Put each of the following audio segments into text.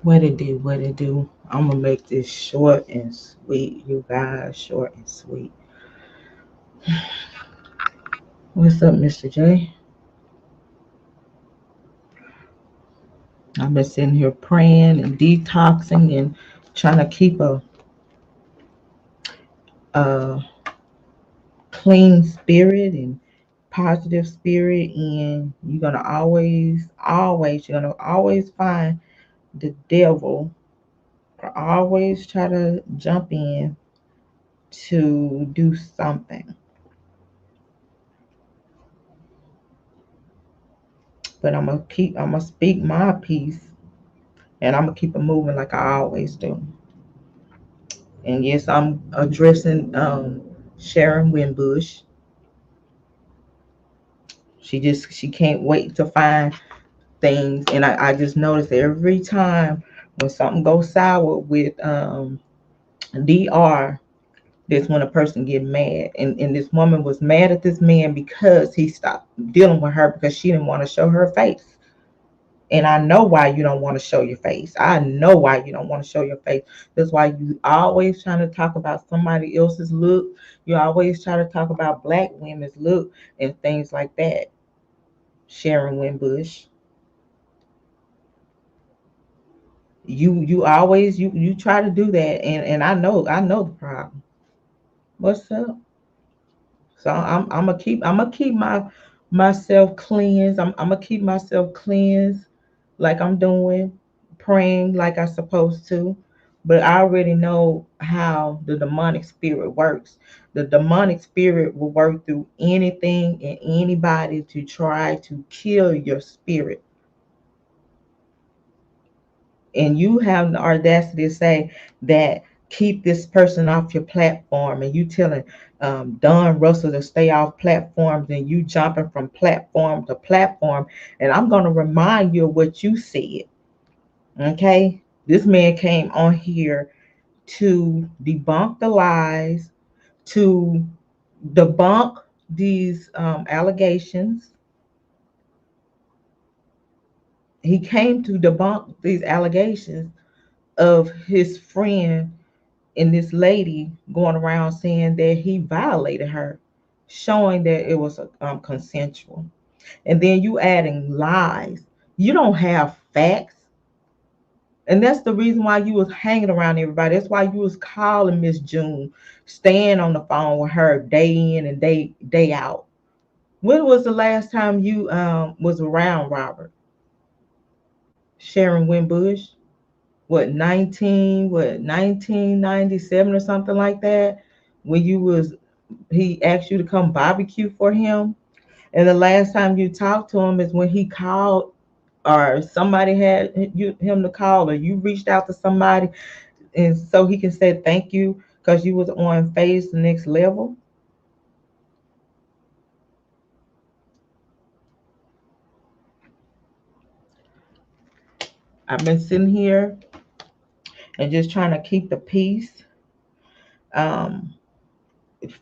What it do? What it do? I'm gonna make this short and sweet, you guys. Short and sweet. What's up, Mr. J? I've been sitting here praying and detoxing and trying to keep a clean spirit and positive spirit. And you're gonna always find the devil. Always try to jump in to do something. But I'm gonna speak my piece, and I'm gonna keep it moving like I always do. And yes, I'm addressing Sharon Winbush. She can't wait to find things, and I just notice every time when something goes sour with DR, that's when a person get mad. And this woman was mad at this man because he stopped dealing with her because she didn't want to show her face. And I know why you don't want to show your face. I know why you don't want to show your face. That's why you always trying to talk about somebody else's look. You always try to talk about black women's look and things like that. Sharon Winbush. You always you try to do that, and I know the problem. What's up? So I'm gonna keep myself cleansed. I'm gonna keep myself cleansed like I'm doing, praying like I supposed to. But I already know how the demonic spirit works. The demonic spirit will work through anything and anybody to try to kill your spirit. And you have the audacity to say that keep this person off your platform, and you telling Don Russell to stay off platforms, and you jumping from platform to platform. And I'm going to remind you of what you said. Okay, this man came on here to debunk the lies, to debunk these allegations. He came to debunk these allegations of his friend and this lady going around saying that he violated her, showing that it was consensual. And then you adding lies. You don't have facts. And that's the reason why you was hanging around everybody. That's why you was calling Miss June, staying on the phone with her day in and day out. When was the last time you was around Robert? Sharon Winbush? What 1997 or something like that, when you was he asked you to come barbecue for him. And the last time you talked to him is when he called, or somebody had him to call, or you reached out to somebody and so he can say thank you because you was on phase the next level. I've been sitting here and just trying to keep the peace, um,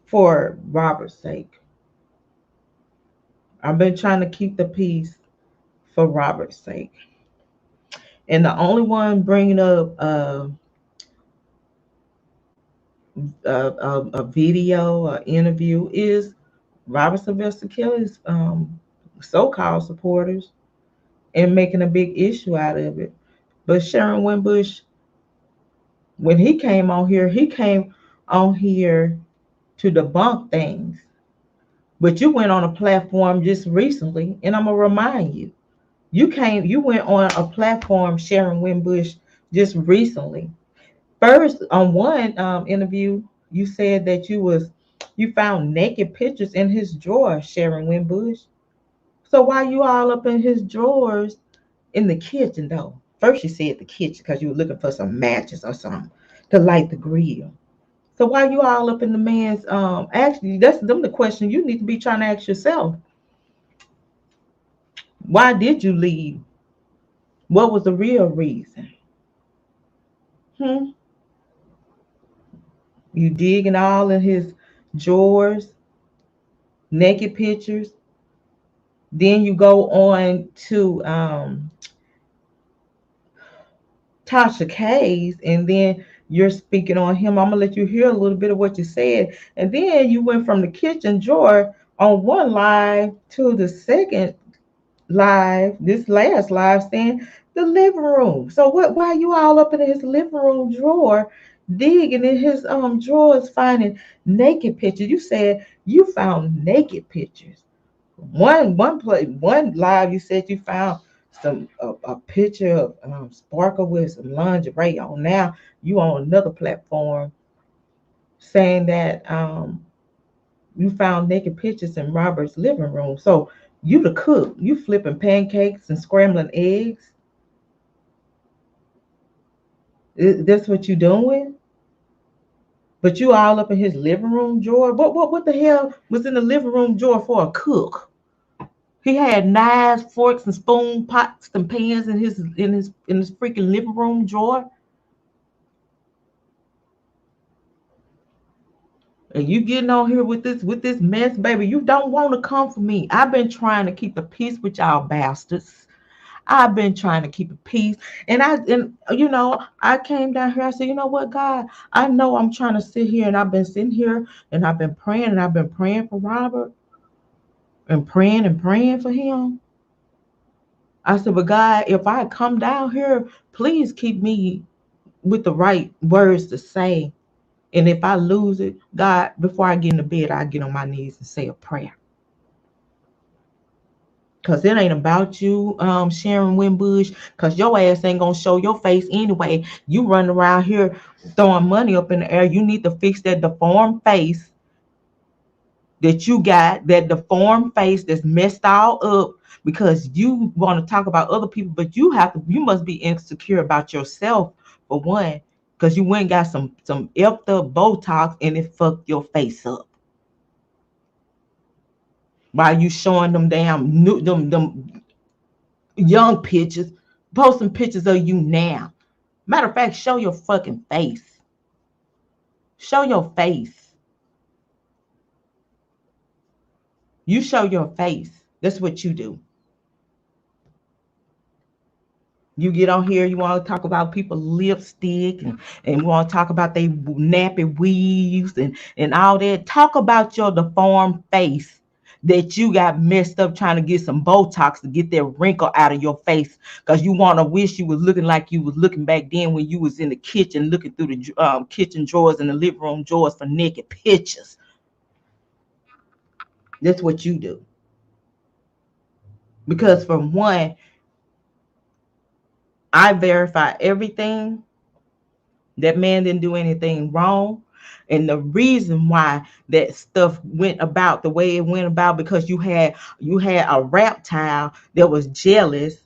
for Robert's sake. I've been trying to keep the peace for Robert's sake. And the only one bringing up a video, or interview, is Robert Sylvester Kelly's so-called supporters, and making a big issue out of it. But Sharon Winbush, when he came on here to debunk things. But you went on a platform just recently, and I'm gonna remind you, you went on a platform, Sharon Winbush, just recently. First, on one interview, you said that you found naked pictures in his drawer, Sharon Winbush. So why you all up in his drawers in the kitchen though? First you said the kitchen because you were looking for some matches or something to light the grill. So why you all up in the man's actually that's them the question you need to be trying to ask yourself. Why did you leave? What was the real reason? Hmm? You digging all in his drawers, naked pictures. Then you go on to Tasha K's, and then you're speaking on him. I'm gonna let you hear a little bit of what you said, and then you went from the kitchen drawer on one live to the second live, this last live, saying the living room. So what? Why you all up in his living room drawer, digging in his drawers, finding naked pictures? You said you found naked pictures. One live, you said you found a picture of Sparkle with some lingerie on. Now you on another platform saying that you found naked pictures in Robert's living room. So you the cook, you flipping pancakes and scrambling eggs. That's what you doing. But you all up in his living room drawer. What the hell was in the living room drawer for a cook? He had knives, forks, and spoon, pots, and pans in his freaking living room drawer. And you getting on here with this mess, baby. You don't want to come for me. I've been trying to keep the peace with y'all bastards. I've been trying to keep a peace. And I came down here. I said, you know what, God? I know I'm trying to sit here, and I've been sitting here and I've been praying, and I've been praying for Robert and praying for him. I said, but God, if I come down here, please keep me with the right words to say. And if I lose it, God, before I get in the bed, I get on my knees and say a prayer. Cause it ain't about you, Sharon Winbush. Cause your ass ain't gonna show your face anyway. You running around here throwing money up in the air. You need to fix that deformed face that you got, that deformed face that's messed all up. Because you want to talk about other people, but you must be insecure about yourself for one. Cause you went and got some effed up Botox and it fucked your face up. While you showing them damn new them young pictures, posting pictures of you now. Matter of fact, show your fucking face. Show your face. You show your face. That's what you do. You get on here, you want to talk about people's lipstick and want to talk about they nappy weaves and all that. Talk about your deformed face that you got messed up trying to get some Botox to get that wrinkle out of your face because you want to wish you was looking like you was looking back then when you was in the kitchen looking through the kitchen drawers and the living room drawers for naked pictures. That's what you do. Because for one, I verify everything. That man didn't do anything wrong. And the reason why that stuff went about the way it went about, because you had a reptile that was jealous.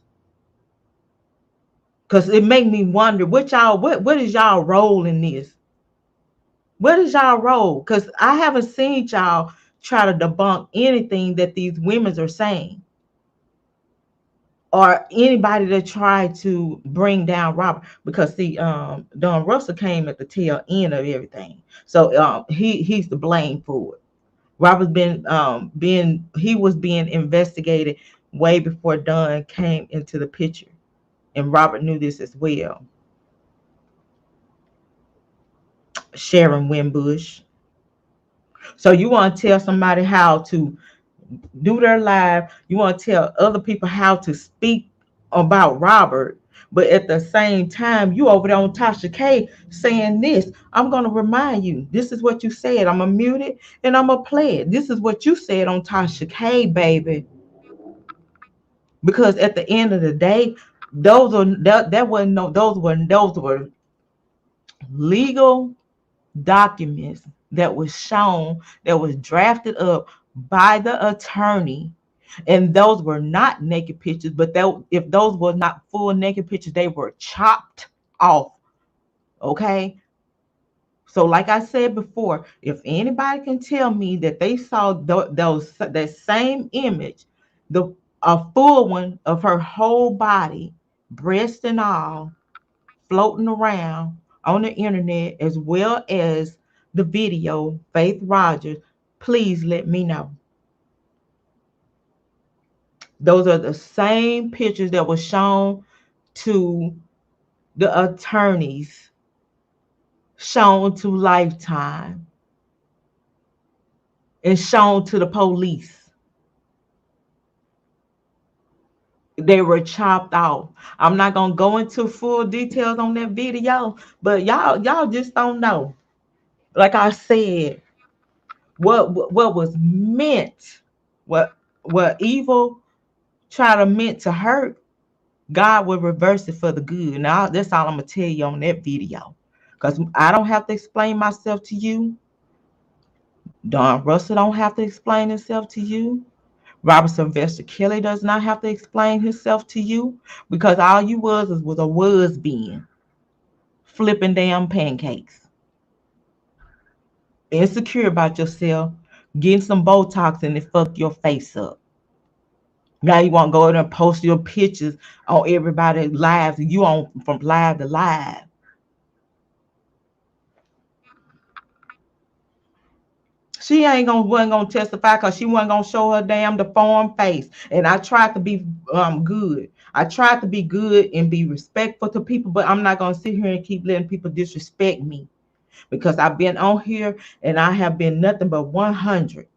Because it made me wonder what is y'all role in this? What is y'all role? Because I haven't seen y'all try to debunk anything that these women are saying, or anybody that tried to bring down Robert. Because see, Don Russell came at the tail end of everything, so he's the blame for it. Robert's he was being investigated way before Don came into the picture, and Robert knew this as well. Sharon Winbush. So you want to tell somebody how to do their live? You want to tell other people how to speak about Robert, but at the same time, you over there on Tasha K saying this. I'm gonna remind you, this is what you said. I'm gonna mute it and I'm gonna play it. This is what you said on Tasha K, baby. Because at the end of the day, that wasn't no those were legal documents that was shown, that was drafted up by the attorney. And those were not naked pictures, but if those were not full naked pictures, they were chopped off. Okay. So, like I said before, if anybody can tell me that they saw those that same image, the a full one of her whole body, breast and all, floating around on the internet, as well as the video, Faith Rogers, please let me know. Those are the same pictures that were shown to the attorneys, shown to Lifetime, and shown to the police. They were chopped off. I'm not gonna go into full details on that video, but y'all just don't know. Like I said, what was meant, what evil try to meant to hurt, God will reverse it for the good. Now that's all I'm gonna tell you on that video. Because I don't have to explain myself to you. Don Russell don't have to explain himself to you. Robert Sylvester Kelly does not have to explain himself to you, because all you was a was being flipping damn pancakes, insecure about yourself, getting some Botox and it fuck your face up. Now you want to go in and post your pictures on everybody's lives, and you on from live to live. She ain't gonna wasn't gonna testify because she wasn't gonna show her damn deformed face. And I tried to be good. I tried to be good and be respectful to people, but I'm not gonna sit here and keep letting people disrespect me, because I've been on here and I have been nothing but 100.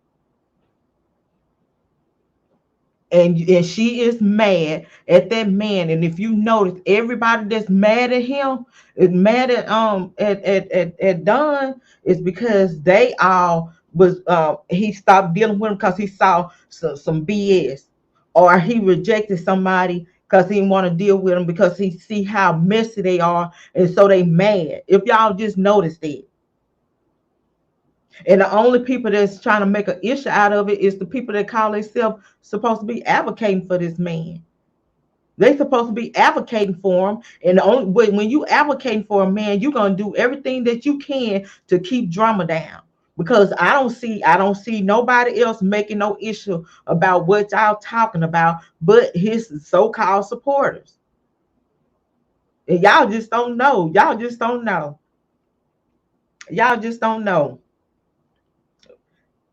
And she is mad at that man. And if you notice, everybody that's mad at him is mad at Don, is because they all was he stopped dealing with him because he saw some BS, or he rejected somebody because he didn't want to deal with them because he see how messy they are, and so they mad. If y'all just notice that. And the only people that's trying to make an issue out of it is the people that call themselves supposed to be advocating for this man. They supposed to be advocating for him. And the only when you advocating for a man, you're gonna do everything that you can to keep drama down. Because I don't see nobody else making no issue about what y'all talking about but his so-called supporters. And y'all just don't know. Y'all just don't know. Y'all just don't know.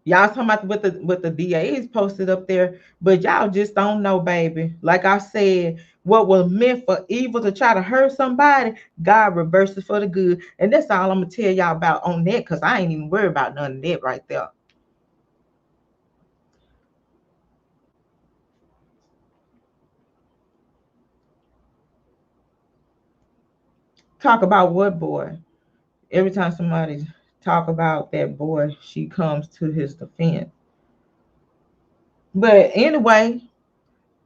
Y'all talking about what the DAs posted up there, but y'all just don't know, baby. Like I said, what was meant for evil to try to hurt somebody, God reverses for the good. And that's all I'm gonna tell y'all about on that, because I ain't even worried about none of that right there. Talk about what boy? Every time somebody talk about that boy, she comes to his defense. But anyway,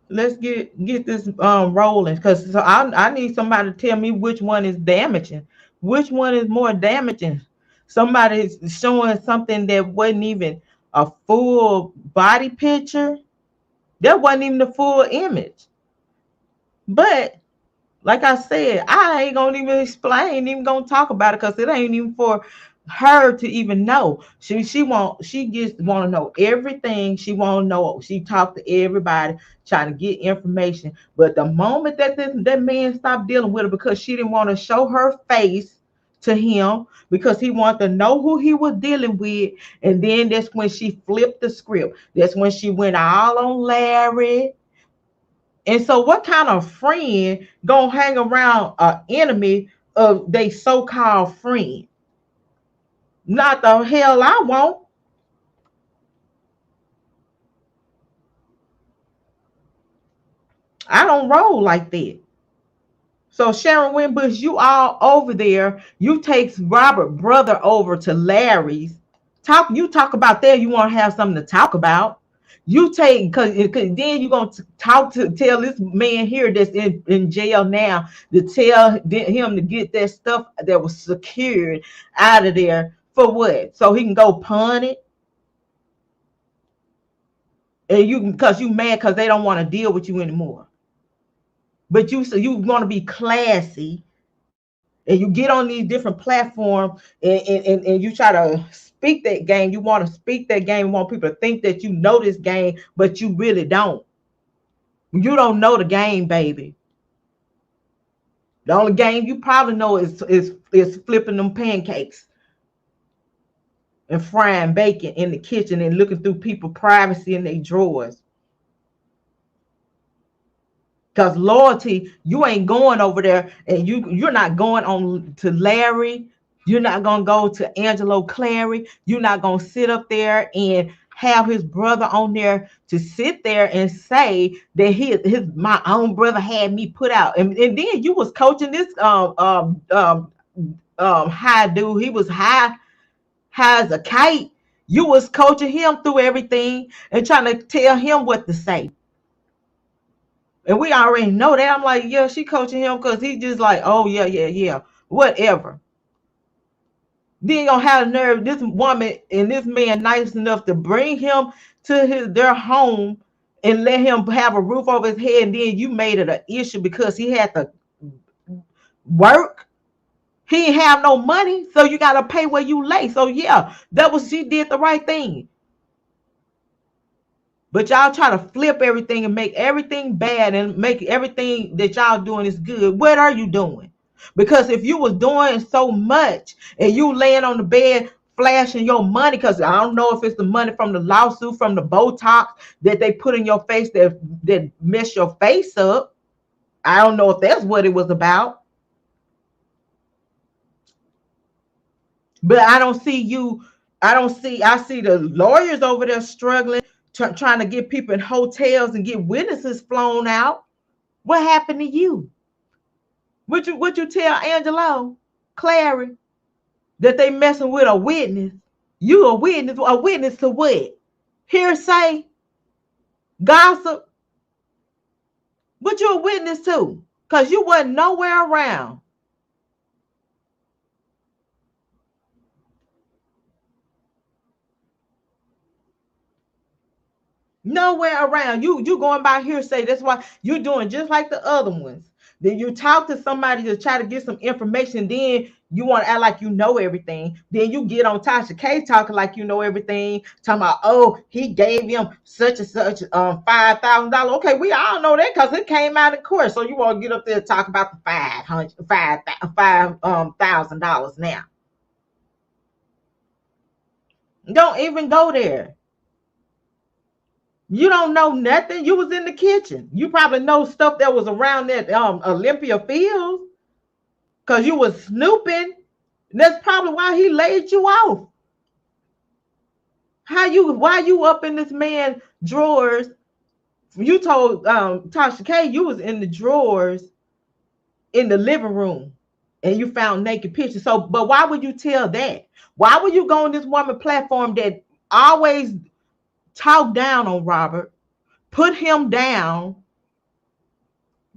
let's get this rolling, because so I need somebody to tell me which one is damaging, which one is more damaging. Somebody's showing something that wasn't even a full body picture, that wasn't even the full image. But like I said, I ain't gonna even explain, ain't even gonna talk about it, because it ain't even for her to even know. She just want to know everything. She want to know. She talked to everybody trying to get information. But the moment that man stopped dealing with her, because she didn't want to show her face to him, because he wanted to know who he was dealing with, and then that's when she flipped the script. That's when she went all on Larry. And so what kind of friend gonna hang around an enemy of they so-called friend? Not the hell I won't. I don't roll like that. So Sharon Winbush, you all over there. You take Robert brother over to Larry's. You talk about there. You want to have something to talk about. You take, because then you're going to tell this man here that's in jail now, to tell him to get that stuff that was secured out of there for what? So he can go pawn it. And you, because you mad because they don't want to deal with you anymore. But you want to be classy And you get on these different platforms and you try to speak that game. You want to speak that game, you want people to think that you know this game, but you really don't. You don't know the game, baby. The only game you probably know is flipping them pancakes and frying bacon in the kitchen and looking through people's privacy in their drawers. Because loyalty, you ain't going over there, and you're not going on to Larry. You're not gonna go to Angelo Clary. You're not gonna sit up there and have his brother on there to sit there and say that his my own brother had me put out. And then you was coaching this high dude. He was high as a kite. You was coaching him through everything and trying to tell him what to say. And we already know that. I'm like, yeah, she coaching him because he just like, oh yeah, yeah, yeah, whatever. Then you gonna have the nerve, this woman and this man nice enough to bring him to their home and let him have a roof over his head, and then you made it an issue because he had to work. He ain't have no money, so you gotta pay where you lay. So yeah, that was, she did the right thing. But y'all try to flip everything and make everything bad and make everything that y'all doing is good. What are you doing? Because if you was doing so much and you laying on the bed flashing your money, because I don't know if it's the money from the lawsuit, from the Botox that they put in your face that mess your face up. I don't know if that's what it was about. But I don't see you. I see the lawyers over there struggling, trying to get people in hotels and get witnesses flown out. What happened to you? Would you tell Angelo Clary that they messing with a witness? You a witness? A witness to what? Hearsay? Gossip? What you a witness to? Because you wasn't nowhere around. Nowhere around. You going by hearsay. That's why you're doing just like the other ones. Then you talk to somebody to try to get some information. Then you want to act like you know everything. Then you get on Tasha K talking like you know everything. Talking about, oh, he gave him such and such $5,000. Okay, we all know that because it came out in court. So you want to get up there and talk about the $5,000 now. Don't even go there. You don't know nothing. You was in the kitchen. You probably know stuff that was around that Olympia Fields because you was snooping. That's probably why he laid you off. Why you up in this man drawers? You told Tasha K you was in the drawers in the living room and you found naked pictures. So, but why would you tell that? Why would you go on this woman platform that always talk down on Robert, put him down,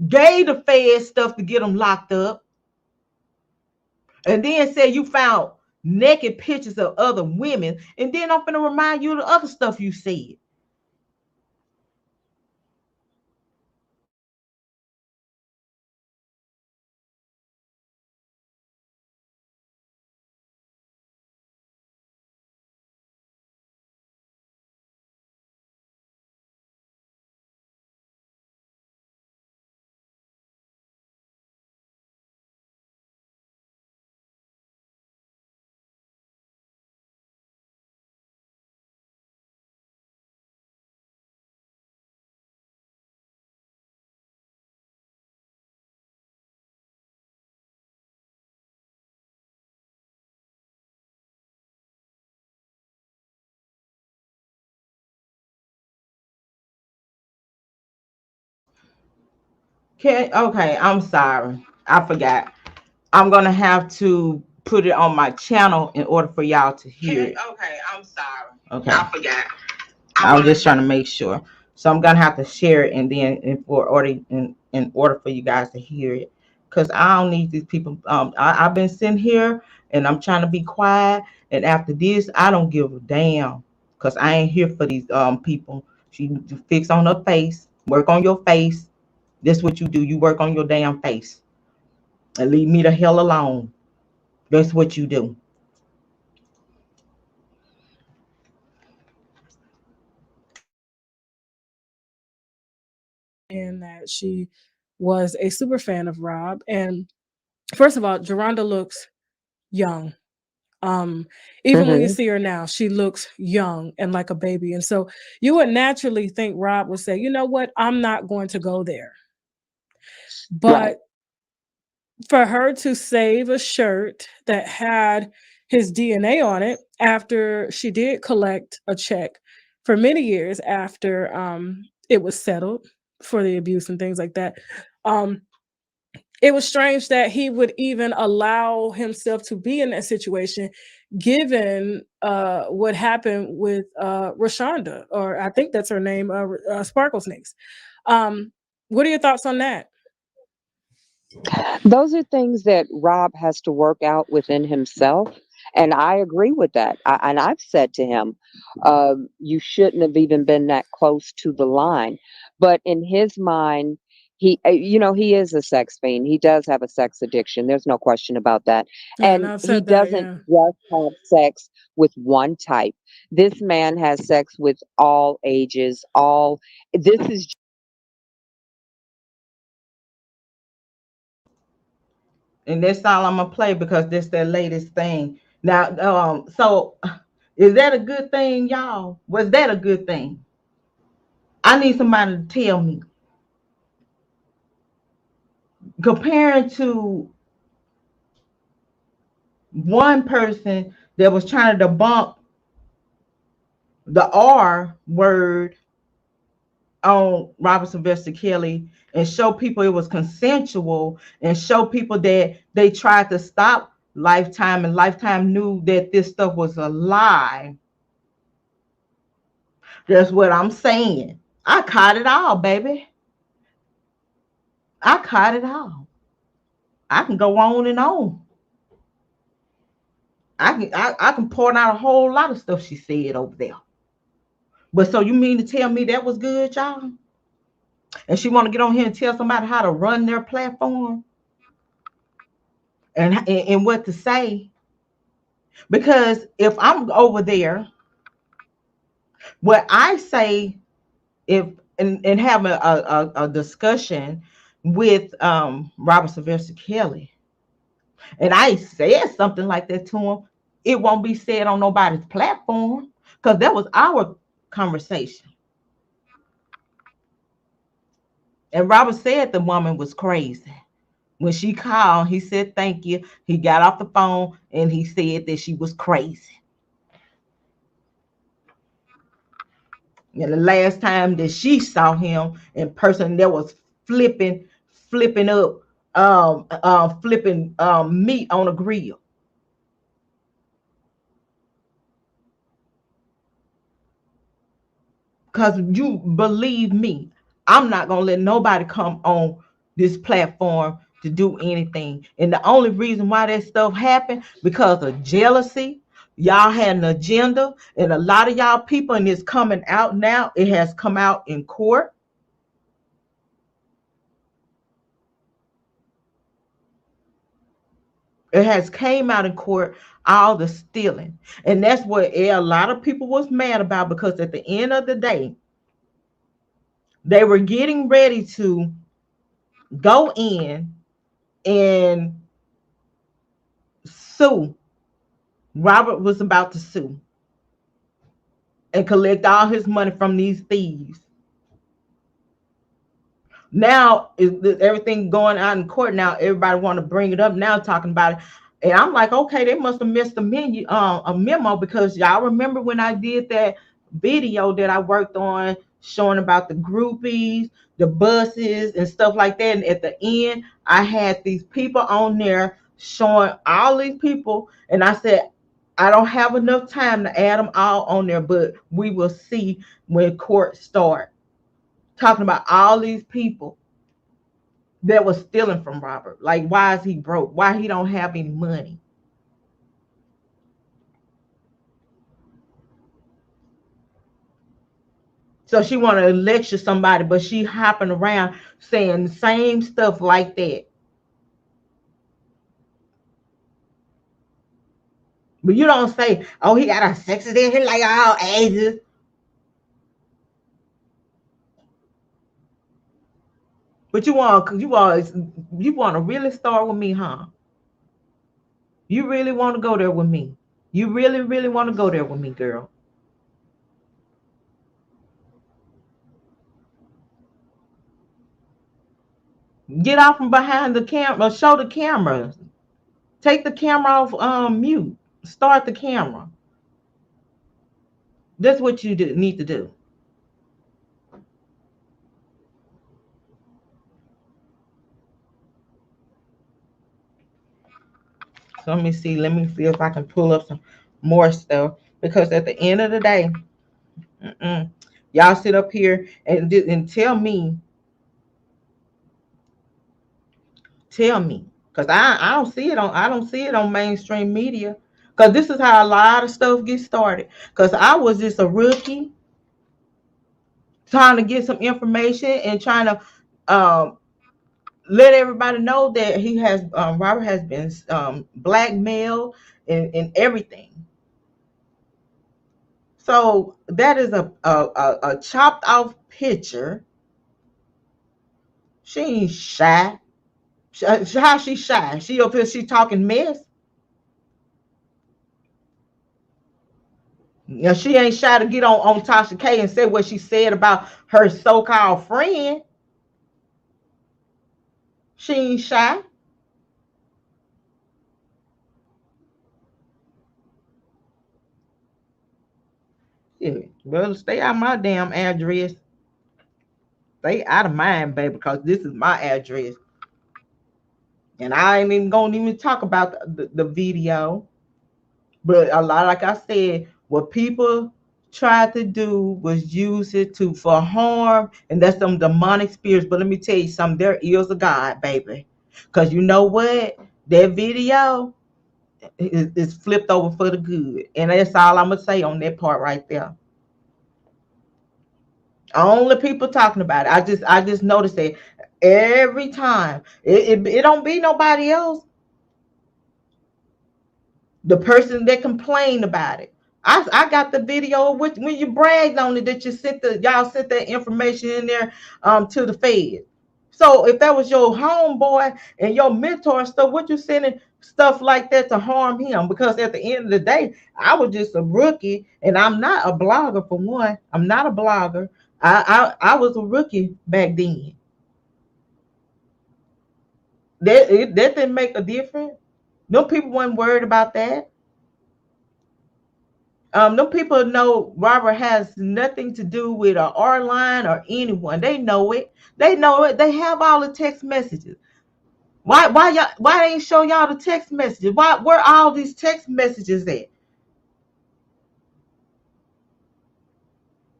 gave the feds stuff to get him locked up, and then said you found naked pictures of other women, and then I'm gonna remind you of the other stuff you said. Okay, I'm sorry. I forgot. I'm gonna have to put it on my channel in order for y'all to hear it. Okay, I'm sorry. Okay. I forgot. I was just trying to make sure. So I'm gonna have to share it and then in order for you guys to hear it. Because I don't need these people. I've been sitting here and I'm trying to be quiet. And after this, I don't give a damn. Because I ain't here for these people. She fix on her face, work on your face. That's what you do. You work on your damn face. and leave me the hell alone. That's what you do. And that she was a super fan of Rob. And first of all, Geronda looks young. Um, Even when you Hmm. see her now, she looks young and like a baby. And so you would naturally think Rob would say, you know what, I'm not going to go there. Right. But for her to save a shirt that had his DNA on it after she did collect a check for many years after it was settled for the abuse and things like that. Um, it was strange that he would even allow himself to be in that situation given what happened with Rashonda, or I think that's her name, Sparkle Snakes. Um, what are your thoughts on that? Those are things that Rob has to work out within himself. And I agree with that. And I've said to him, you shouldn't have even been that close to the line. But in his mind, he is a sex fiend. He does have a sex addiction. There's no question about that. Yeah, and And I've he said that. doesn't Yeah. just have sex with one type. This man has sex with all ages, all. This is And that's all I'm gonna play because this their latest thing. Now, so is that a good thing, y'all? Was that a good thing? I need somebody to tell me. Comparing to one person that was trying to debunk the R word on Robert Sylvester Kelly and show people it was consensual and show people that they tried to stop Lifetime and Lifetime knew that this stuff was a lie. That's what I'm saying. I caught it all, baby. I caught it all. I can go on and on. I can point out a whole lot of stuff she said over there. But so you mean to tell me that was good, y'all? And she want to get on here and tell somebody how to run their platform and what to say? Because if I'm over there, what I say, if and have a discussion with Robert Sylvester Kelly, and I said something like that to him, it won't be said on nobody's platform because that was our conversation. And Robert said the woman was crazy. When she called, he said thank you. He got off the phone and he said that she was crazy. And the last time that she saw him in person, there was flipping, flipping up, flipping meat on a grill. Because you believe me, I'm not gonna let nobody come on this platform to do anything. And the only reason why that stuff happened because of jealousy. Y'all had an agenda, and a lot of y'all people, and it's coming out now. It has come out in court. It has came out in court all the stealing, and that's what a lot of people was mad about because at the end of the day, they were getting ready to go in and sue. Robert was about to sue and collect all his money from these thieves. Now is everything going out in court. Now everybody want to bring it up now, talking about it. And I'm like, okay, they must have missed a memo because y'all remember when I did that video that I worked on showing about the groupies, the buses, and stuff like that. And at the end, I had these people on there showing all these people, and I said, I don't have enough time to add them all on there, but we will see when court start. Talking about all these people that was stealing from Robert. Like, why is he broke? Why he don't have any money? So she want to lecture somebody, but she hopping around saying the same stuff like that. But you don't say, oh, he got a sexy in here like all ages. But you want to really start with me, huh? You really want to go there with me? You really, really want to go there with me, girl? Get off from behind the camera. Show the camera. Take the camera off mute. Start the camera. That's what you need to do. So let me see. Let me see if I can pull up some more stuff. Because at the end of the day, y'all sit up here and tell me, because I don't see it on mainstream media. Because this is how a lot of stuff gets started. Because I was just a rookie trying to get some information and trying to um, let everybody know that Robert has been blackmailed and everything. So that is a chopped off picture. She ain't shy. How she shy? She up here, she talking mess. Now she ain't shy to get on Tasha K and say what she said about her so-called friend. She ain't shy. Yeah, well, stay out my damn address. Stay out of mine, baby, because this is my address. And I ain't even gonna even talk about the video. But a lot, like I said, what people tried to do was use it for harm, and that's some demonic spirits. But let me tell you something, there is a God, baby. Because you know what? That video is flipped over for the good. And that's all I'm gonna say on that part right there. Only people talking about it. I just noticed that every time. It don't be nobody else. The person that complained about it. I got the video when you bragged on it that y'all sent that information in there to the Fed. So if that was your homeboy and your mentor and stuff, what you sending stuff like that to harm him? Because at the end of the day, I was just a rookie, and I'm not a blogger for one. I'm not a blogger. I was a rookie back then. That didn't make a difference. No people weren't worried about that. No people know Robert has nothing to do with a R line or anyone. They know it. They know it. They have all the text messages. Why they ain't show y'all the text messages? Where all these text messages at?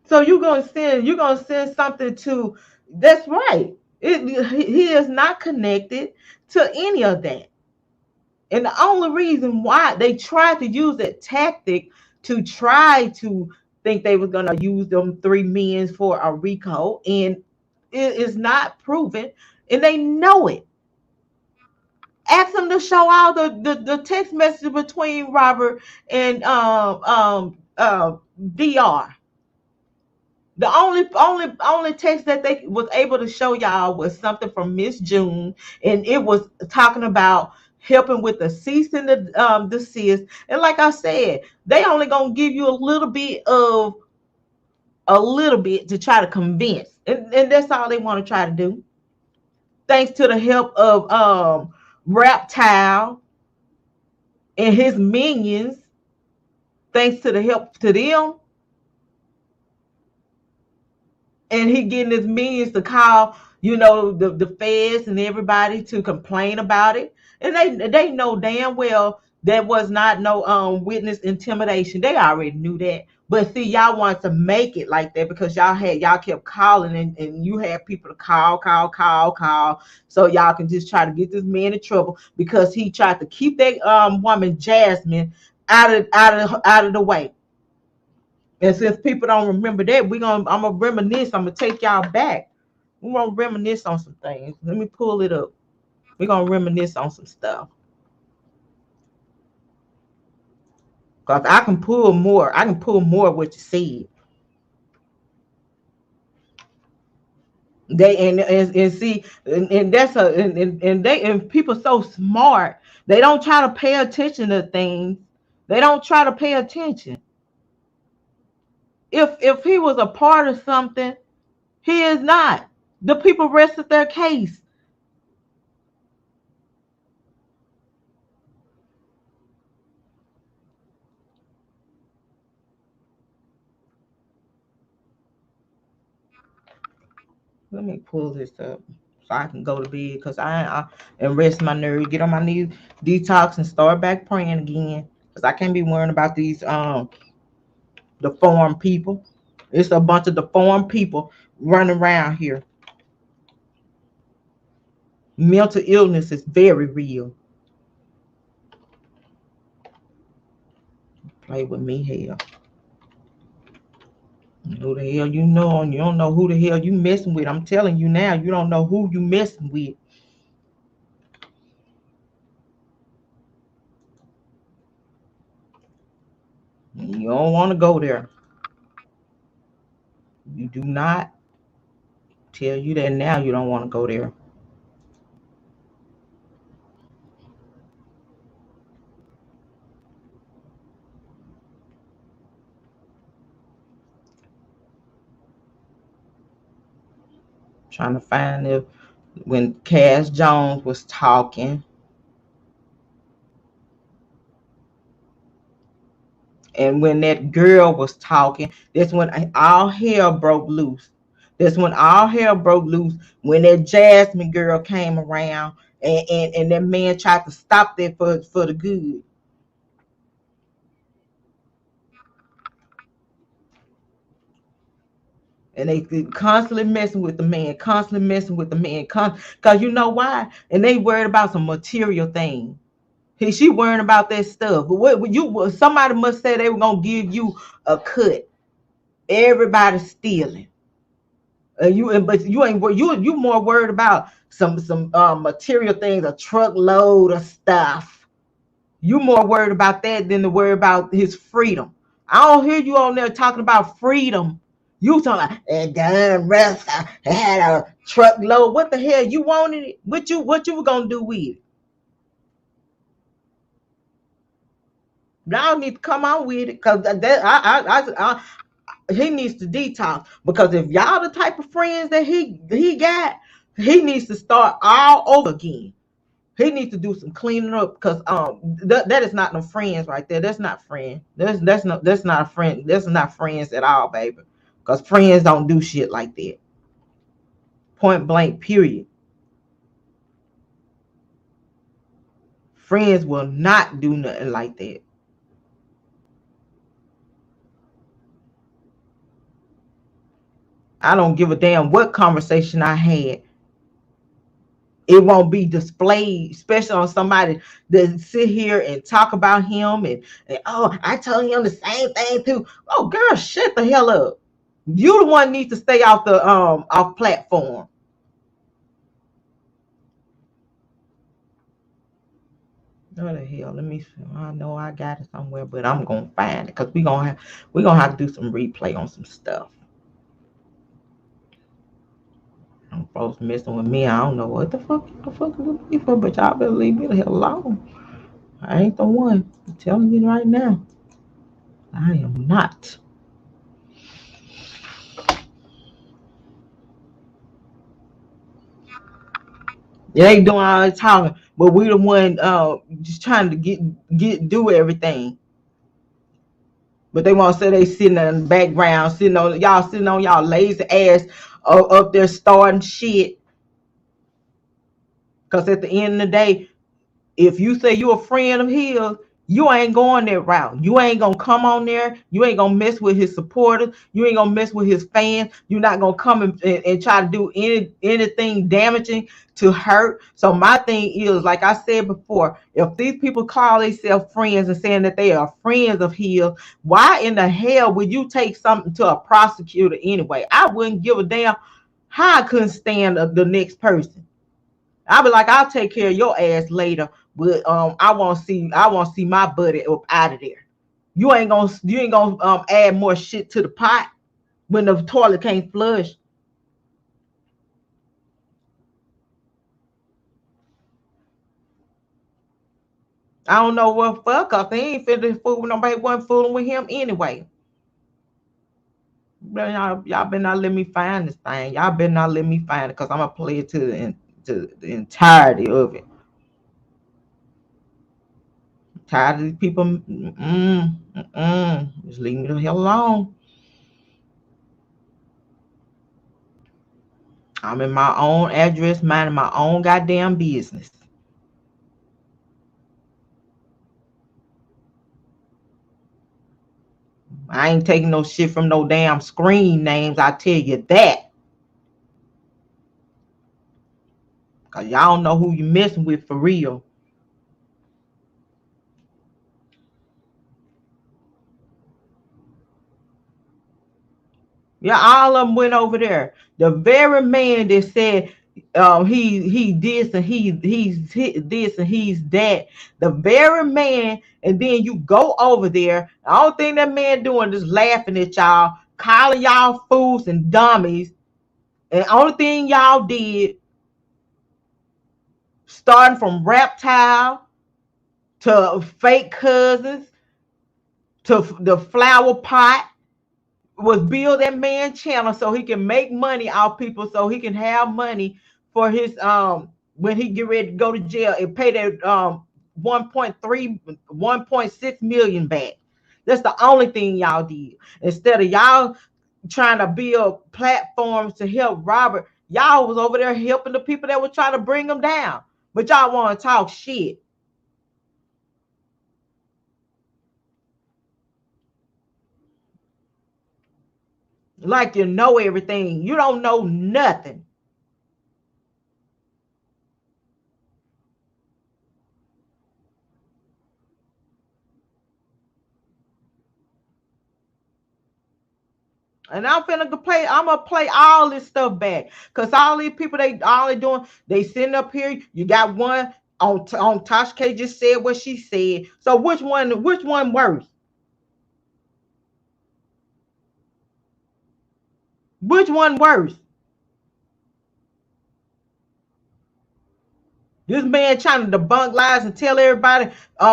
So you're gonna send something to. That's right. He is not connected to any of that. And the only reason why they tried to use that tactic to try to think they was gonna use them 3 million for a RICO, and it is not proven, and they know it. Ask them to show all the text messages between Robert and Dr. The only text that they was able to show y'all was something from Miss June, and it was talking about helping with the cease and the desist. And like I said, they only gonna give you a little bit to try to convince, and that's all they want to try to do. Thanks to the help of Reptile and his minions, thanks to the help to them, and he getting his minions to call, the feds and everybody to complain about it. And they know damn well that was not no witness intimidation. They already knew that. But see, y'all wanted to make it like that because y'all kept calling, and you had people to call, so y'all can just try to get this man in trouble because he tried to keep that woman Jasmine out of the way. And since people don't remember that, I'm gonna reminisce. I'm gonna take y'all back. We're gonna reminisce on some things. Let me pull it up. We're gonna reminisce on some stuff. Cause I can pull more. I can pull more of what you said. They and see and that's a and they and people so smart. They don't try to pay attention to things. They don't try to pay attention. If he was a part of something, he is not. The people rested their case. Let me pull this up so I can go to bed because I and rest my nerve, get on my knees, detox, and start back praying again. Because I can't be worrying about these deformed people. It's a bunch of deformed people running around here. Mental illness is very real. Play with me, hell. Who the hell you know, and you don't know who the hell you messing with. I'm telling you now, you don't know who you messing with. You don't want to go there. You do not. Tell you that now, you don't want to go there. Trying to find it when Cass Jones was talking, and when that girl was talking, that's when all hell broke loose. That's when all hell broke loose when that Jasmine girl came around, and that man tried to stop that for the good. And they constantly messing with the man, constantly messing with the man, because you know why? And they worried about some material thing. She worrying about that stuff. But what you somebody must say they were gonna give you a cut. Everybody stealing. But you ain't you more worried about some material things, a truckload of stuff. You more worried about that than to worry about his freedom. I don't hear you on there talking about freedom. You talking about and Don Russell had a truckload. What the hell? You wanted it? What you were gonna do with it? Y'all need to come on with it because he needs to detox. Because if y'all the type of friends that he got, he needs to start all over again. He needs to do some cleaning up because that is not no friends right there. That's not friend. That's not a friend. That's not friends at all, baby. Because friends don't do shit like that. Point blank. Period. Friends will not do nothing like that. I don't give a damn what conversation I had. It won't be displayed, especially on somebody that sit here and talk about him and oh, I told him the same thing too. Oh, girl, shut the hell up. You the one needs to stay off the off platform. What the hell? Let me see. I know I got it somewhere, but I'm gonna find it because we gonna have to do some replay on some stuff. I'm folks messing with me. I don't know what the fuck is it for, but y'all better leave me the hell alone. I ain't the one. I'm telling you right now. I am not. It ain't doing all the talking, but we the one just trying to get do everything. But they want to say they sitting in the background, sitting on y'all lazy ass up there starting shit. Cause at the end of the day, if you say you're a friend of his, you ain't going that route. You ain't gonna come on there. You ain't gonna mess with his supporters. You ain't gonna mess with his fans. You're not gonna come and try to do anything damaging to hurt. So my thing is, like I said before, if these people call themselves friends and saying that they are friends of his, why in the hell would you take something to a prosecutor anyway? I wouldn't give a damn how I couldn't stand the next person. I'll be like, I'll take care of your ass later, but I want to see my buddy up out of there. You ain't gonna add more shit to the pot when the toilet can't flush. I don't know what fuck, cause they ain't finna fool with nobody. Wasn't fooling with him anyway. But y'all better not let me find this thing. Y'all better not let me find it, cause I'm gonna play it to the entirety of it. Tired of these people. Just leave me the hell alone. I'm in my own address, minding my own goddamn business. I ain't taking no shit from no damn screen names. I tell you that, cause y'all know who you messing with for real. Yeah, all of them went over there. The very man that said he this and he's this and he's that. The very man, and then you go over there. The only thing that man doing is laughing at y'all, calling y'all fools and dummies. And the only thing y'all did, starting from reptile to fake cousins to the flower pot, was build that man channel so he can make money off people, so he can have money for his when he get ready to go to jail and pay that 1.3 1.6 million back. That's the only thing y'all did. Instead of y'all trying to build platforms to help Robert, y'all was over there helping the people that were trying to bring him down. But y'all want to talk shit like you know everything. You don't know nothing. And I'm gonna play all this stuff back. Cause all these people, they all they doing, they sitting up here. You got one on Tosh K just said what she said. So which one worse? Which one worse? This man trying to debunk lies and tell everybody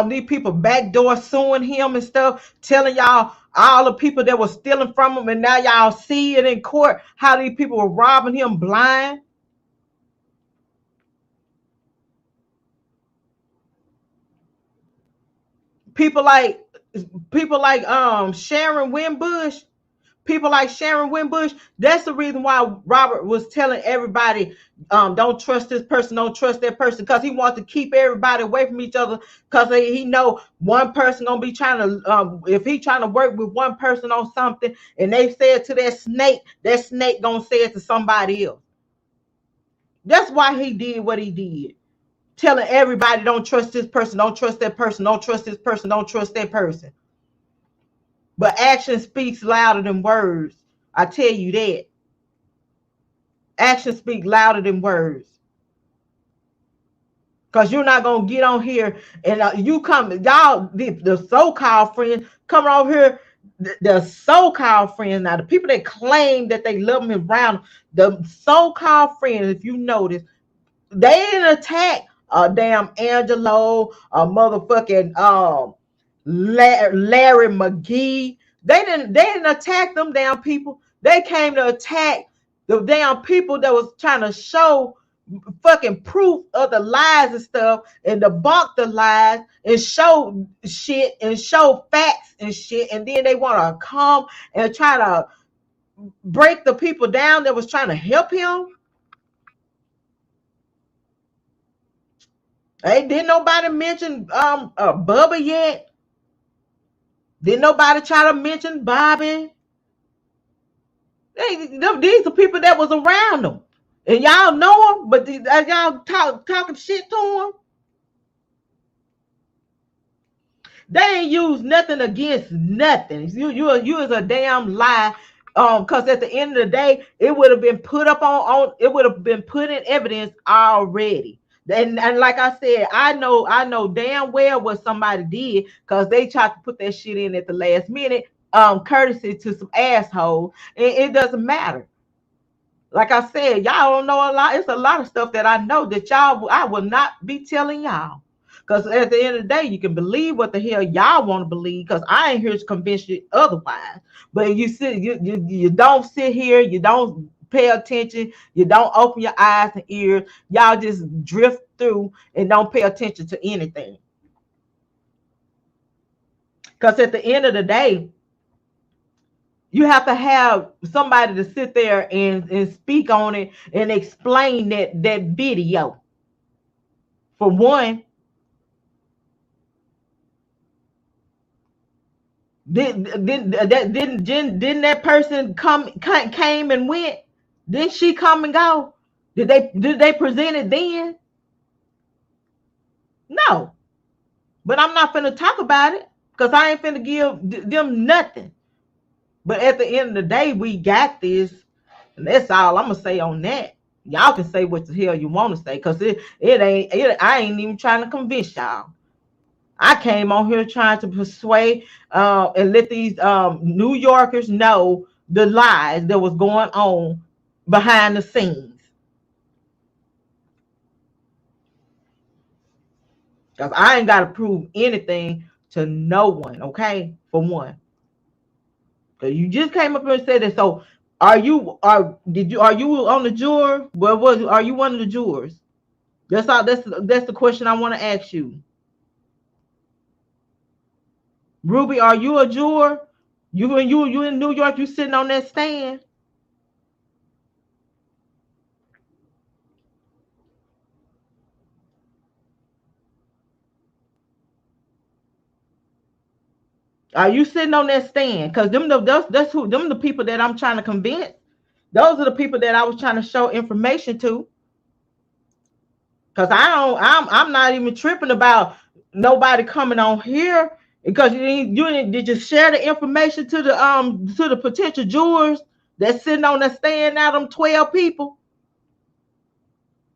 these people backdoor suing him and stuff, telling y'all all the people that were stealing from him, and now y'all see it in court how these people were robbing him blind. People like people like Sharon Winbush, people like Sharon Winbush. That's the reason why Robert was telling everybody, don't trust this person, don't trust that person, because he wants to keep everybody away from each other. Because he know one person gonna be trying to, if he trying to work with one person on something, and they say it to that snake gonna say it to somebody else. That's why he did what he did, telling everybody, don't trust this person, don't trust that person, don't trust this person, don't trust that person. But action speaks louder than words. I tell you that. Action speaks louder than words. Because you're not going to get on here and you come, y'all, the so-called friends coming over here, the so-called friends, now the people that claim that they love me around, the so-called friends, if you notice, they didn't attack damn Angelo, motherfucking Larry McGee. They didn't attack them damn people. They came to attack the damn people that was trying to show fucking proof of the lies and stuff, and debunk the lies and show shit and show facts and shit. And then they want to come and try to break the people down that was trying to help him. Hey, didn't nobody mention Bubba yet? Didn't nobody try to mention Bobby? These are people that was around them, and y'all know them, but y'all talking shit to them. They ain't used nothing against nothing. You is a damn lie. Because at the end of the day, it would have been put up on it would have been put in evidence already. And like I said, I know damn well what somebody did because they tried to put that shit in at the last minute, courtesy to some asshole. It doesn't matter. Like I said, y'all don't know a lot. It's a lot of stuff that I know that y'all I will not be telling y'all. Because at the end of the day, you can believe what the hell y'all want to believe. Because I ain't here to convince you otherwise. But you don't sit here, you don't pay attention, you don't open your eyes and ears. Y'all just drift through and don't pay attention to anything. Because at the end of the day, you have to have somebody to sit there and speak on it and explain that video. For one, didn't that person came and went? Didn't she come and go? Did they present it then? No. But I'm not finna talk about it because I ain't finna give them nothing. But at the end of the day, we got this, and that's all I'm gonna say on that. Y'all can say what the hell you want to say, cause I ain't even trying to convince y'all. I came on here trying to persuade and let these New Yorkers know the lies that was going on behind the scenes. Cause I ain't gotta prove anything to no one, okay? For one. Cause you just came up here and said that. So are you on the juror? Well, are you one of the jurors? That's the question I want to ask you. Ruby, are you a juror? You in New York, you sitting on that stand. Are you sitting on that stand? Because that's who them the people that I'm trying to convince. Those are the people that I was trying to show information to. Because I'm not even tripping about nobody coming on here because did you share the information to the potential jurors that's sitting on that stand now, them 12 people.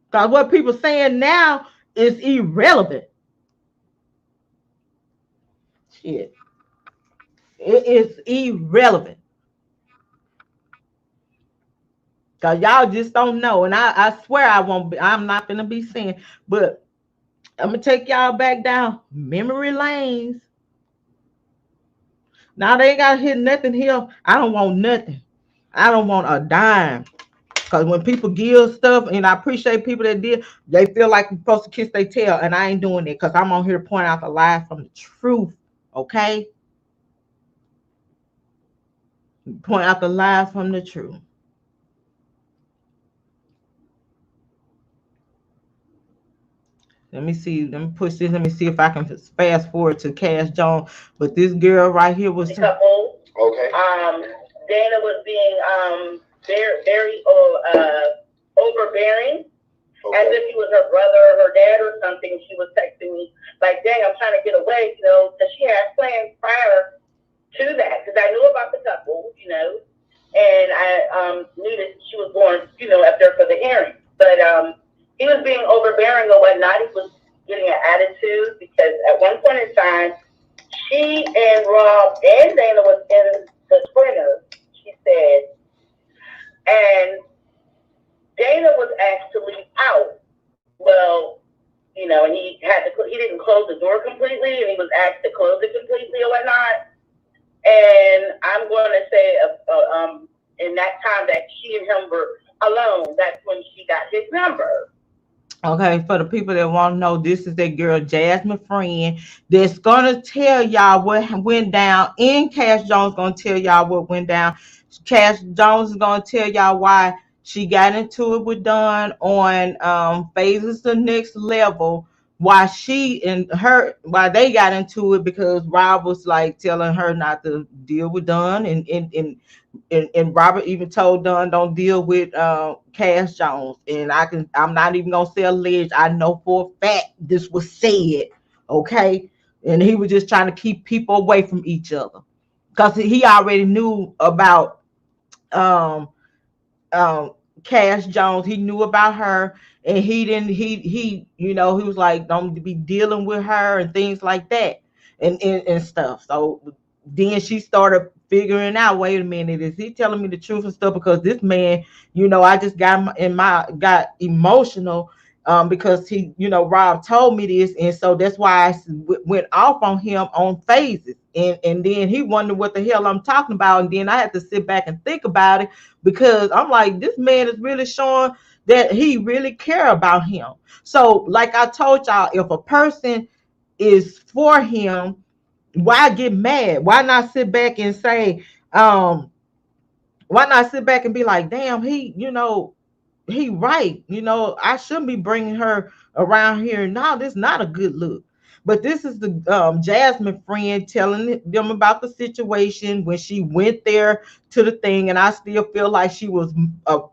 Because what people saying now is irrelevant. Shit. It is irrelevant. Cause y'all just don't know. And I swear I won't be, I'm not gonna be saying, but I'm gonna take y'all back down memory lanes. Now they ain't gotta hit nothing here. I don't want nothing. I don't want a dime. Cause when people give stuff, and I appreciate people that did, they feel like you're supposed to kiss their tail, and I ain't doing it because I'm on here to point out the lies from the truth. Okay? Point out the lies from the truth. Let me see. Let me push this. Let me see if I can fast forward to Cash Jones. But this girl right here was couple. Okay. Dana was being very overbearing, okay, as if he was her brother or her dad or something. She was texting me like, "Dang, I'm trying to get away," because she had plans prior to that. Because I knew about the couple, and I knew that she was going, up there for the hearing. But he was being overbearing or whatnot. He was getting an attitude because at one point in time, she and Rob and Dana was in the Twitter, she said, and Dana was asked to leave out. Well, and he didn't close the door completely, and he was asked to close it completely or whatnot. And I'm going to say, in that time that she and him were alone, that's when she got his number. Okay, for the people that want to know, this is that girl Jasmine friend that's gonna tell y'all what went down. And Cash Jones gonna tell y'all what went down. Cash Jones is gonna tell y'all why she got into it with Don on Phases the Next Level. Why they got into it because Rob was like telling her not to deal with Don, and Robert even told Don don't deal with Cash Jones. And I'm not even gonna say alleged. I know for a fact this was said, okay? And he was just trying to keep people away from each other. Because he already knew about um Cash Jones. He knew about her, and he didn't. He was like, don't be dealing with her and things like that, and stuff. So then she started figuring out. Wait a minute, is he telling me the truth and stuff? Because this man, I just got emotional. Because Rob told me this, and so that's why went off on him on phases, and then he wondered what the hell I'm talking about, and then I had to sit back and think about it because I'm like, this man is really showing that he really care about him. So, like I told y'all, if a person is for him, why get mad? Why not sit back and say, why not sit back and be like, damn, he right. I shouldn't be bringing her around here. No, this is not a good look. But this is the Jasmine friend telling them about the situation when she went there to the thing, and I still feel like she was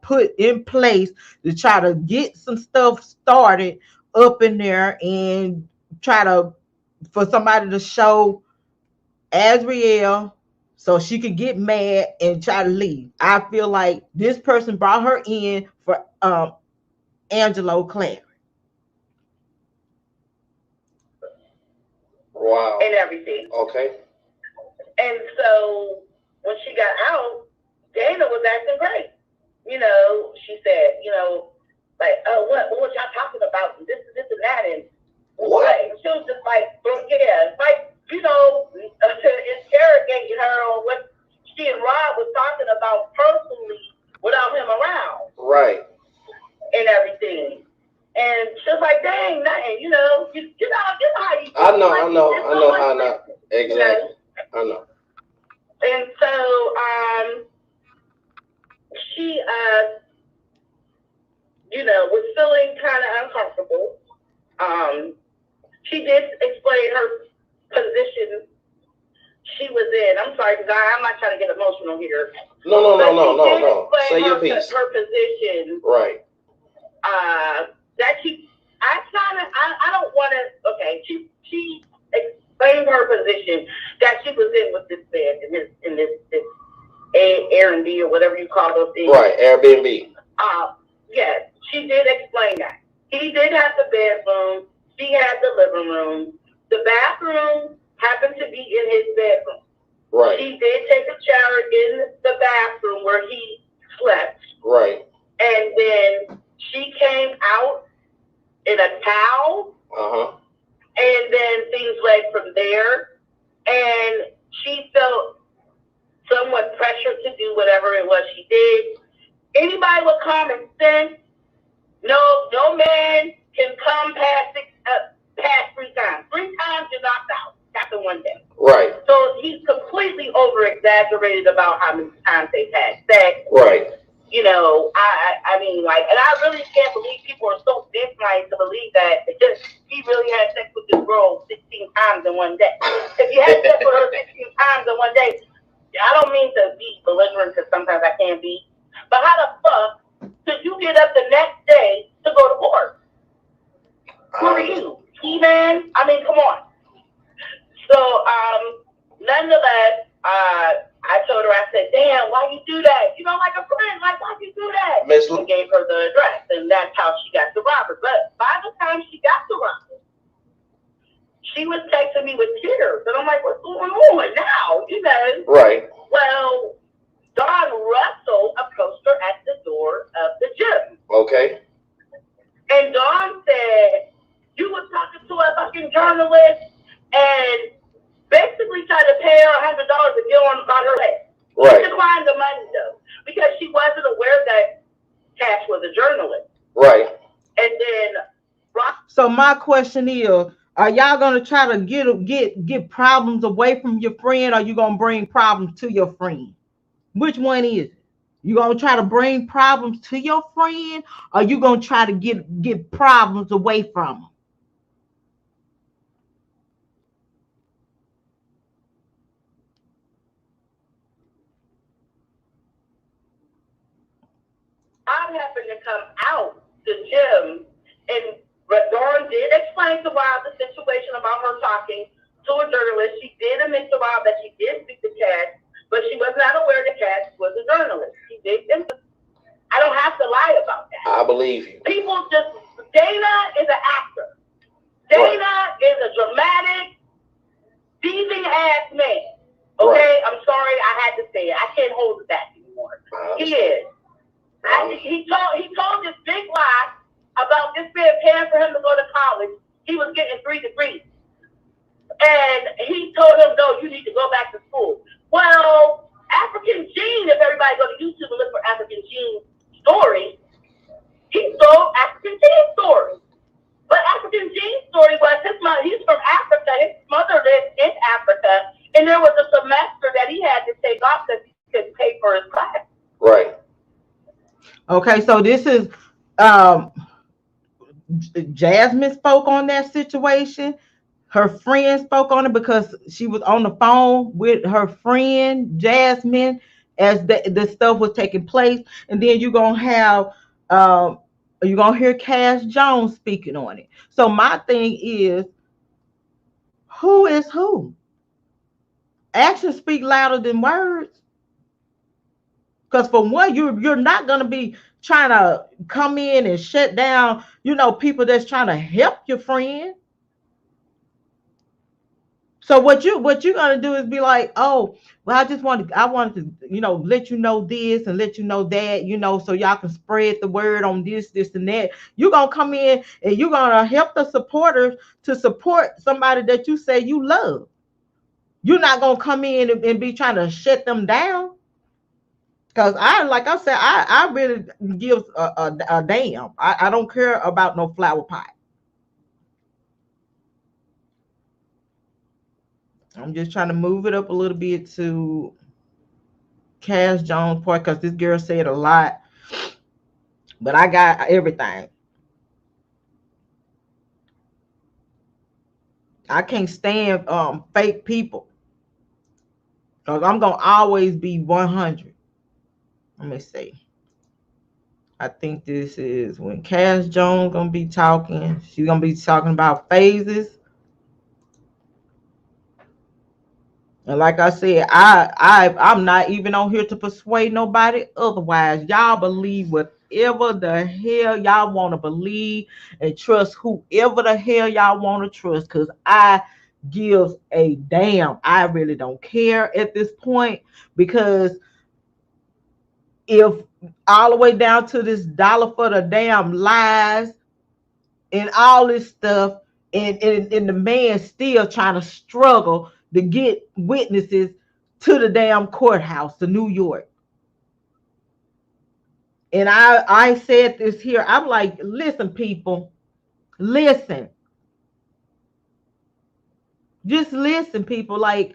put in place to try to get some stuff started up in there and try to for somebody to show Azriel so she could get mad and try to leave. I feel like this person brought her in for Angelo Clary. Wow. And everything. Okay. And so when she got out, Dana was acting great. She said, like, oh, what y'all talking about? And this and that. And what? And she was just like, yeah, like, interrogating her on what she and Rob was talking about personally without him around. Right. And everything. And she was like, dang, nothing, you know how you I know how not. Exactly. I know. And so she was feeling kind of uncomfortable. She did explain her position she was in. I'm sorry, because I'm not trying to get emotional here. No. Say your piece. Her position. Right. That I don't want to. Okay, she explained her position that she was in with this man in this Airbnb or whatever you call those things. Right, Airbnb. Yes, she did explain that. He did have the bedroom. She had the living room. The bathroom happened to be in his bedroom. Right. She did take a shower in the bathroom where he slept. Right. And then she came out in a towel. Uh-huh. And then things led from there. And she felt somewhat pressured to do whatever it was she did. Anybody with common sense, no man can come past 3 times. 3 times you're knocked out after one day. Right. So he's completely over exaggerated about how many times they've had sex. Right. I mean, like, and I really can't believe people are so disliked to believe that he really had sex with this girl 16 times in one day. If you had sex with her 16 times in one day, I don't mean to be belligerent because sometimes I can be, but how the fuck did you get up the next day to go to work? Who are you? He-Man? I mean, come on. So, nonetheless, I told her, I said, damn, why you do that? Like a friend, like, why you do that? Miss L- gave her the address, and that's how she got to Robert. But by the time she got to Robert, she was texting me with tears. And I'm like, what's going on now? Right. Well, Don Russell approached her at the door of the gym. Okay. And Dawn said, you were talking to a fucking journalist and basically tried to pay her $100 to get on about her head. Right. She declined the money, though, because she wasn't aware that Cash was a journalist. Right. And then... So my question is, are y'all going to try to get problems away from your friend, or you going to bring problems to your friend? Which one is it? You gonna try to bring problems to your friend, or you gonna try to get problems away from them? I happened to come out the gym, and Dawn did explain to Rob the situation about her talking to a journalist. She did admit to Rob that she did speak to Cash, but she was not aware that Cash was a journalist. She did. I don't have to lie I believe you. People just, Dana is an actor. Dana is a dramatic, thieving ass man. Okay, I'm sorry, I had to say it. I can't hold it back anymore. He is. He told this big lie about this man paying for him to go to college. He was getting 3 degrees. And he told him, no, you need to go back to school. Well, African Gene, if everybody go to YouTube and look for African Gene story, he stole African Gene story. But African Gene's story was he's from Africa. His mother lived in Africa, and there was a semester that he had to take off because he couldn't pay for his class. Right. Okay, so this is Jasmine spoke on that situation. Her friend spoke on it because she was on the phone with her friend Jasmine as the stuff was taking place, and then you're gonna have you're gonna hear Cash Jones speaking on it. So my thing is, who is who? Actions speak louder than words. Because for one, you're not gonna be trying to come in and shut down, people that's trying to help your friend. So what you're gonna do is be like, oh, well, I wanted to, let you know this and let you know that, so y'all can spread the word on this, and that. You're gonna come in and you're gonna help the supporters to support somebody that you say you love. You're not gonna come in and be trying to shut them down. Because like I said, I really give a damn. I don't care about no flower pot. I'm just trying to move it up a little bit to Cash Jones part because this girl said a lot, but I got everything. I can't stand fake people because I'm gonna always be 100. Let me see. I think this is when Cash Jones gonna be talking. She's gonna be talking about phases. And like I said, I'm not even on here to persuade nobody otherwise. Y'all believe whatever the hell y'all want to believe and trust whoever the hell y'all want to trust, because I gives a damn. I really don't care at this point, because if all the way down to this dollar for the damn lies and all this stuff, and the man still trying to struggle to get witnesses to the damn courthouse to New York. And I said this here. I'm like, listen, people, listen. Just listen, people. Like,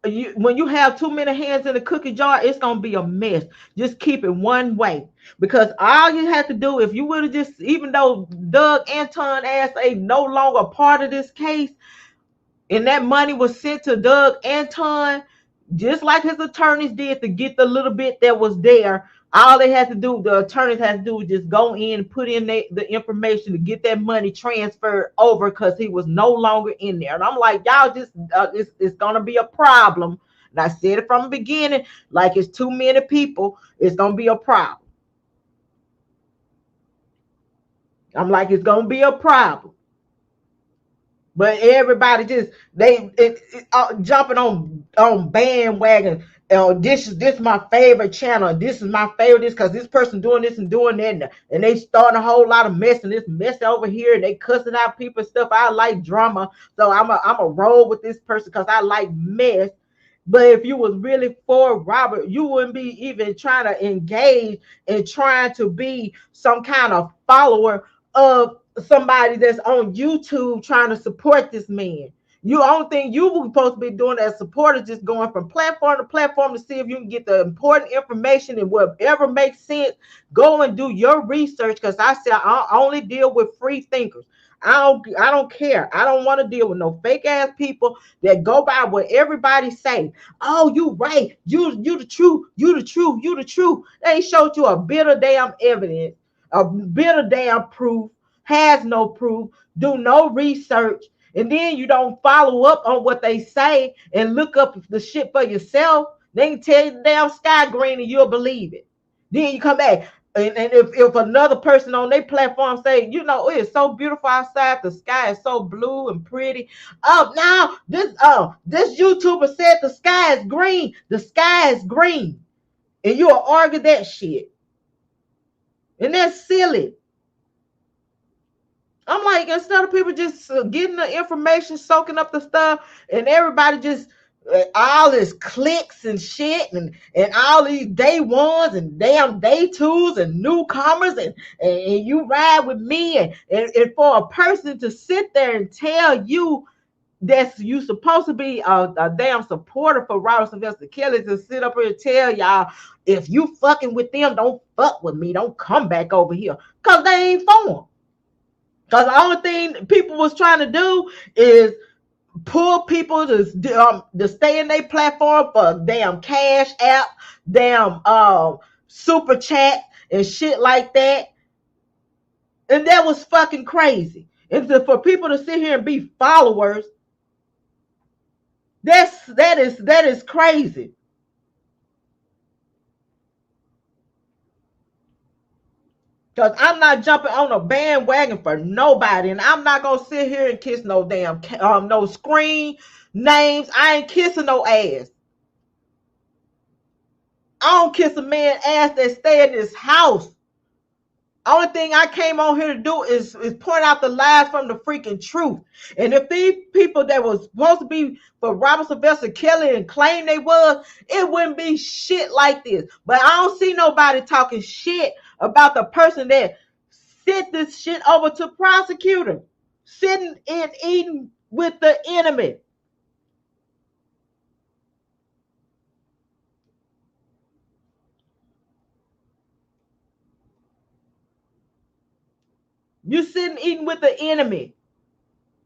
when you have too many hands in the cookie jar, it's gonna be a mess. Just keep it one way, because all you have to do, if you would have just, even though Doug Anton ass ain't no longer part of this case, and that money was sent to Doug Anton, just like his attorneys did to get the little bit that was there. All they had to do, the attorneys had to do, was just go in and put in the information to get that money transferred over, because he was no longer in there. And I'm like, y'all just, it's going to be a problem. And I said it from the beginning, like, it's too many people, it's going to be a problem. I'm like, it's going to be a problem. But everybody just jumping on bandwagon. This is my favorite channel. This is my favorite this because this person doing this and doing that, and they starting a whole lot of mess, and this mess over here, and they cussing out people and stuff. I like drama, so I'm a roll with this person because I like mess. But if you was really for Robert, you wouldn't be even trying to engage and trying to be some kind of follower of somebody that's on YouTube trying to support this man. You only thing you were supposed to be doing as supporters, just going from platform to platform to see if you can get the important information and whatever makes sense. Go and do your research, because I said I only deal with free thinkers. I don't care. I don't want to deal with no fake ass people that go by what everybody say. Oh, you right. You the truth. You the truth. You the truth. They ain't showed you a bit of damn evidence, a bit of damn proof. Has no proof, do no research, and then you don't follow up on what they say and look up the shit for yourself. They can tell you the damn sky green and you'll believe it. Then you come back, And if another person on their platform say, you know, it's so beautiful outside, the sky is so blue and pretty. Oh, now this YouTuber said the sky is green. The sky is green, and you'll argue that shit, and that's silly. I'm like, instead of people just getting the information, soaking up the stuff, and everybody just all this clicks and shit, and all these day ones and damn day twos and newcomers, and you ride with me, and for a person to sit there and tell you that's you supposed to be a damn supporter for Robert Sylvester Kelly, to sit up here and tell y'all, if you fucking with them, don't fuck with me, don't come back over here, because they ain't for them. Because the only thing people was trying to do is pull people to stay in their platform for damn cash app, damn super chat and shit like that. And that was fucking crazy. And for people to sit here and be followers, that is crazy. Because I'm not jumping on a bandwagon for nobody. And I'm not going to sit here and kiss no damn no screen names. I ain't kissing no ass. I don't kiss a man ass that stay in this house. Only thing I came on here to do is point out the lies from the freaking truth. And if these people that was supposed to be for Robert Sylvester Kelly and claim they was, it wouldn't be shit like this. But I don't see nobody talking shit about the person that sent this shit over to prosecutor, sitting and eating with the enemy. You sitting eating with the enemy,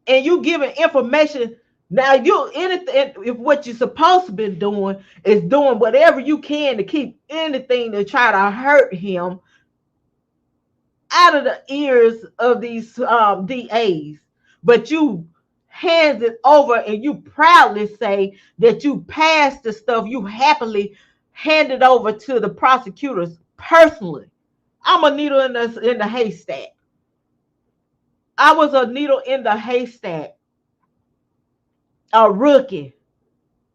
and you giving information. Now you anything, if what you're supposed to be doing is doing whatever you can to keep anything to try to hurt him out of the ears of these DAs, but you hands it over and you proudly say that you passed the stuff, you happily handed over to the prosecutors personally. I'm a needle in the haystack. I was a needle in the haystack, a rookie,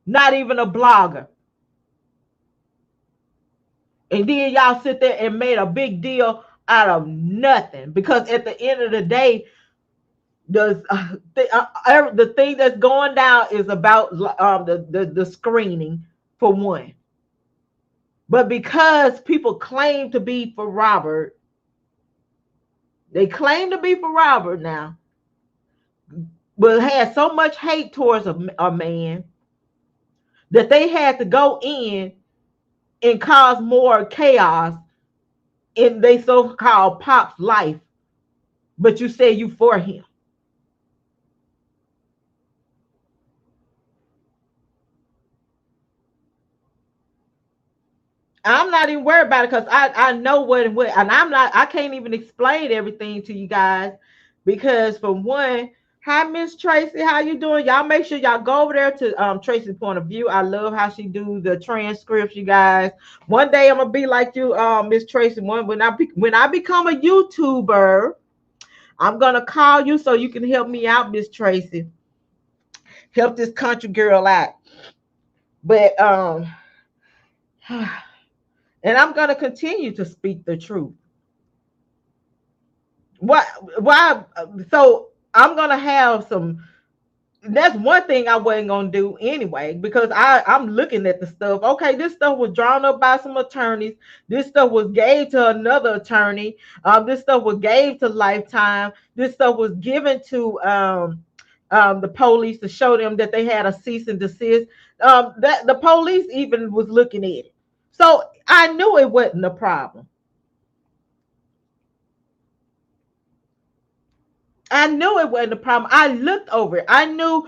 not even a blogger. And then y'all sit there and made a big deal out of nothing, because at the end of the day, the thing that's going down is about the screening, for one. But because people claim to be for Robert, they claim to be for Robert now, but had so much hate towards a man that they had to go in and cause more chaos in they so-called pop's life. But you say you for him. I'm not even worried about it, because I know what, and I can't even explain everything to you guys, because for one, hi Miss Tracy, how you doing? Y'all make sure y'all go over there to Tracy's Point of View. I love how she do the transcripts, you guys. One day I'm gonna be like you, Miss Tracy. When I become a YouTuber, I'm gonna call you so you can help me out, Miss Tracy. Help this country girl out. But and I'm going to continue to speak the truth. Why? So I'm going to have some. That's one thing I wasn't going to do anyway, because I'm looking at the stuff. Okay, this stuff was drawn up by some attorneys. This stuff was gave to another attorney. This stuff was gave to Lifetime. This stuff was given to the police to show them that they had a cease and desist. That the police even was looking at it. So I knew it wasn't a problem. I knew it wasn't a problem. I looked over it. I knew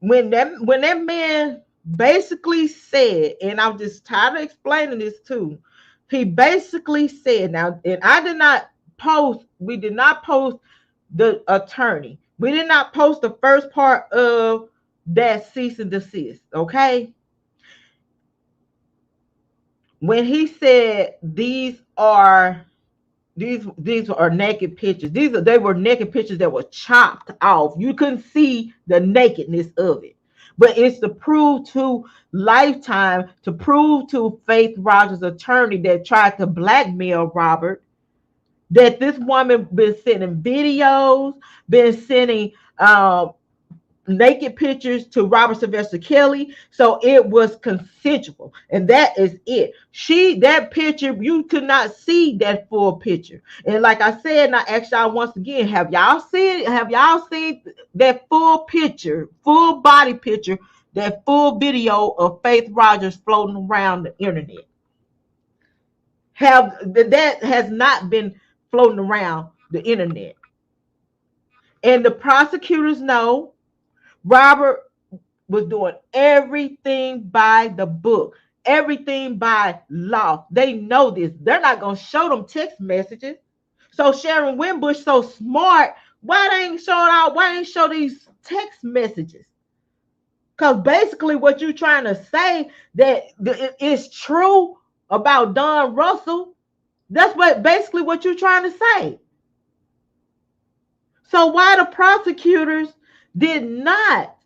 when that man basically said, and I'm just tired of explaining this too. He basically said, now, and we did not post the attorney. We did not post the first part of that cease and desist, okay? When he said these are these are naked pictures. They were naked pictures that were chopped off. You couldn't see the nakedness of it. But it's to prove to Lifetime, to prove to Faith Rogers' attorney that tried to blackmail Robert, that this woman been sending videos, been sending naked pictures to Robert Sylvester Kelly. So it was consensual. And that is it. That picture, you could not see that full picture. And like I said, and I asked y'all once again, have y'all seen that full picture, full body picture, that full video of Faith Rogers floating around the internet? That has not been floating around the internet. And the prosecutors know Robert was doing everything by the book, everything by law. They know this. They're not going to show them text messages. So Sharon Winbush so smart. Why ain't show these text messages? Because basically what you're trying to say that it's true about Don Russell. That's basically what you're trying to say. So why the prosecutors did not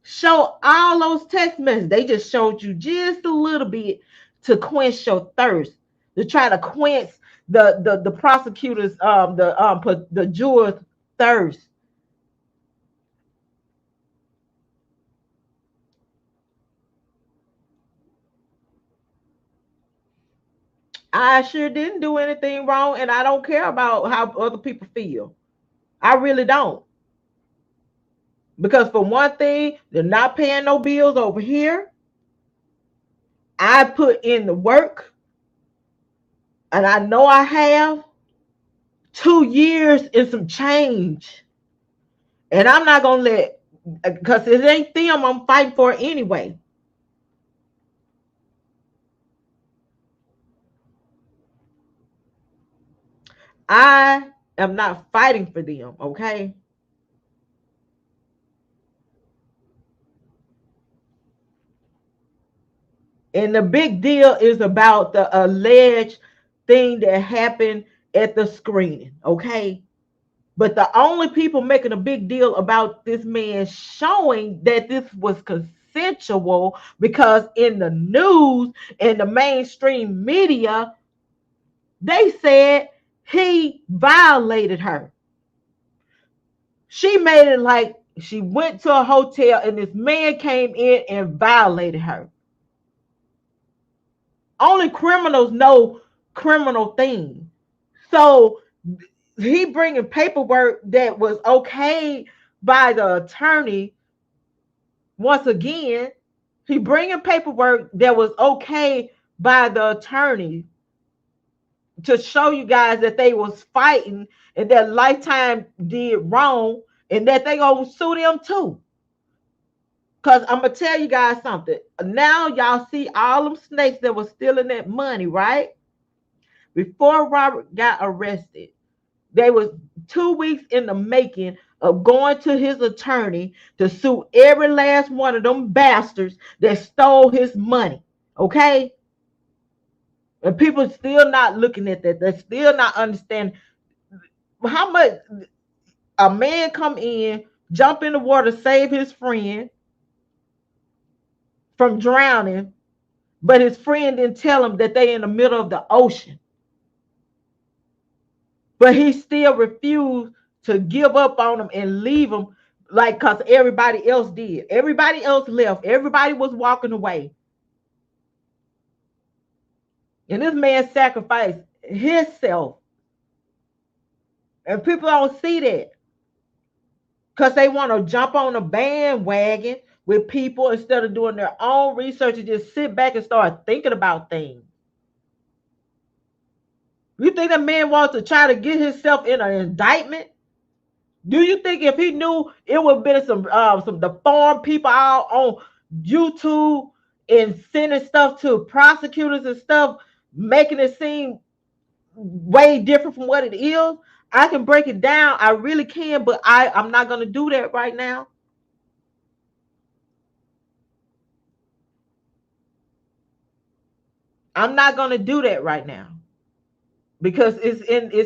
show all those text messages? They just showed you just a little bit to quench your thirst, to try to quench the prosecutors the jurors' thirst. I sure didn't do anything wrong, and I don't care about how other people feel. I really don't. Because for one thing, they're not paying no bills over here. I put in the work, and I know I have 2 years and some change. And I'm not going to because it ain't them I'm fighting for anyway. I am not fighting for them, okay? And the big deal is about the alleged thing that happened at the screening, okay? But the only people making a big deal about this man showing that this was consensual, because in the news and the mainstream media, they said he violated her. She made it like she went to a hotel and this man came in and violated her. Only criminals know criminal things. So he bringing paperwork that was okay by the attorney. Once again, he bringing paperwork that was okay by the attorney to show you guys that they was fighting and that Lifetime did wrong and that they gonna sue them too. Because I'm gonna tell you guys something. Now y'all see all them snakes that was stealing that money, right? Before Robert got arrested, they was 2 weeks in the making of going to his attorney to sue every last one of them bastards that stole his money. Okay? And people still not looking at that. They're still not understanding how much a man come in, jump in the water, save his friend from drowning, but his friend didn't tell him that they in the middle of the ocean. But he still refused to give up on him and leave him, like, because everybody else did. Everybody else left. Everybody was walking away. And this man sacrificed himself. And people don't see that because they want to jump on a bandwagon with people instead of doing their own research and just sit back and start thinking about things. You think that man wants to try to get himself in an indictment? Do you think if he knew it would have been some deformed people out on YouTube and sending stuff to prosecutors and stuff, making it seem way different from what it is? I can break it down. I really can, but I'm not going to do that right now. I'm not going to do that right now. because it's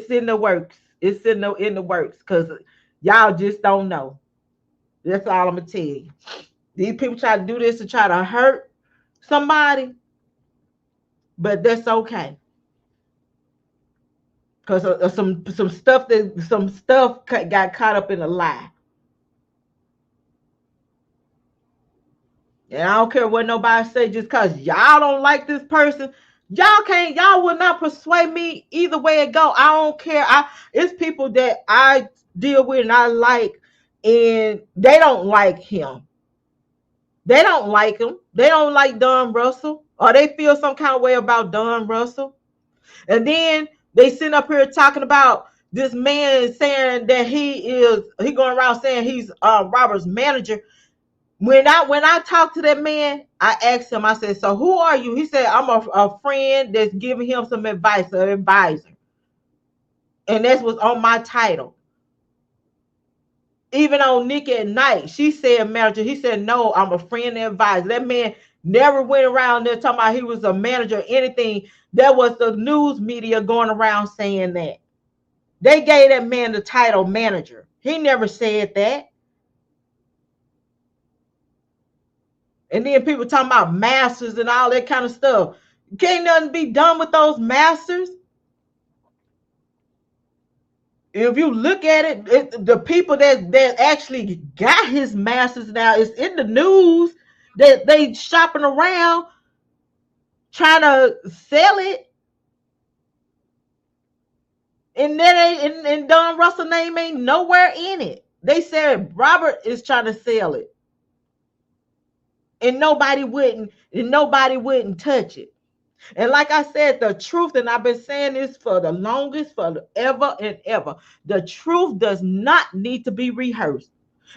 in the works. It's in the works because y'all just don't know. That's all I'm gonna tell you. These people try to do this to try to hurt somebody, but that's okay. Because some stuff got caught up in a lie. And I don't care what nobody say, just because y'all don't like this person, y'all will not persuade me either way it go. I don't care. It's people that I deal with and I like, and they don't like him. They don't like him. They don't like Don Russell, or they feel some kind of way about Don Russell. And then they sit up here talking about this man saying that he going around saying he's Robert's manager. When I talked to that man, I asked him, I said, so who are you? He said, I'm a friend that's giving him some advice, an advisor. And that's what's on my title. Even on Nick at Night, she said manager. He said, no, I'm a friend and advisor. That man never went around there talking about he was a manager or anything. There was the news media going around saying that. They gave that man the title manager. He never said that. And then people talking about masters and all that kind of stuff. Can't nothing be done with those masters. If you look at it, the people that actually got his masters now, it's in the news that they shopping around trying to sell it. And that ain't, and Don Russell name ain't nowhere in it. They said Robert is trying to sell it. And nobody wouldn't touch it. And like I said, the truth, and I've been saying this for the longest, for ever and ever, the truth does not need to be rehearsed.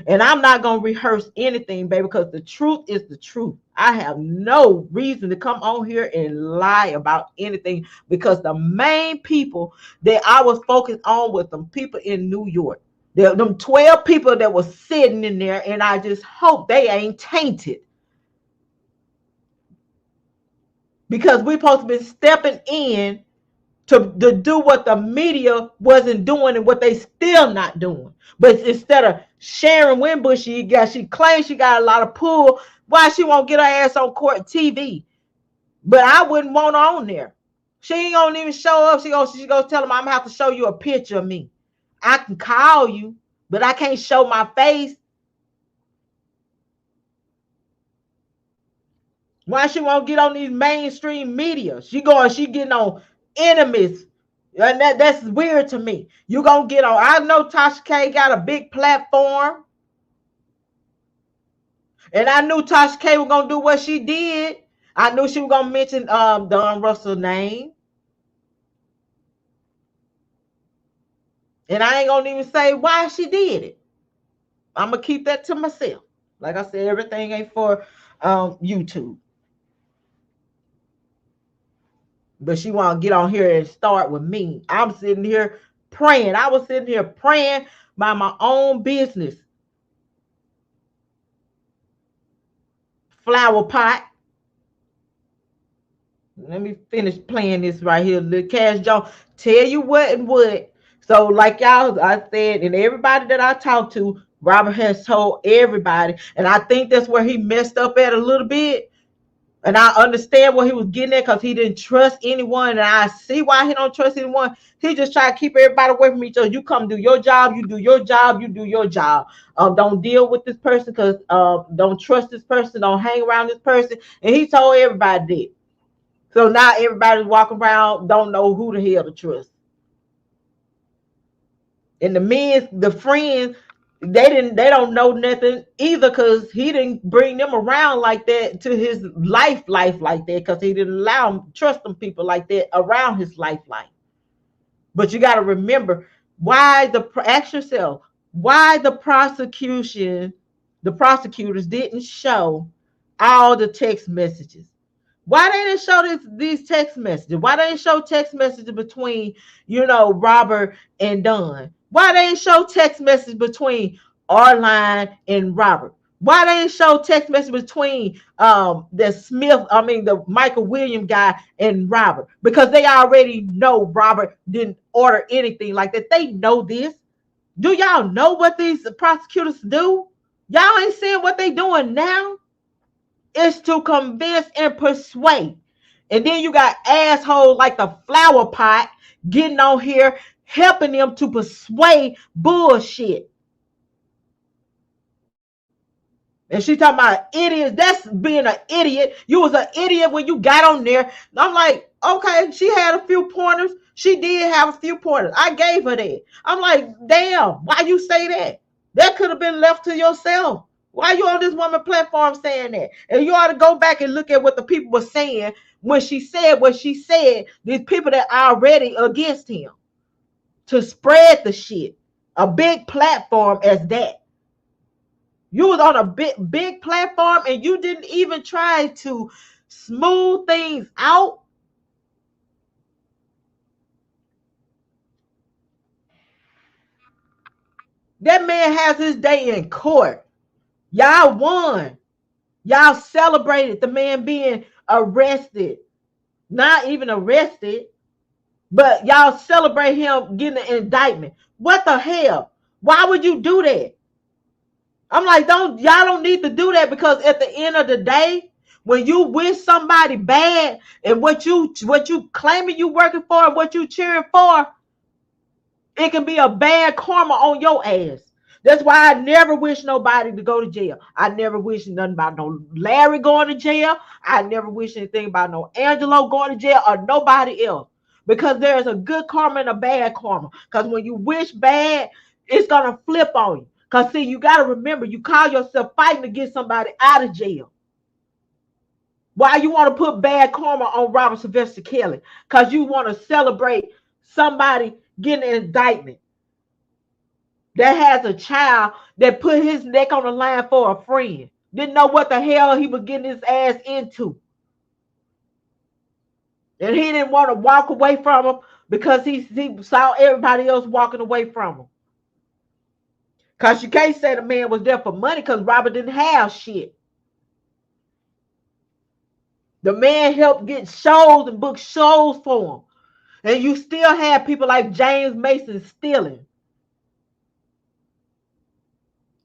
And I'm not going to rehearse anything, baby, because the truth is the truth. I have no reason to come on here and lie about anything, because the main people that I was focused on was them people in New York. Them 12 people that was sitting in there, and I just hope they ain't tainted. Because we're supposed to be stepping in to do what the media wasn't doing and what they still not doing. But instead of Sharon Winbush, she claims she got a lot of pull. Why she won't get her ass on court TV? But I wouldn't want her on there. She ain't gonna even show up. She goes tell them, I'm gonna have to show you a picture of me. I can call you, but I can't show my face. Why she won't get on these mainstream media? She getting on enemies. And that's weird to me. You gonna get on. I know Tasha K got a big platform. And I knew Tasha K was gonna do what she did. I knew she was gonna mention Don Russell's name. And I ain't gonna even say why she did it. I'm gonna keep that to myself. Like I said, everything ain't for YouTube. But she want to get on here and start with me. I'm sitting here praying. I was sitting here praying by my own business. Flower pot. Let me finish playing this right here. Little Cash Jones. Tell you what and what. So like y'all, I said, and everybody that I talked to, Robert has told everybody. And I think that's where he messed up at a little bit. And I understand what he was getting at, because he didn't trust anyone. And I see why he don't trust anyone. He just try to keep everybody away from each other. You come do your job. You do your job. You do your job. Don't deal with this person, because don't trust this person. Don't hang around this person. And he told everybody that. So now everybody's walking around, don't know who the hell to trust. And the friends, they don't know nothing either, because he didn't bring them around like that to his life like that, because he didn't allow them, trust them people like that around his life. But you got to remember, ask yourself, why the prosecutors didn't show all the text messages. Why they didn't show these text messages? Why they didn't show text messages between, Robert and Don? Why they didn't show text messages between Arline and Robert? Why they ain't show text message between the Smith, I mean the Michael Williams guy and Robert? Because they already know Robert didn't order anything like that. They know this. Do y'all know what these prosecutors do? Y'all ain't seeing what they doing now? It's to convince and persuade. And then you got assholes like the flower pot getting on here helping them to persuade bullshit. And she talking about idiots. That's being an idiot. You was an idiot when you got on there. I'm like, okay, she had a few pointers. She did have a few pointers. I gave her that. I'm like, damn, why you say that? That could have been left to yourself. Why you on this woman platform saying that? And you ought to go back and look at what the people were saying when she said what she said. These people that are already against him to spread the shit. A big platform as that. You was on a big platform and you didn't even try to smooth things out. That man has his day in court. Y'all won. Y'all celebrated the man being arrested. Not even arrested, but y'all celebrate him getting an indictment. What the hell? Why would you do that? I'm like, y'all don't need to do that, because at the end of the day, when you wish somebody bad and what you claiming you working for and what you cheering for, it can be a bad karma on your ass. That's why I never wish nobody to go to jail. I never wish nothing about no Larry going to jail. I never wish anything about no Angelo going to jail or nobody else. Because there's a good karma and a bad karma. Because when you wish bad, it's going to flip on you. Because see, you got to remember, you call yourself fighting to get somebody out of jail. Why you want to put bad karma on Robert Sylvester Kelly? Because you want to celebrate somebody getting an indictment that has a child that put his neck on the line for a friend. Didn't know what the hell he was getting his ass into. And he didn't want to walk away from him because he saw everybody else walking away from him. Because you can't say the man was there for money, because Robert didn't have shit. The man helped get shows and book shows for him. And you still have people like James Mason stealing.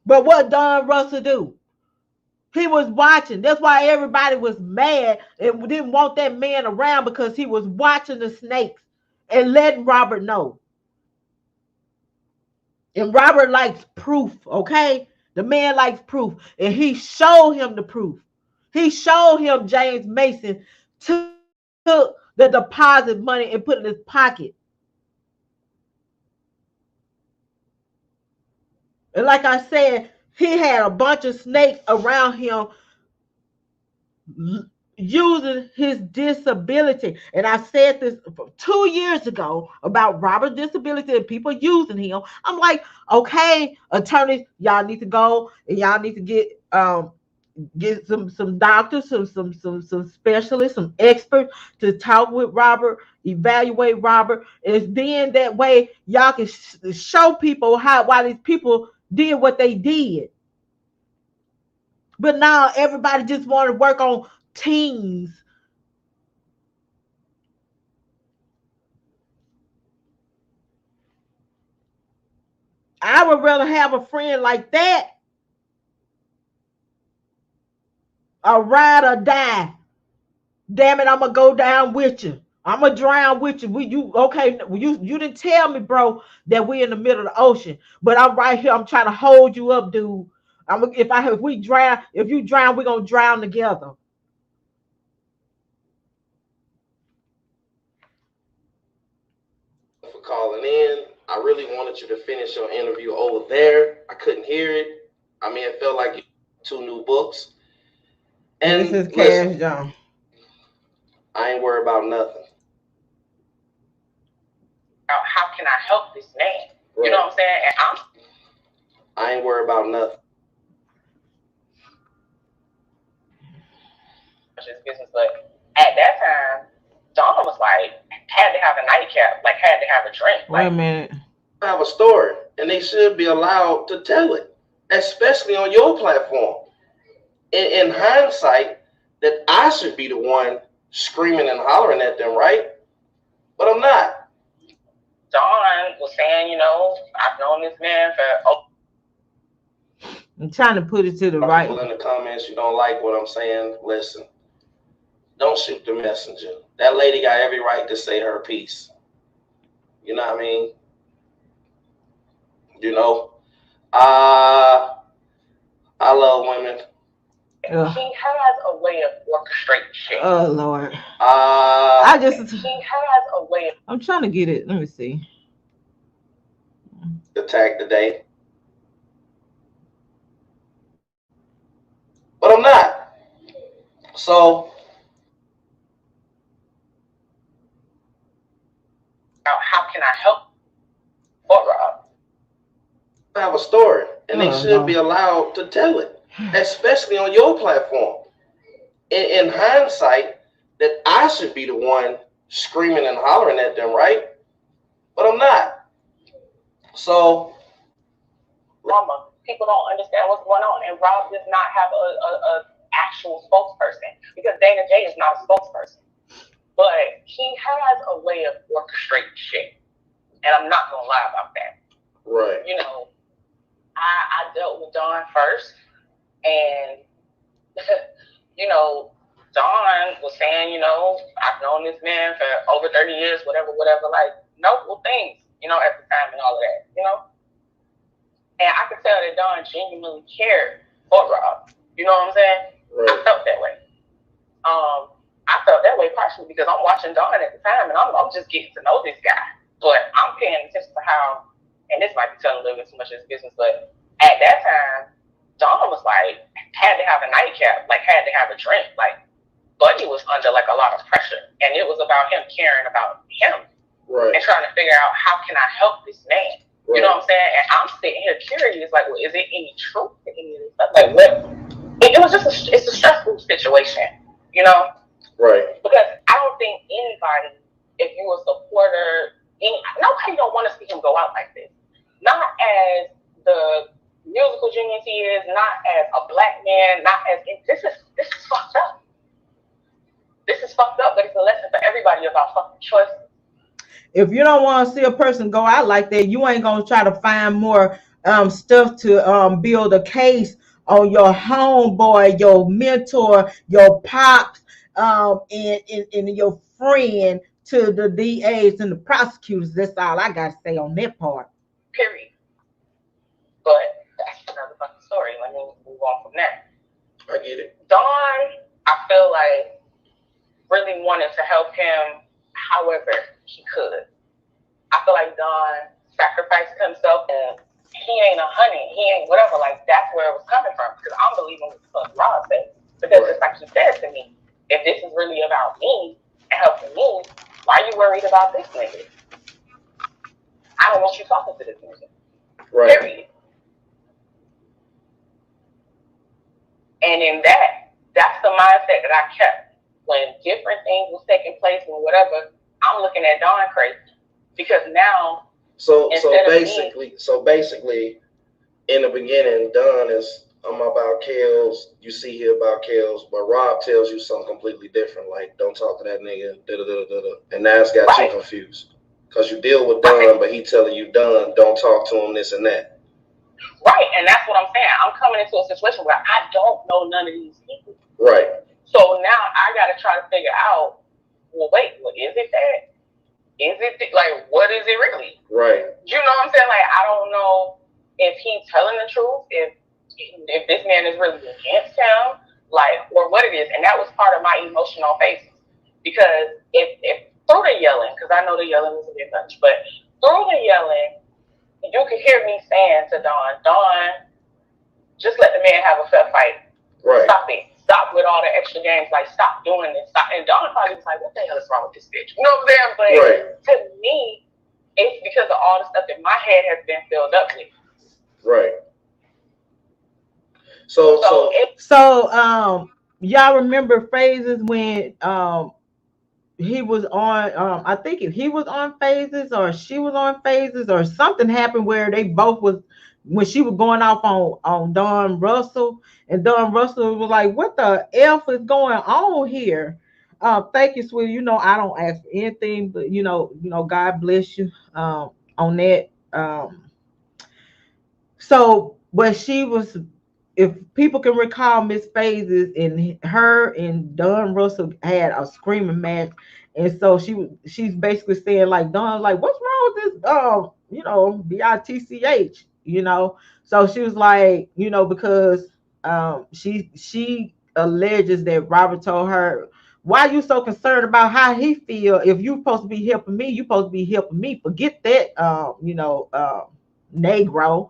But what Don Russell do? He was watching. That's why everybody was mad and didn't want that man around, because he was watching the snakes and letting Robert know. And Robert likes proof, okay? The man likes proof. And he showed him the proof. He showed him James Mason took the deposit money and put it in his pocket. And like I said, he had a bunch of snakes around him using his disability. And I said this 2 years ago about Robert's disability and people using him. I'm like, okay, attorneys, y'all need to go and y'all need to get some doctors, some specialists, some experts to talk with Robert, evaluate Robert. And then that way y'all can show people why these people did what they did. But now everybody just want to work on teams. I would rather have a friend like that, a ride or die. Damn it, I'm gonna go down with you. I'm gonna drown with you. You okay? You didn't tell me, bro, that we're in the middle of the ocean, but I'm right here. I'm trying to hold you up, dude. If we drown, if you drown, we're gonna drown together. For calling in. I really wanted you to finish your interview over there. I couldn't hear it. I mean, it felt like you 2 new books. And this is Cash John. I ain't worried about nothing. How can I help this man? Right. You know what I'm saying? And I ain't worried about nothing. Business, but at that time, Donna was like, had to have a nightcap, like had to have a drink. Wait a minute. I have a story, and they should be allowed to tell it. especially on your platform. In hindsight, that I should be the one screaming and hollering at them, right? But I'm not. Dawn was saying, I've known this man for. I'm trying to put it to the right. People in the comments, you don't like what I'm saying. Listen, don't shoot the messenger. That lady got every right to say her piece. You know what I mean? You know, I love women. He has a way of orchestrating shit. Oh Lord. He has a way. I'm trying to get it. Let me see. Attack today. But I'm not. So how can I help? Or Rob? I have a story, and they should be allowed to tell it, especially on your platform. In hindsight, that I should be the one screaming and hollering at them, right? But I'm not. So, Mama, people don't understand what's going on, and Rob does not have a actual spokesperson because Dana J is not a spokesperson. But he has a way of orchestrating shit, and I'm not gonna lie about that. Right. I dealt with Dawn first, and Dawn was saying, I've known this man for over 30 years, whatever, like notable things, at the time and all of that, And I could tell that Dawn genuinely cared for Rob. You know what I'm saying? Right. I felt that way. I felt that way partially because I'm watching Dawn at the time and I'm just getting to know this guy. But I'm paying attention to how, and this might be telling a little bit too much of his business, but at that time, Dawn was like, had to have a nightcap, like had to have a drink. Like, Buddy was under like a lot of pressure. And it was about him caring about him. Right. And trying to figure out how can I help this man? Right. You know what I'm saying? And I'm sitting here curious, like, well, is it any truth to any of this stuff? Like, what? It was just it's a stressful situation, Right. Because I don't think anybody, if you a supporter, nobody don't want to see him go out like this. Not as the musical genius he is, not as a black man, not as this is fucked up. This is fucked up, but it's a lesson for everybody about fucking choices. If you don't want to see a person go out like that, you ain't gonna try to find more stuff to build a case on your homeboy, your mentor, your pops, and your friend to the DAs and the prosecutors. That's all I gotta say on that part. Period. But that's another fucking story. Let me move on from that. I get it. Dawn, I feel like, really wanted to help him however he could. I feel like Dawn sacrificed himself, and he ain't a honey, he ain't whatever. Like, that's where it was coming from, because I'm believing what the fuck Rob said. Because it's like he said to me, if this is really about me and helping me, why are you worried about this nigga? I don't want you talking to this nigga. Right. Period. And in that's the mindset that I kept when different things was taking place and whatever. I'm looking at Dawn crazy because now. So basically, in the beginning, Dawn is I'm about Kels. You see here about Kels, but Rob tells you something completely different. Like, don't talk to that nigga. And that's got you confused because you deal with Dawn, but he telling you Dawn, don't talk to him, this and that. Right, and that's what I'm saying. I'm coming into a situation where I don't know none of these people. Right. So now I got to try to figure out, well, wait, what is it that? Is it, like, what is it really? Right. You know what I'm saying? Like, I don't know if he's telling the truth, if this man is really against him, like, or what it is. And that was part of my emotional faces. Because if through the yelling, because I know the yelling was a bit much, but through the yelling, you could hear me saying to Dawn, just let the man have a fair fight. Right. Stop it. Stop with all the extra games. Like, stop doing this. Stop. And Dawn probably was like, what the hell is wrong with this bitch? You know what I'm saying? But to me, it's because of all the stuff that my head has been filled up with. Right. So y'all remember phases when he was on I think if he was on phases or she was on phases or something happened where they both was when she was going off on Don Russell, and Don Russell was like, what the F is going on here? Thank you, sweetie. I don't ask for anything, but God bless you on that. So, but she was, if people can recall, Miss Phases and her and Don Russell had a screaming match, and so she's basically saying like Don, like, what's wrong with this? Bitch. So she was like, because she alleges that Robert told her, why you so concerned about how he feel? If you supposed to be helping me, you supposed to be helping me. Forget that, Negro.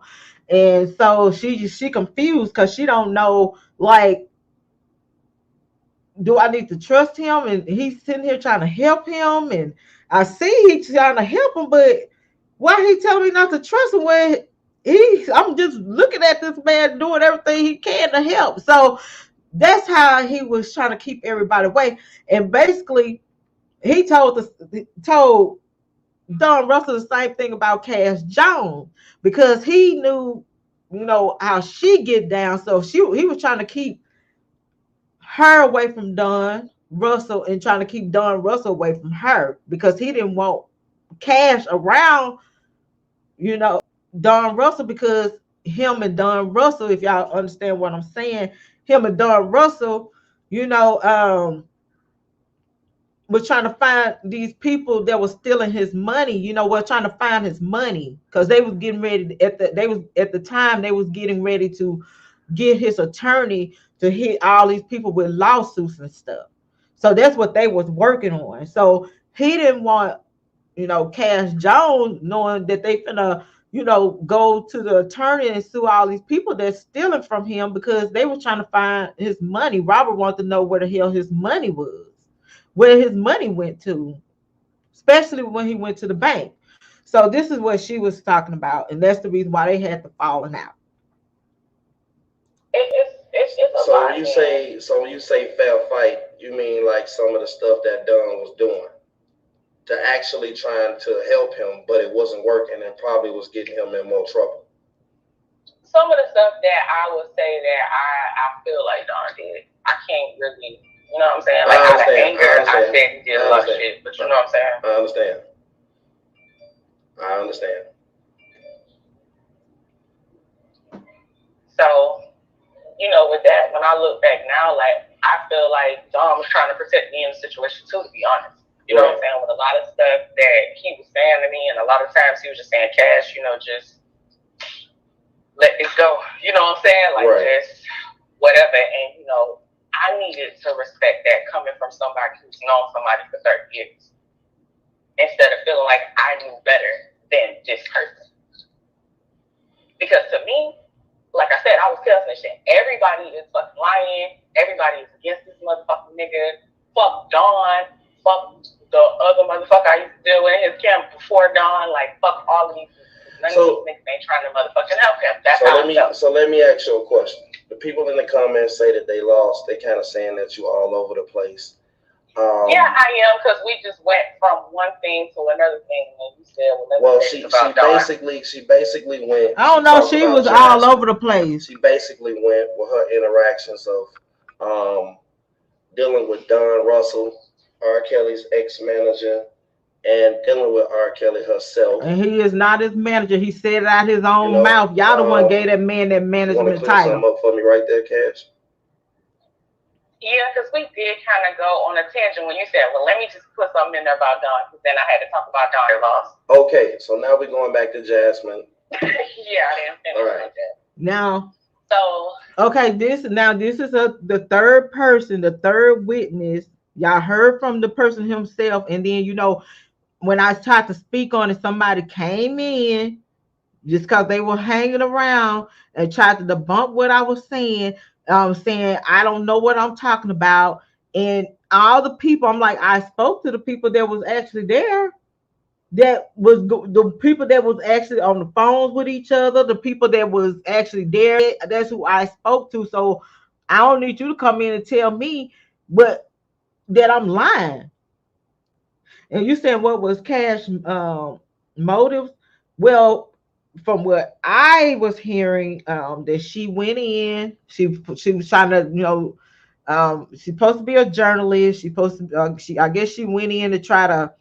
And so she confused because she don't know, like, do I need to trust him? And he's sitting here trying to help him, and I see he's trying to help him, but why he telling me not to trust him when I'm just looking at this man doing everything he can to help. So that's how he was trying to keep everybody away. And basically he told Don Russell the same thing about Cash Jones, because he knew, how she get down. So he was trying to keep her away from Don Russell and trying to keep Don Russell away from her because he didn't want Cash around, you know, Don Russell, because him and Don Russell, if y'all understand what I'm saying, him and Don Russell, you know, was trying to find these people that was stealing his money. Were trying to find his money because they was getting ready at the time they was getting ready to get his attorney to hit all these people with lawsuits and stuff. So that's what they was working on. So he didn't want, Cash Jones knowing that they finna, go to the attorney and sue all these people that's stealing from him because they was trying to find his money. Robert wanted to know where the hell his money was, where his money went to, especially when he went to the bank. So this is what she was talking about, and that's the reason why they had the falling out. It's a So lot. when you say fair fight, you mean like some of the stuff that Dunn was doing to actually trying to help him, but it wasn't working and probably was getting him in more trouble. Some of the stuff that I would say that I feel like Don did, I can't really, you know what I'm saying? Like out of anger, I said he did a lot of shit, but you know what I'm saying? I understand. So, with that, when I look back now, like, I feel like Don was trying to protect me in the situation too, to be honest. You know what I'm saying? With a lot of stuff that he was saying to me, and a lot of times he was just saying, Cash, just let it go. You know what I'm saying? Like, just whatever. And, I needed to respect that coming from somebody who's known somebody for 30 years. Instead of feeling like I knew better than this person. Because to me, like I said, I was telling this shit. Everybody is fucking lying. Everybody is against this motherfucking nigga. Fuck Don. Fuck the other motherfucker I used to deal with in his camp before Don. Like, fuck all of these. None of these niggas ain't trying to motherfucking help him. That's how I felt. So let me ask you a question. The people in the comments say that they lost. They kind of saying that you all over the place. Yeah, I am, because we just went from one thing to another thing, and you said, she basically went. I don't know. She was all over the place. She basically went with her interactions of dealing with Don Russell, R. Kelly's ex-manager, and dealing with R. Kelly herself. And he is not his manager. He said it out his own mouth. Y'all the one gave that man that management title. You want to clear something up for me right there, Cash? Yeah, because we did kind of go on a tangent when you said, well, let me just put something in there about Don, because then I had to talk about Don loss. Okay, so now we're going back to Jasmine. Yeah, I didn't finish like that. Now, so okay, this is the third person, the third witness. Y'all heard from the person himself, and then when I tried to speak on it, somebody came in just because they were hanging around and tried to debunk what I was saying. Saying I don't know what I'm talking about, and all the people. I'm like, I spoke to the people that was actually there. That was the people that was actually on the phones with each other. The people that was actually there. That's who I spoke to. So I don't need you to come in and tell me, but that I'm lying. And you said what was cash motives? Well, from what I was hearing, that she went in, she was trying to, she's supposed to be a journalist. She's supposed to, I guess she went in to try to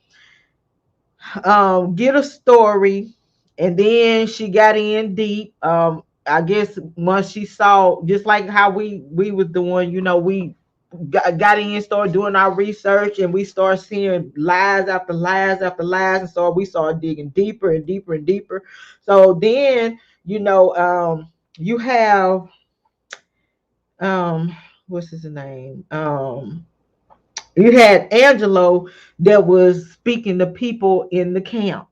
get a story, and then she got in deep. I guess once she saw, just like how we was doing, we got in, started doing our research, and we started seeing lies after lies after lies, and so we started digging deeper and deeper and deeper. So then, you have what's his name? You had Angelo that was speaking to people in the camp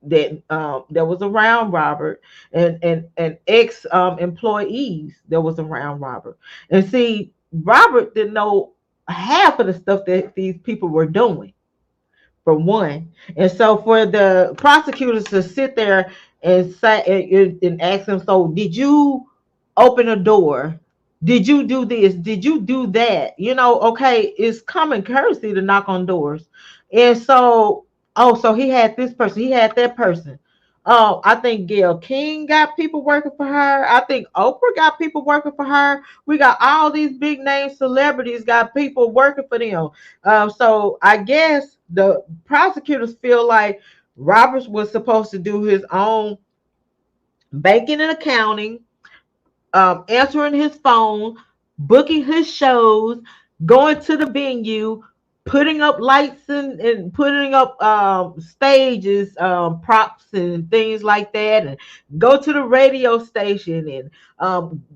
that was around Robert, and ex employees that was around Robert. And see, Robert didn't know half of the stuff that these people were doing, for one. And so for the prosecutors to sit there and say and ask them, so did you open a door? Did you do this? Did you do that? Okay, it's common courtesy to knock on doors. And so, oh, so he had this person, he had that person. Oh, I think Gail King got people working for her. I think Oprah got people working for her. We got all these big name celebrities got people working for them. So I guess the prosecutors feel like Roberts was supposed to do his own banking and accounting, answering his phone, booking his shows, going to the venue, putting up lights and putting up stages, props and things like that, and go to the radio station and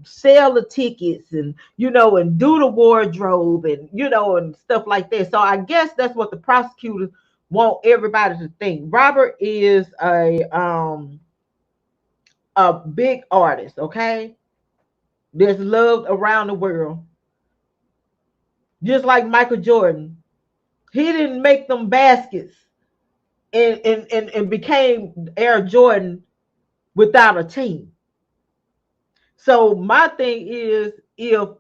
sell the tickets, and and do the wardrobe, and and stuff like that. So I guess that's what the prosecutors want everybody to think. Robert is a big artist, okay? That's loved around the world. Just like Michael Jordan. He didn't make them baskets and became Air Jordan without a team. So my thing is, if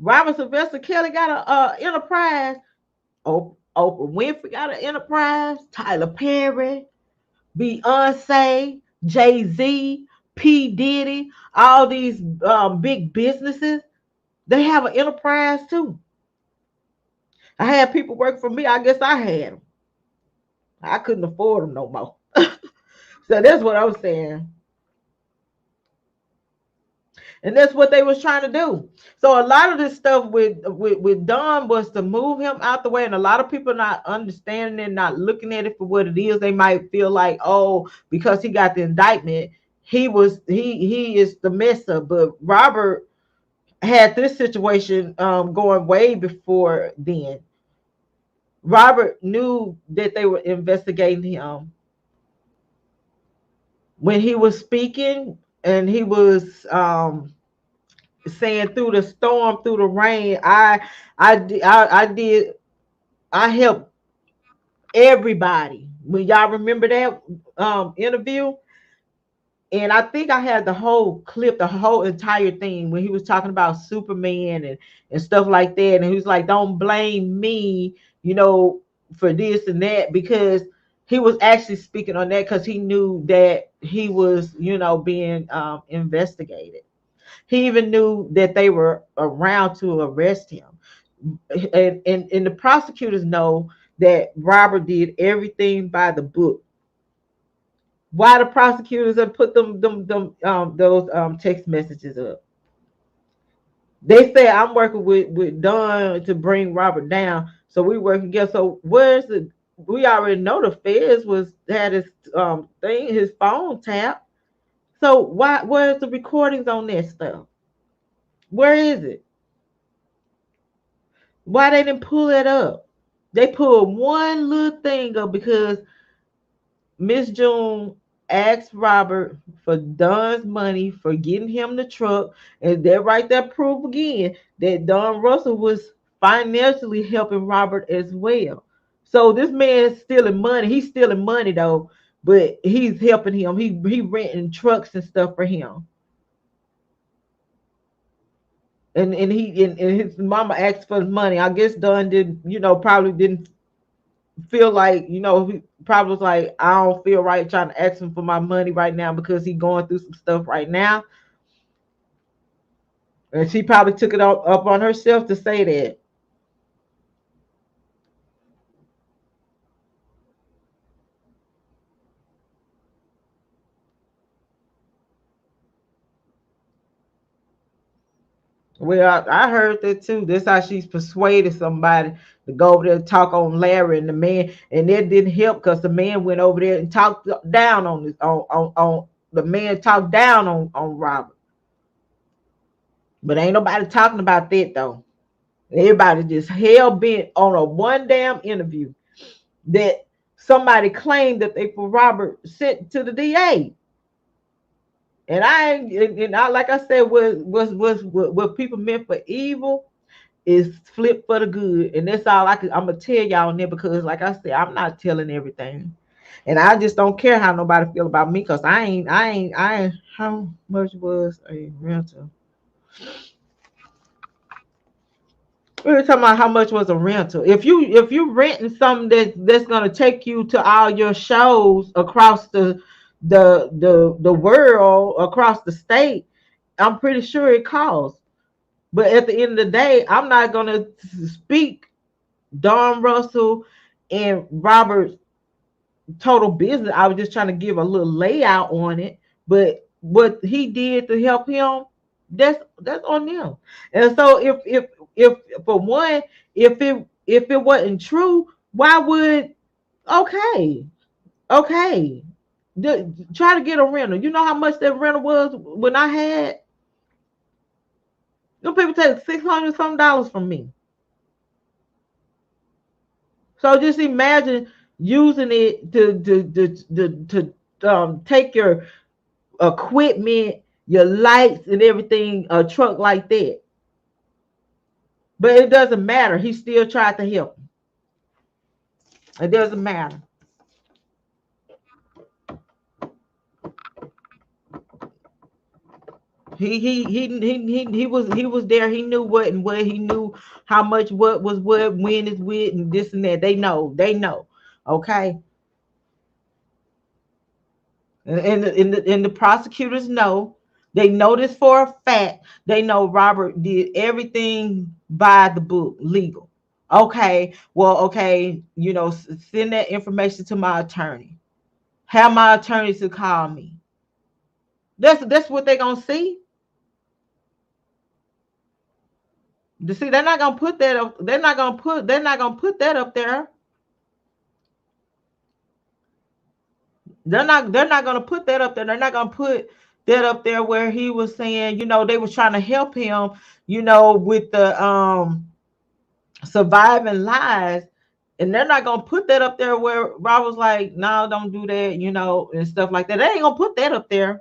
Robert Sylvester Kelly got a enterprise, Oprah Winfrey got an enterprise, Tyler Perry, Beyonce, Jay-Z, P. Diddy, all these big businesses, they have an enterprise too. I had people work for me. I guess I had them. I couldn't afford them no more. So that's what I was saying. And that's what they was trying to do. So a lot of this stuff with Don was to move him out the way, and a lot of people not understanding it, not looking at it for what it is. They might feel like, oh, because he got the indictment, he is the mess up. But Robert had this situation going way before then. Robert knew that they were investigating him when he was speaking, and he was saying, through the storm, through the rain, I helped everybody. When y'all remember that interview, and I think I had the whole clip, the whole entire thing, when he was talking about Superman and stuff like that. And he was like, don't blame me, for this and that, because he was actually speaking on that because he knew that he was, being investigated. He even knew that they were around to arrest him. And the prosecutors know that Robert did everything by the book. Why the prosecutors have put those text messages up? They say, I'm working with Don to bring Robert down, so we work together. So where's the? We already know the feds had his his phone tapped. So where's the recordings on that stuff? Where is it? Why they didn't pull it up? They pulled one little thing up because Miss June asked Robert for Don's money for getting him the truck, and that right there prove again that Don Russell was financially helping Robert as well. So this man's stealing money. He's stealing money though, but he's helping him. He renting trucks and stuff for him. And his mama asked for his money. I guess Don didn't, probably didn't feel like, he probably was like, I don't feel right trying to ask him for my money right now because he's going through some stuff right now. And she probably took it up on herself to say that. Well, I heard that too. That's how she's persuaded somebody to go over there and talk on Larry and the man, and that didn't help because the man went over there and talked down on this on the man talked down on Robert. But ain't nobody talking about that though. Everybody just hell bent on a one damn interview that somebody claimed that they for Robert sent to the DA. And I like I said, what people meant for evil is flipped for the good. And that's all I'm gonna tell y'all in there, because like I said, I'm not telling everything. And I just don't care how nobody feel about me, because I ain't how much was a rental. We were talking about how much was a rental. If you renting something that's gonna take you to all your shows across the world, across the state, I'm pretty sure it costs. But at the end of the day, I'm not gonna speak Don Russell and Robert's total business. I was just trying to give a little layout on it. But what he did to help him, that's on them. And so if for one, if it wasn't true, why would okay, okay. Try to get a rental. You know how much that rental was when I had them people take $600 some dollars from me. So just imagine using it to take your equipment, your lights, and everything, a truck like that. But it doesn't matter. He still tried to help him. It doesn't matter. He was there. He knew what and what. He knew how much what was what, when is what, and this and that. They know. They know. Okay. And the prosecutors know. They know this for a fact. They know Robert did everything by the book, legal. Okay, well, okay, send that information to my attorney. Have my attorney to call me. That's what they're gonna see. You see, they're not gonna put that up. They're not gonna put that up there. They're not gonna put that up there. They're not gonna put that up there where he was saying, they was trying to help him, with the surviving lies. And they're not gonna put that up there where Rob was like, no, don't do that, and stuff like that. They ain't gonna put that up there.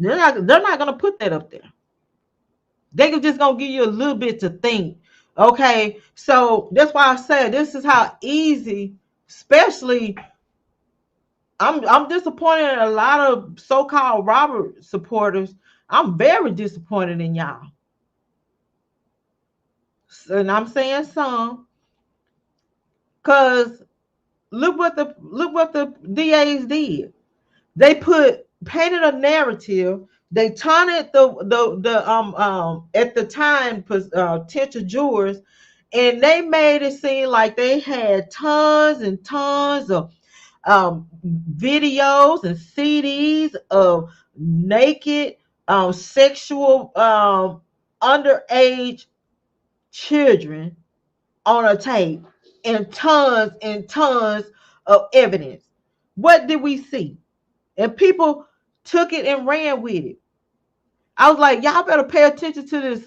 They're not gonna put that up there. They just gonna give you a little bit to think. Okay, so that's why I said this is how easy, especially I'm disappointed in a lot of so-called Robert supporters. I'm very disappointed in y'all. And I'm saying some, because look what the DAs did. They painted a narrative. They taunted the at the time potential jurors, and they made it seem like they had tons and tons of videos and CDs of naked sexual underage children on a tape, and tons of evidence. What did we see? And people took it and ran with it. I was like, y'all better pay attention to this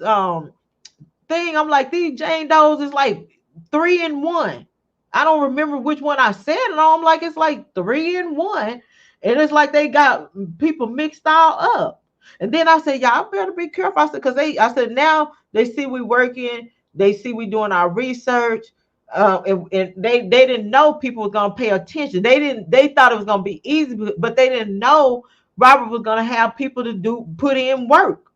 thing. I'm like, these Jane Does is like 3-in-1. I don't remember which one I said it on. I'm like, it's like 3-in-1. And it's like they got people mixed all up. And then I said, y'all better be careful. I said, because I said, now they see we working, they see we doing our research. And they didn't know people was gonna pay attention. They thought it was gonna be easy, but they didn't know Robert was gonna have people to put in work.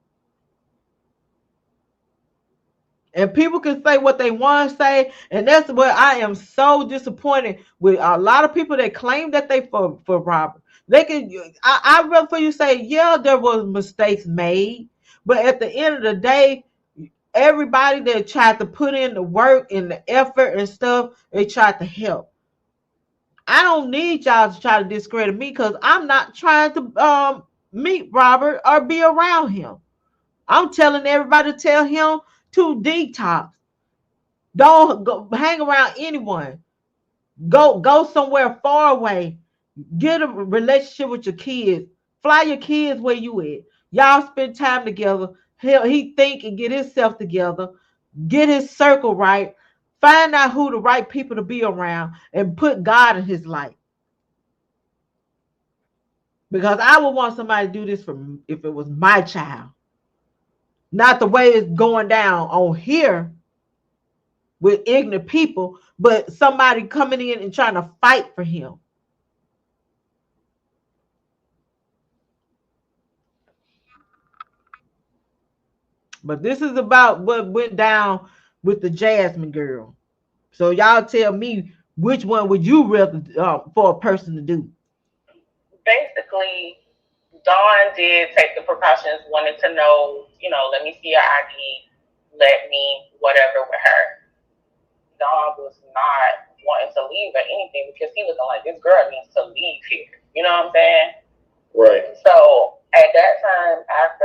And people can say what they want to say, and that's where I am so disappointed with a lot of people that claim that they for Robert. They can, I rather for you say, yeah, there was mistakes made, but at the end of the day, everybody that tried to put in the work and the effort and stuff, they tried to help. I don't need y'all to try to discredit me because I'm not trying to meet Robert or be around him. I'm telling everybody to tell him to detox. Don't go hang around anyone. Go somewhere far away. Get a relationship with your kids. Fly your kids where you at. Y'all spend time together. Hell, he think and get himself together. Get his circle right. Find out who the right people to be around and put God in his life. Because I would want somebody to do this for me if it was my child. Not the way it's going down on here with ignorant people, but somebody coming in and trying to fight for him. But this is about what went down with the Jasmine girl. So y'all tell me which one would you rather for a person to do? Basically, Dawn did take the precautions, wanted to know, let me see your ID, let me whatever with her. Dawn was not wanting to leave or anything because he looking like this girl needs to leave here. You know what I'm saying? Right. So at that time, after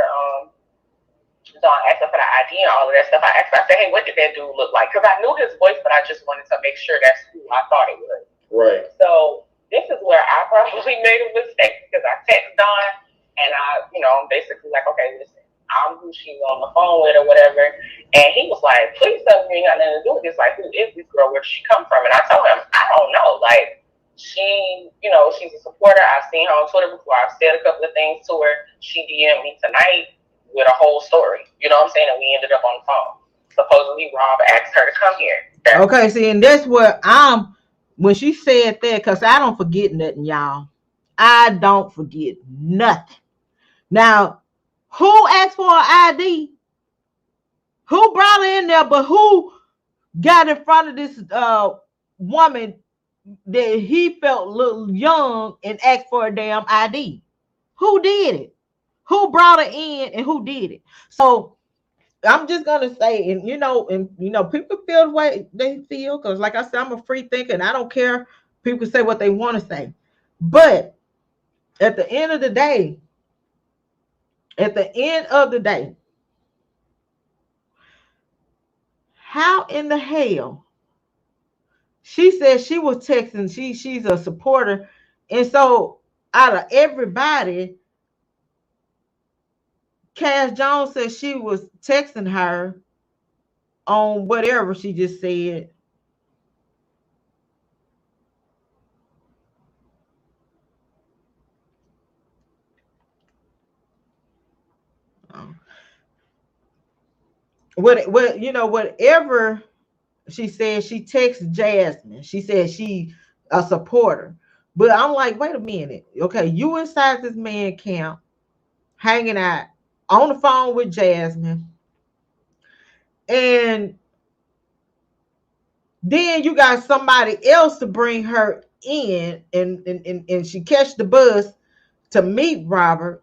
Dawn asked her for the ID and all of that stuff, I asked her, I said, hey, what did that dude look like? Because I knew his voice, but I just wanted to make sure that's who I thought it was. Right. So this is where I probably made a mistake because I text Dawn and I'm basically like, okay, listen, I'm who she's on the phone with or whatever. And he was like, please tell me you ain't got nothing to do with this. Like, who is this girl? Where did she come from? And I told him, I don't know. Like, she's a supporter. I've seen her on Twitter before. I've said a couple of things to her. She DM'd me tonight with a whole story. You know what I'm saying? And we ended up on the phone. Supposedly, Rob asked her to come here. Okay, see, and that's where when she said that, because I don't forget nothing, y'all. I don't forget nothing. Now, who asked for an ID? Who brought her in there? But who got in front of this woman that he felt a little young and asked for a damn ID? Who did it? Who brought her in and who did it? So I'm just gonna say, and people feel the way they feel because, like I said, I'm a free thinker and I don't care. People can say what they want to say, but at the end of the day, how in the hell she said she was texting? She's a supporter, and so out of everybody, Cass Jones said she was texting her on whatever she just said. Whatever she said, she texted Jasmine. She said she a supporter. But I'm like, wait a minute. Okay, you inside this man camp, hanging out on the phone with Jasmine. And then you got somebody else to bring her in and she catch the bus to meet Robert.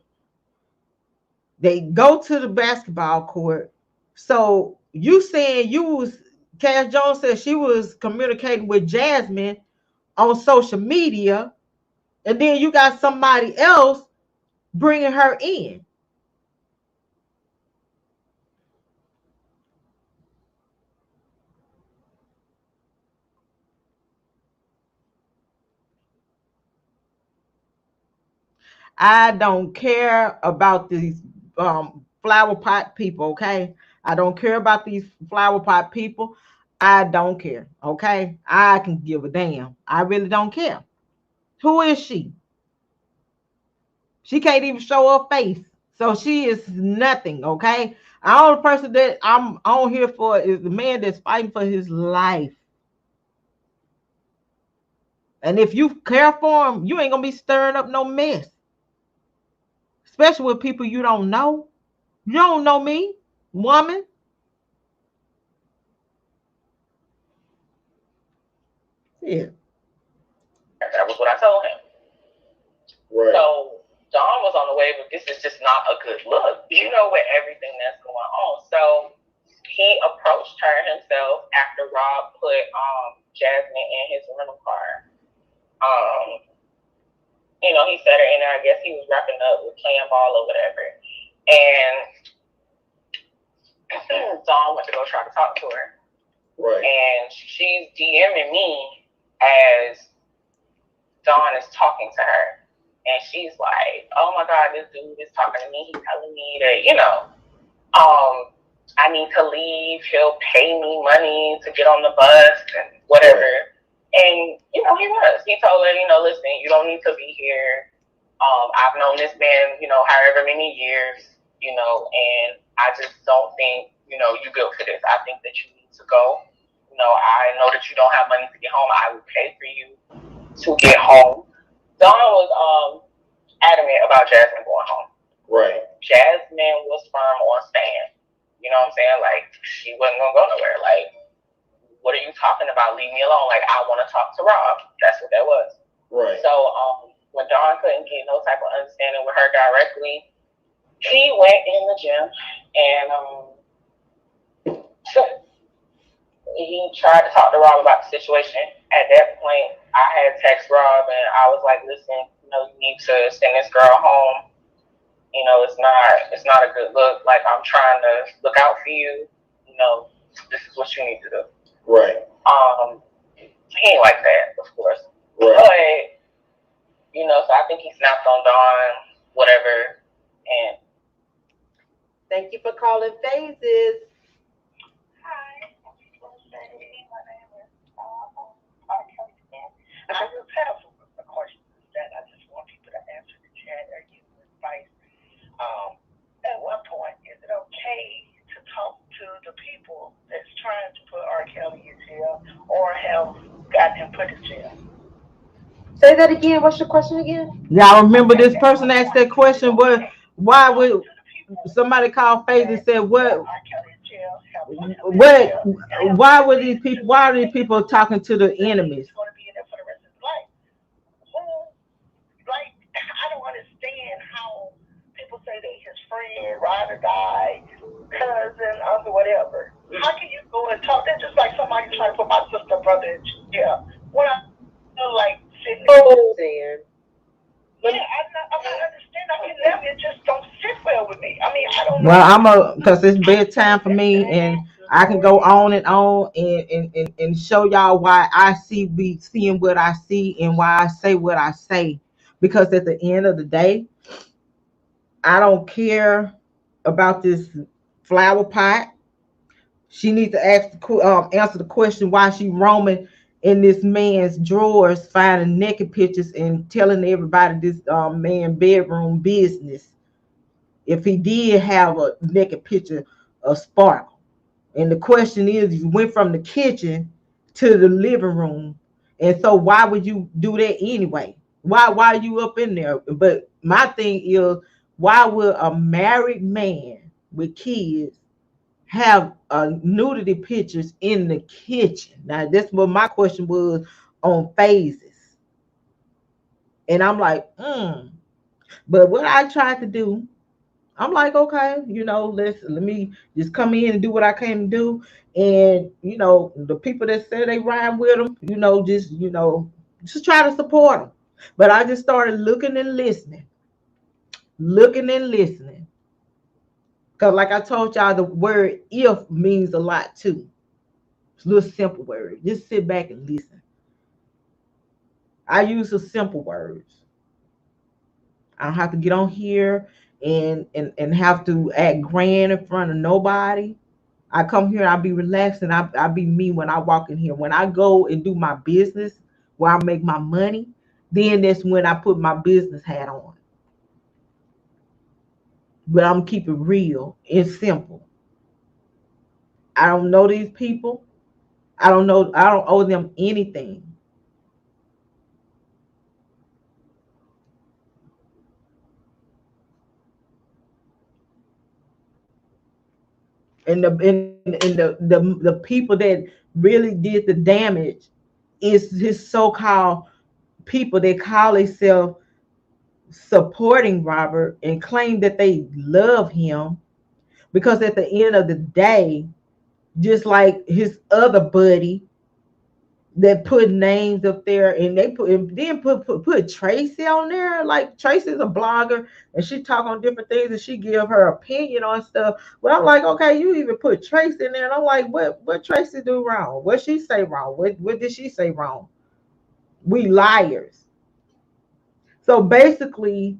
They go to the basketball court. So you saying Cass Jones said she was communicating with Jasmine on social media, and then you got somebody else bringing her in. I don't care about these flower pot people, okay? I don't care about these flower pot people. I don't care, okay? I can give a damn. I really don't care. Who is she? She can't even show her face. So she is nothing, okay? The only person that I'm on here for is the man that's fighting for his life. And if you care for him, you ain't gonna be stirring up no mess. Especially with people you don't know. You don't know me, woman. Yeah. That was what I told him. Right. So Dawn was on the wave of this is just not a good look, with everything that's going on. So he approached her himself after Rob put Jasmine in his rental car. He set her in there. I guess he was wrapping up with playing ball or whatever. And Dawn went to go try to talk to her. Right. And she's DMing me as Dawn is talking to her. And she's like, oh my God, this dude is talking to me. He's telling me that, I need to leave. He'll pay me money to get on the bus and whatever. Right. And, he was. He told her, listen, you don't need to be here. I've known this man, however many years, and I just don't think, you built for this. I think that you need to go. I know that you don't have money to get home. I will pay for you to get home. Dawn was adamant about Jasmine going home. Right. Jasmine was firm on staying. You know what I'm saying? Like, she wasn't going to go nowhere. Like, what are you talking about? Leave me alone. Like, I want to talk to Rob. That's what that was. Right. So, when Dawn couldn't get no type of understanding with her directly, he went in the gym and he tried to talk to Rob about the situation. At that point, I had text Rob and I was like, listen, you need to send this girl home. It's not a good look. Like, I'm trying to look out for you. This is what you need to do. Right. He ain't like that, of course. Right. But, so I think he snapped on Dawn, whatever. And thank you for calling Phases. Hi. My name is I just have a question that I just want people to answer the chat or give advice. At what point is it okay to talk to the people that's trying to put R. Kelly in jail or have gotten him put in jail? Say that again. What's your question again? Y'all remember this person asked that question? Why would somebody call Faith and said why are these people talking to the enemies? I don't understand how people say they his friend, ride or die, cousin, uncle, whatever. How can you go and talk? That's just like somebody trying to put my sister, brother in jail. When I feel like sitting there. Yeah, I'm not understanding. I can never. It just don't sit well with me. I mean, I don't know. Well, because it's bedtime for me, and I can go on and on and show y'all why I be seeing what I see and why I say what I say. Because at the end of the day, I don't care about this flower pot. She needs to answer the question why she roaming in this man's drawers, finding naked pictures and telling everybody this man bedroom business. If he did have a naked picture of Sparkle, and the question is, you went from the kitchen to the living room, and so why would you do that anyway? Why are you up in there? But my thing is, why would a married man with kids have nudity pictures in the kitchen? Now that's what my question was on Phases, and I'm like, But what I tried to do, I'm like, okay, let me just come in and do what I came to do, and the people that say they ride with them, just try to support them. But I just started looking and listening, because like I told y'all, the word "if" means a lot too. It's a little simple word. Just sit back and listen. I use the simple words. I don't have to get on here and have to act grand in front of nobody. I come here, I be relaxed, and I be me when I walk in here. When I go and do my business, where I make my money, then that's when I put my business hat on. But I'm keep it real and simple. I don't know these people. I don't know. I don't owe them anything. And the people that really did the damage, is his so-called people that call themselves supporting Robert and claim that they love him, because at the end of the day, just like his other buddy that put names up there, and they put and then put Tracy on there. Like, Tracy's a blogger and she talk on different things and she give her opinion on stuff. But I'm like, okay, you even put Tracy in there, and I'm like, what Tracy do wrong? What she say wrong? What did she say wrong? We liars. So basically,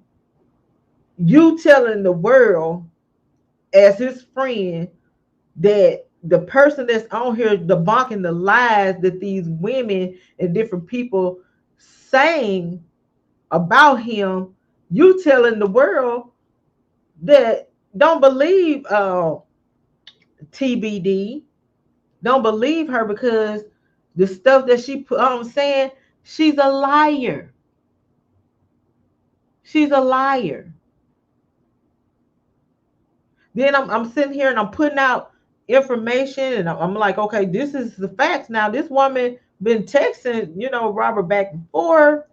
you telling the world as his friend that the person that's on here debunking the lies that these women and different people saying about him, you telling the world that don't believe TBD, don't believe her, because the stuff that she put on saying, she's a liar. She's a liar. Then I'm sitting here and I'm putting out information, and I'm like, okay, this is the facts. Now this woman been texting, Robert back and forth.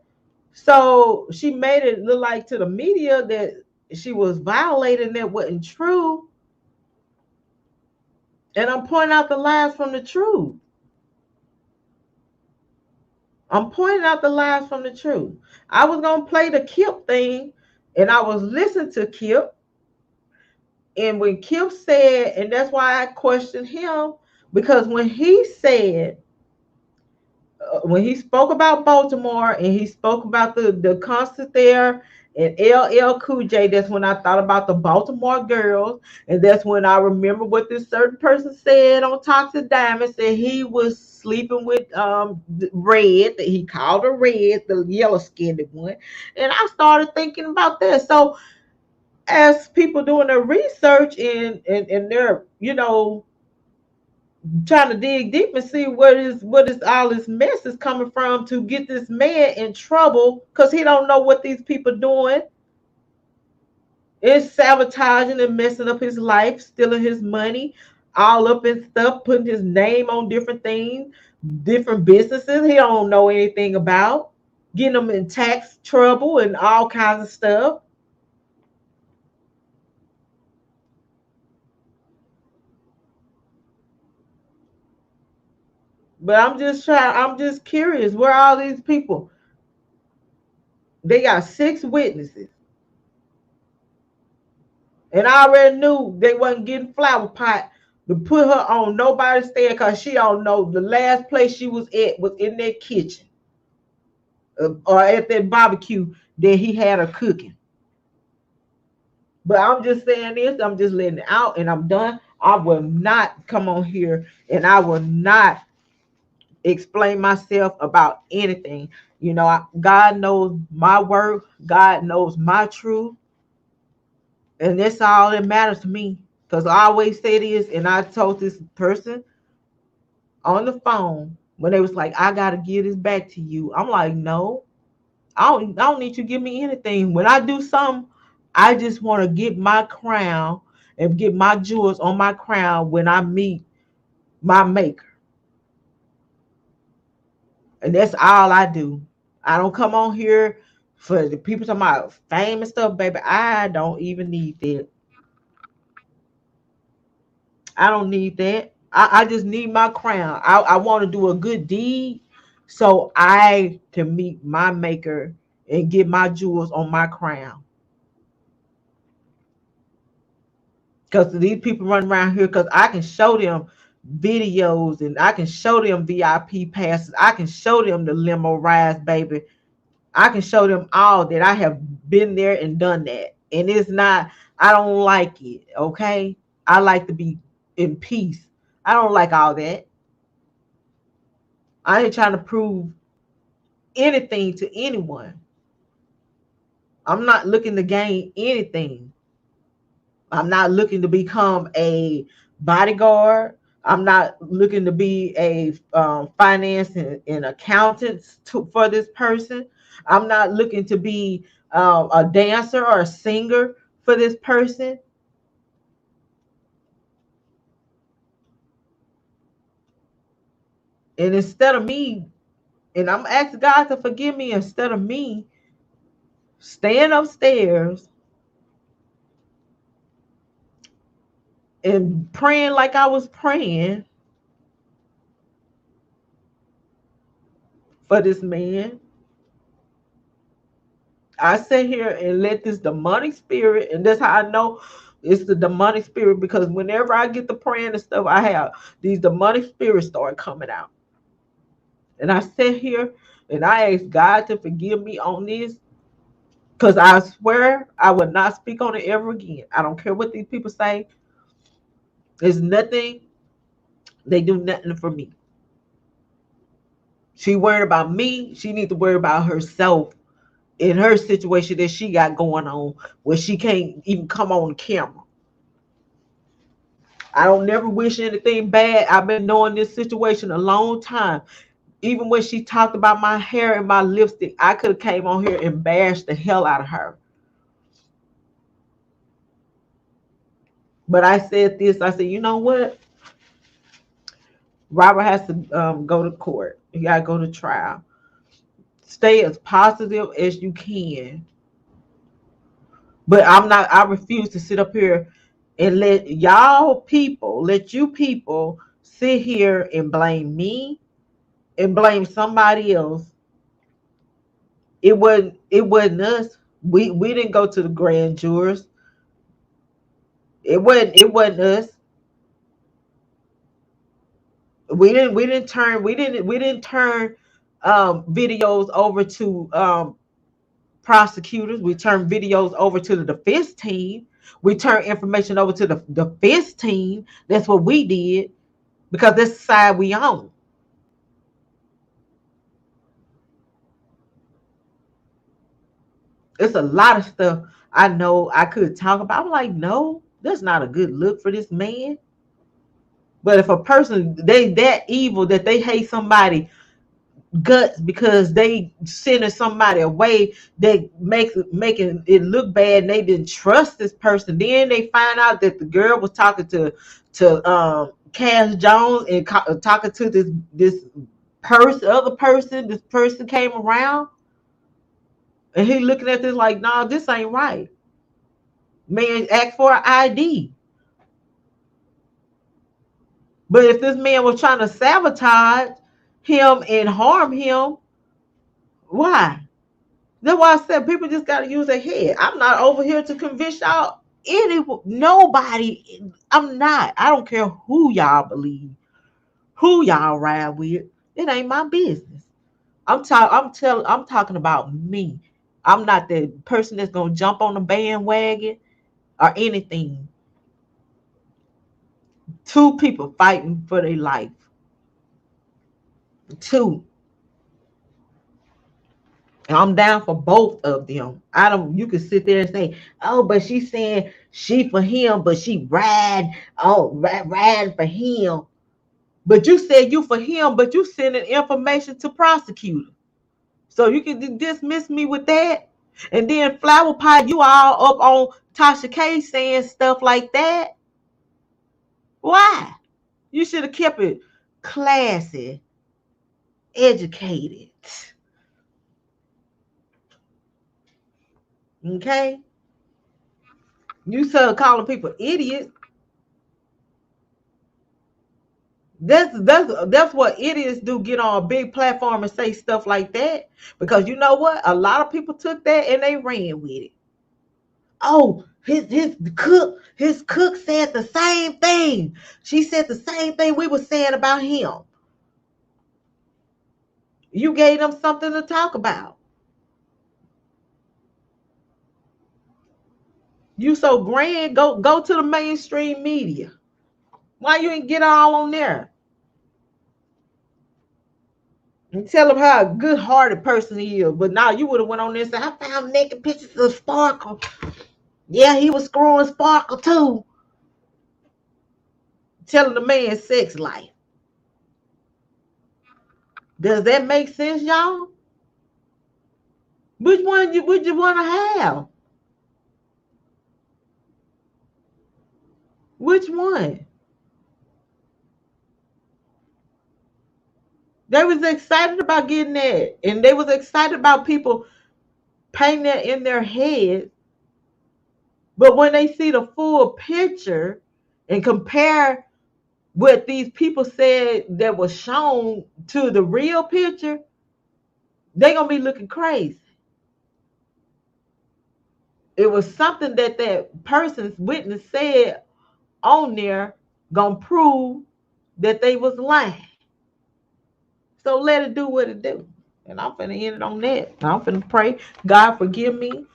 So she made it look like to the media that she was violating, that wasn't true. And I'm pointing out the lies from the truth. I'm pointing out the lies from the truth. I was gonna play the Kip thing, and I was listening to Kip. And when Kip said, and that's why I questioned him, because when he spoke about Baltimore and he spoke about the concert there and LL Cool J, that's when I thought about the Baltimore girls. And that's when I remember what this certain person said on Toxic Diamond, said he was sleeping with Red, that he called her Red, the yellow skinned one. And I started thinking about that. So as people doing their research and they're, trying to dig deep and see what is all this mess is coming from, to get this man in trouble, because he don't know what these people doing. It's sabotaging and messing up his life, stealing his money, all up in stuff, putting his name on different things, different businesses he don't know anything about, getting them in tax trouble and all kinds of stuff. But I'm just curious, where are all these people? They got 6 witnesses. And I already knew they wasn't getting flower pot to put her on nobody's stand, because she don't know the last place she was at was in that kitchen, or at that barbecue that he had her cooking. But I'm just saying this, I'm just letting it out, and I'm done. I will not come on here and I will not explain myself about anything. God knows my work, God knows my truth, and that's all that matters to me. Because I always say this, and I told this person on the phone when they was like, I gotta give this back to you. I'm like, no, I don't need you to give me anything. When I do something, I just want to get my crown and get my jewels on my crown when I meet my maker. And that's all I do. I don't come on here for the people talking about fame and stuff, baby. I don't even need that. I don't need that. I just need my crown. I want to do a good deed so I can meet my maker and get my jewels on my crown. Because these people run around here, because I can show them videos and I can show them VIP passes. I can show them the limo rides, baby. I can show them all that I have been there and done that. And it's not, I don't like it, okay? I like to be in peace. I don't like all that. I ain't trying to prove anything to anyone. I'm not looking to gain anything. I'm not looking to become a bodyguard. I'm not looking to be a finance and accountant for this person. I'm not looking to be a dancer or a singer for this person. And instead of me And I'm asking God to forgive me instead of me staying upstairs and praying like I was praying for this man. I sit here and let this demonic spirit, and that's how I know it's the demonic spirit, because whenever I get the praying and stuff, I have these demonic spirits start coming out. And I sit here and I ask God to forgive me on this, because I swear I will not speak on it ever again. I don't care what these people say. There's nothing, they do nothing for me. She worried about me. She needs to worry about herself in her situation that she got going on, where she can't even come on camera. I don't never wish anything bad. I've been knowing this situation a long time. Even when she talked about my hair and my lipstick, I could have came on here and bashed the hell out of her. But I said this, I said, you know what? Robert has to go to court. He got to go to trial. Stay as positive as you can. But I refuse to sit up here and let you people sit here and blame me and blame somebody else. It wasn't us. We didn't go to the grand jurors. It wasn't us. We didn't turn videos over to prosecutors. We turned videos over to the defense team. We turned information over to the defense team. That's what we did, because that's the side we own. It's a lot of stuff I know I could talk about. I'm like, no, that's not a good look for this man. But if a person, they that evil that they hate somebody guts because they sending somebody away that making it look bad, and they didn't trust this person, then they find out that the girl was talking to Cass Jones and talking to this person. This person came around, and he looking at this like, nah, this ain't right. Man, ask for an ID. But if this man was trying to sabotage him and harm him, why? That's why I said people just got to use their head. I'm not over here to convince y'all nobody. I'm not. I don't care who y'all believe, who y'all ride with. It ain't my business. I'm talking about me. I'm not the person that's gonna jump on the bandwagon or anything. Two people fighting for their life. Two. And I'm down for both of them. I don't. You can sit there and say, "Oh, but she's saying she for him, but she ride for him." But you said you for him, but you sending information to prosecutor. So you can dismiss me with that, and then flower pot, you all up on Tasha K saying stuff like that. Why? You should have kept it classy, educated. Okay. You started calling people idiots. That's what idiots do. Get on a big platform and say stuff like that, because you know what? A lot of people took that and they ran with it. Oh, his cook said the same thing. She said the same thing we were saying about him. You gave them something to talk about. You so grand, go to the mainstream media. Why you ain't get all on there and tell them how a good-hearted person he is? But now you would have went on there and said, I found naked pictures of Sparkle. Yeah, he was screwing Sparkle too. Telling the man's sex life. Does that make sense, y'all? Which one would you want to have? Which one? They was excited about getting that, and they was excited about people painting that in their head. But when they see the full picture and compare what these people said that was shown to the real picture, they gonna be looking crazy. It was something that that person's witness said on there gonna prove that they was lying. So let it do what it do. And I'm finna end it on that. I'm finna pray. God forgive me.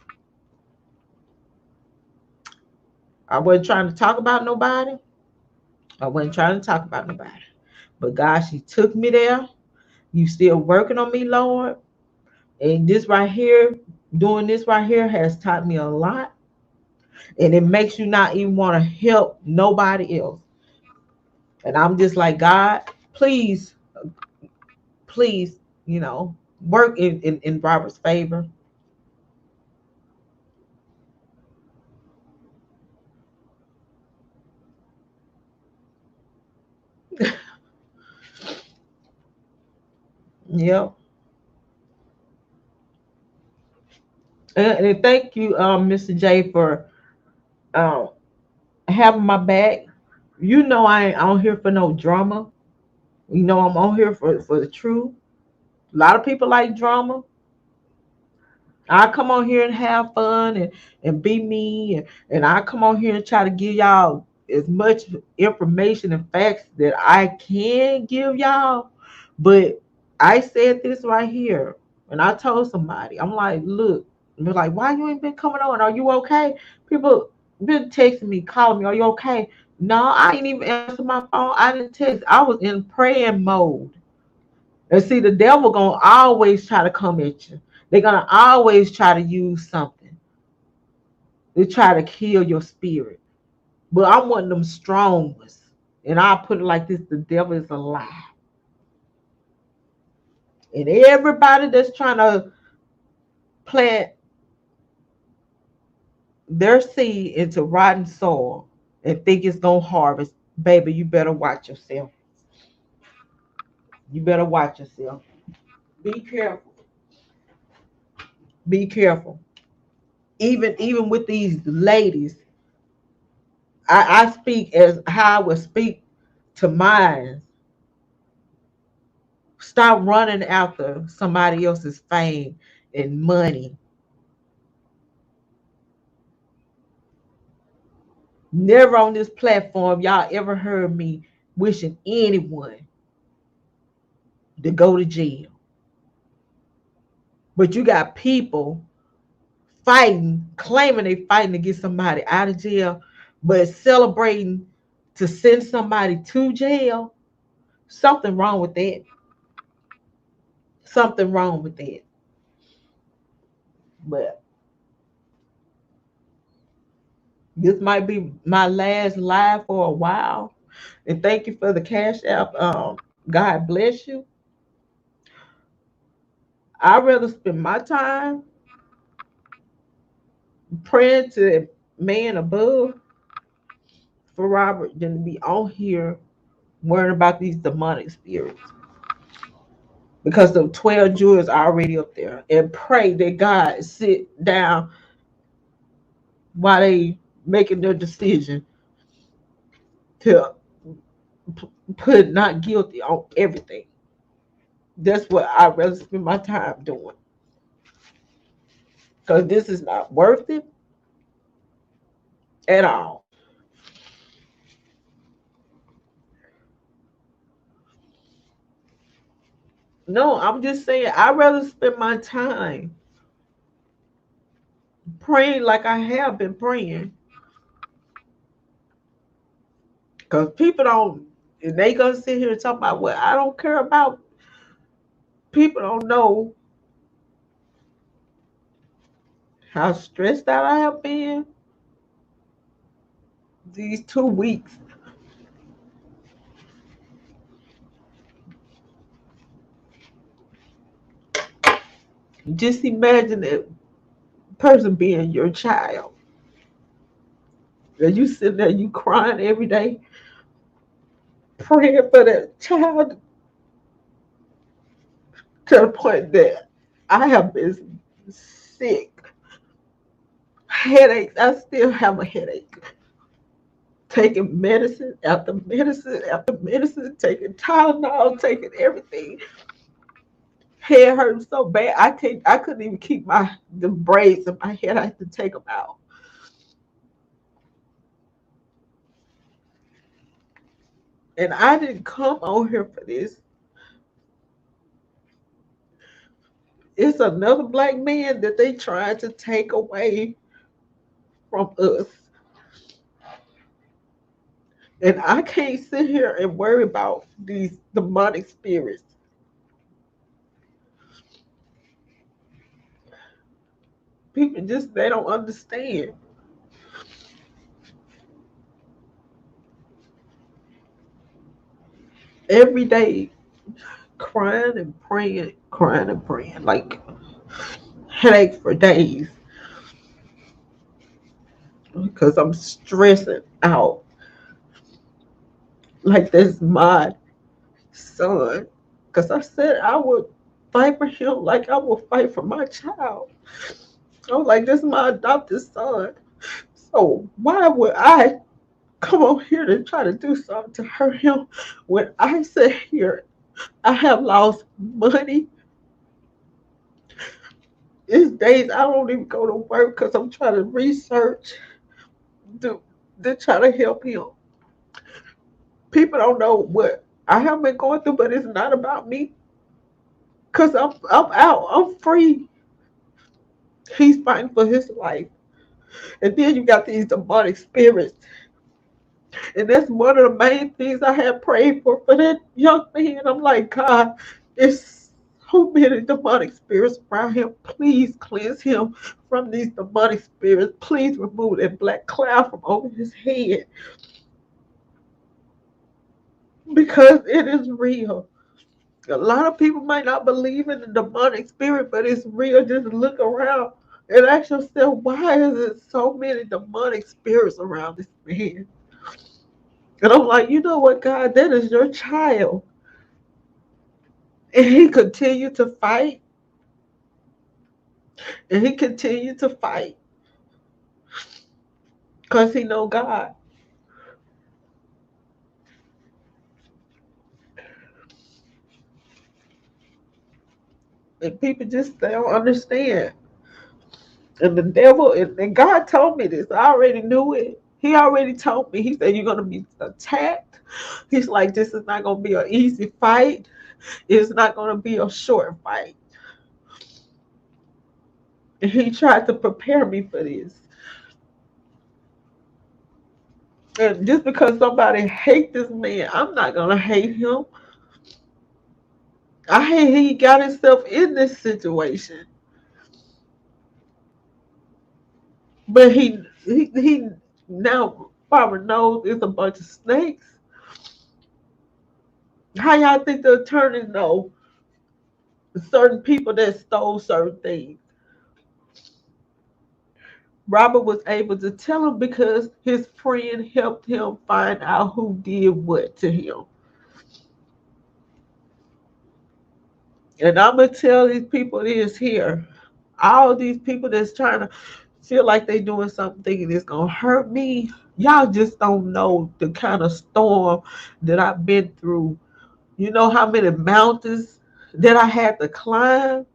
I wasn't trying to talk about nobody. I wasn't trying to talk about nobody. But God, she took me there. You still working on me, Lord. And this right here, doing this right here has taught me a lot. And it makes you not even want to help nobody else. And I'm just like, God, please, please, work in Robert's favor. Yep. And thank you, Mr. J, for um, having my back. You know I ain't on here for no drama. You know I'm on here for the truth. A lot of people like drama. I come on here and have fun and be me, and I come on here and try to give y'all as much information and facts that I can give y'all. But I said this right here, and I told somebody, I'm like, look, and they're like, why you ain't been coming on? Are you okay? People been texting me, calling me, are you okay? No, I ain't even answer my phone. I didn't text. I was in praying mode. And see, the devil gonna always try to come at you. They're gonna always try to use something. They try to kill your spirit. But I'm one of them strong ones. And I'll put it like this: the devil is a lie. And everybody that's trying to plant their seed into rotten soil and think it's gonna harvest, baby, you better watch yourself. You better watch yourself. Be careful. Be careful. Even with these ladies, I speak as how I would speak to mine. Stop running after somebody else's fame and money. Never on this platform y'all ever heard me wishing anyone to go to jail. But you got people fighting, claiming they fighting to get somebody out of jail, but celebrating to send somebody to jail. Something wrong with that. Something wrong with that. But this might be my last live for a while. And thank you for the cash app. God bless you. I'd rather spend my time praying to the man above for Robert than to be on here worrying about these demonic spirits. Because the 12 jurors are already up there. And pray that God sit down while they making their decision to put not guilty on everything. That's what I'd rather spend my time doing. Because this is not worth it at all. No, I'm just saying I'd rather spend my time praying like I have been praying. Because people don't, and they gonna sit here and talk about what I don't care about. People don't know how stressed out I have been these 2 weeks. Just imagine that person being your child. And you sitting there, you crying every day, praying for that child to the point that I have been sick, headaches. I still have a headache. Taking medicine after medicine after medicine, taking Tylenol, taking everything. Head hurting so bad, I couldn't even keep the braids in my head. I had to take them out. And I didn't come on here for this. It's another black man that they trying to take away from us. And I can't sit here and worry about these demonic spirits. People just, they don't understand. Every day, crying and praying, like headaches for days because I'm stressing out. Like this my son, because I said I would fight for him like I would fight for my child. I was like, this is my adopted son. So why would I come on here to try to do something to hurt him when I sit here? I have lost money. These days I don't even go to work because I'm trying to research to, to try to help him. People don't know what I have been going through, but it's not about me. Cause I'm out. I'm free. He's fighting for his life. And then you got these demonic spirits. And that's one of the main things I had prayed for that young man. I'm like, God, it's so many demonic spirits around him. Please cleanse him from these demonic spirits. Please remove that black cloud from over his head. Because it is real. A lot of people might not believe in the demonic spirit, but it's real. Just look around and ask yourself, why is it so many demonic spirits around this man? And I'm like, you know what, God, that is your child. And he continued to fight. And he continued to fight. Because he know God. And people just, they don't understand. And the devil, and God told me this. I already knew it. He already told me. He said, you're going to be attacked. He's like, this is not going to be an easy fight. It's not going to be a short fight. And he tried to prepare me for this. And just because somebody hate this man, I'm not going to hate him. I hate he got himself in this situation. But he now Barbara knows it's a bunch of snakes. How y'all think the attorneys know certain people that stole certain things? Robert was able to tell him because his friend helped him find out who did what to him. And I'm gonna tell these people this here. All these people that's trying to feel like they doing something thinking it's gonna hurt me. Y'all just don't know the kind of storm that I've been through. You know how many mountains that I had to climb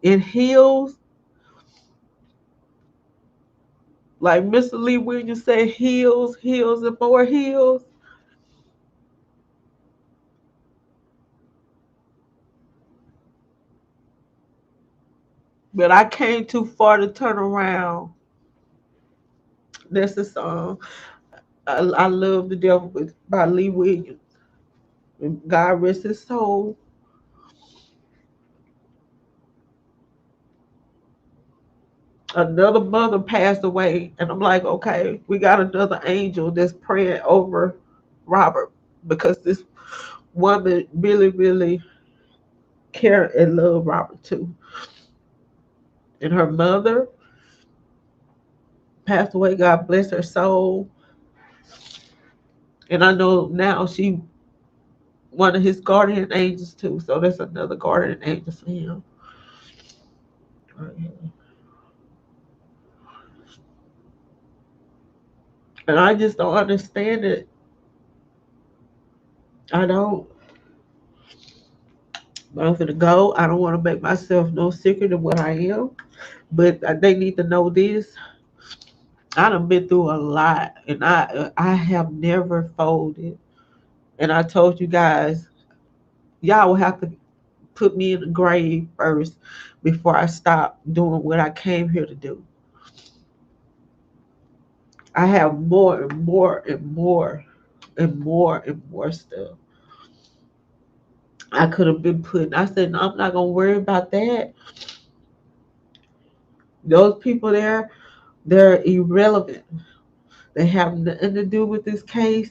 in hills? Like Mr. Lee Williams said, hills, hills, and more hills. But I came too far to turn around. That's the song. I love the devil by Lee Williams. God rest his soul. Another mother passed away, and I'm like, okay, we got another angel that's praying over Robert because this woman really, really care and love Robert too. And her mother passed away. God bless her soul. And I know now she one of his guardian angels too. So that's another guardian angel for him. And I just don't understand it. I don't. But I'm gonna go. I don't want to make myself no secret of what I am. But they need to know this. I done been through a lot, and I have never folded. And I told you guys, y'all will have to put me in the grave first before I stop doing what I came here to do. I have more and more and more and more and more stuff. I could have been putting. I said, no, I'm not gonna worry about that. Those people there, they're irrelevant. They have nothing to do with this case.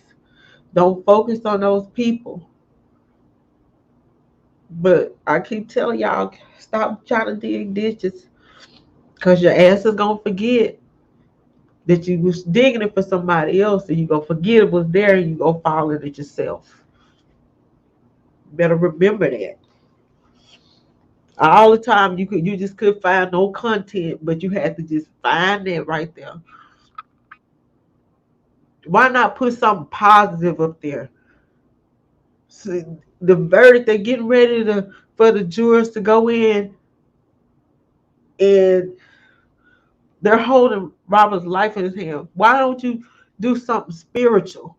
Don't focus on those people. But I keep telling y'all, stop trying to dig ditches, because your ass is gonna forget that you was digging it for somebody else, and you gonna forget it was there, and you gonna fall in it yourself. Better remember that. All the time you just couldn't find no content, but you had to just find that right there. Why not put something positive up there? So the verdict, they're getting ready to for the jurors to go in, and they're holding Robert's life in his hand. Why don't you do something spiritual?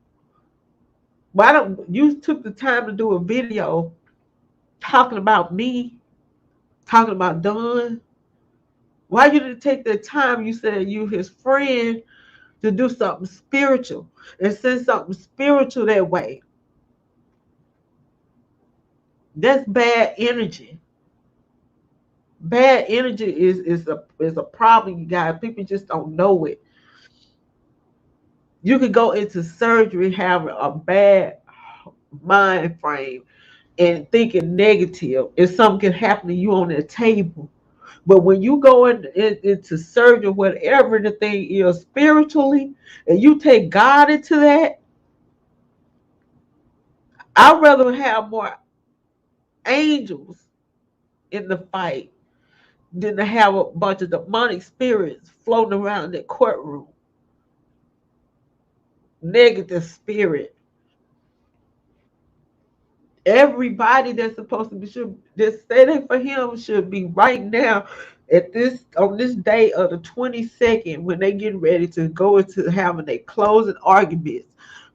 Why don't you took the time to do a video talking about me, talking about Don? Why you didn't take the time you said you his friend to do something spiritual and send something spiritual that way? That's bad energy. Bad energy is a problem, you guys. People just don't know it. You could go into surgery having a bad mind frame and thinking negative, and something can happen to you on the table. But when you go into surgery, whatever the thing is spiritually, and you take God into that, I'd rather have more angels in the fight than to have a bunch of demonic spirits floating around that courtroom. Negative spirit. Everybody that's supposed to be should that's standing for him should be right now at this on this day of the 22nd, when they get ready to go into having their closing arguments.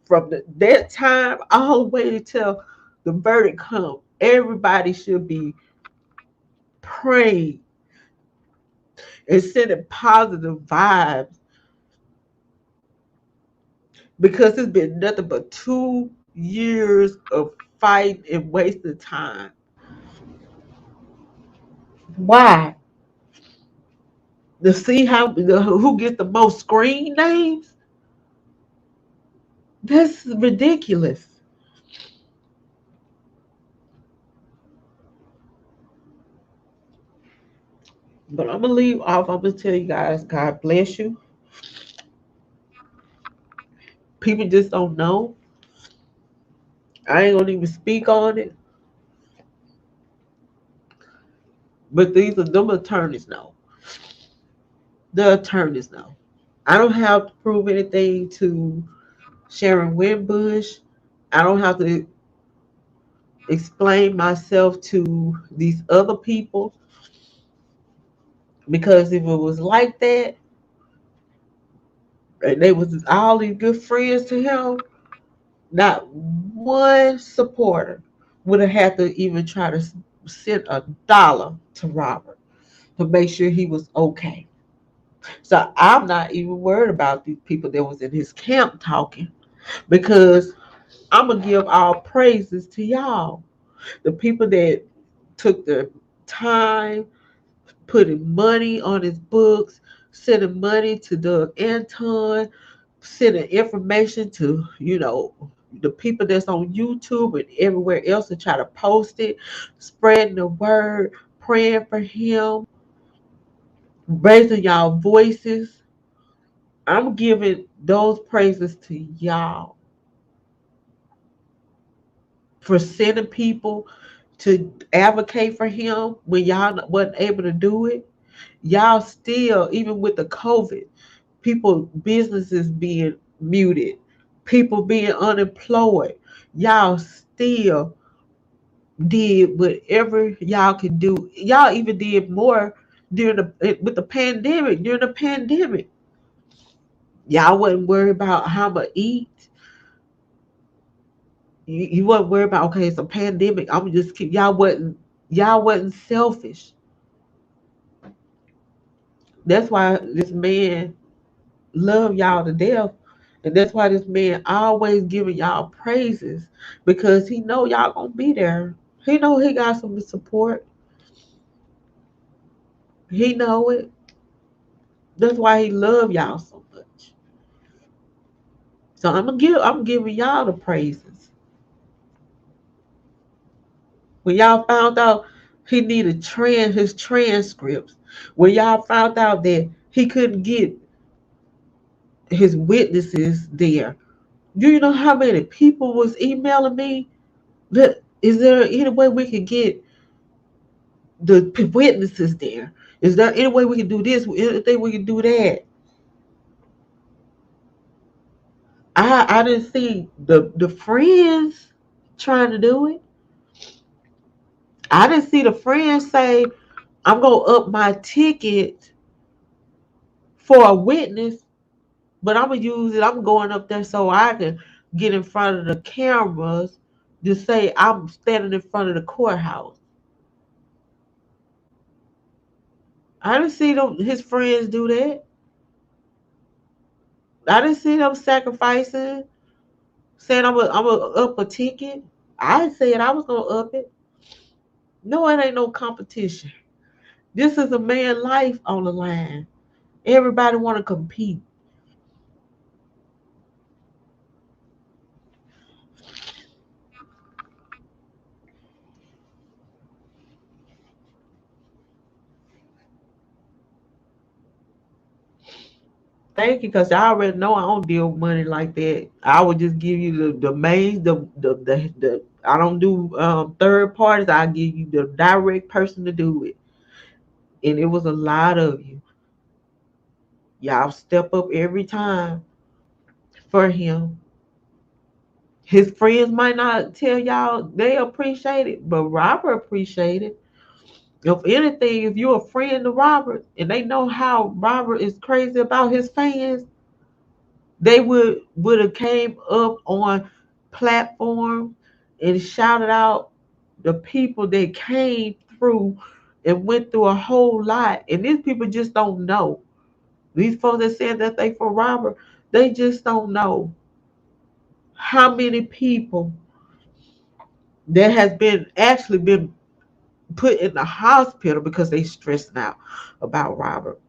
From that time all the way until the verdict comes, everybody should be praying and sending positive vibes, because it's been nothing but 2 years of fighting and wasting time. Why? To see who gets the most screen names? That's ridiculous. But I'm gonna leave off. I'm gonna tell you guys, God bless you. People just don't know. I ain't gonna even speak on it. But these are them attorneys know. The attorneys know. I don't have to prove anything to Sharon Winbush. I don't have to explain myself to these other people, because if it was like that and they was all these good friends to him, not one supporter would have had to even try to send $1 to Robert to make sure he was okay. So I'm not even worried about these people that was in his camp talking, because I'm gonna give all praises to y'all, the people that took the time, putting money on his books, sending money to Doug Anton, sending information to, the people that's on YouTube and everywhere else to try to post it, spreading the word, praying for him, raising y'all voices. I'm giving those praises to y'all. for sending people to advocate for him when y'all wasn't able to do it. Y'all still, even with the COVID, people businesses being muted, people being unemployed, y'all still did whatever y'all could do. Y'all even did more during the with the pandemic. During the pandemic, y'all wasn't worried about how to eat. You wasn't worried about, okay, it's a pandemic, I'm just keep. Y'all wasn't selfish. That's why this man love y'all to death. And that's why this man always giving y'all praises, because he know y'all gonna be there. He know he got some support. He know it. That's why he love y'all so much. So I'm giving y'all the praises. When y'all found out he needed his transcripts, when y'all found out that he couldn't get his witnesses there, do you know how many people was emailing me? That is there any way we could get the witnesses there? Is there any way we can do this? Anything we can do that? I didn't see the friends trying to do it. I didn't see the friends say, I'm gonna up my ticket for a witness, but I'm gonna use it. I'm going up there so I can get in front of the cameras to say I'm standing in front of the courthouse. I didn't see his friends do that. I didn't see them sacrificing, saying I'm gonna up a ticket. I said I was gonna up it. No, it ain't no competition. This is a man life on the line. Everybody want to compete. Thank you, because I already know I don't deal with money like that. I would just give you the main the I don't do third parties. I give you the direct person to do it, and it was a lot of you. Y'all step up every time for him. His friends might not tell y'all they appreciate it, but Robert appreciate it. If anything, if you're a friend to Robert and they know how Robert is crazy about his fans, they would have came up on platform and shouted out the people that came through and went through a whole lot. And these people just don't know. These folks that said that they for Robert, they just don't know how many people that has been actually been put in the hospital because they stressing out about Robert.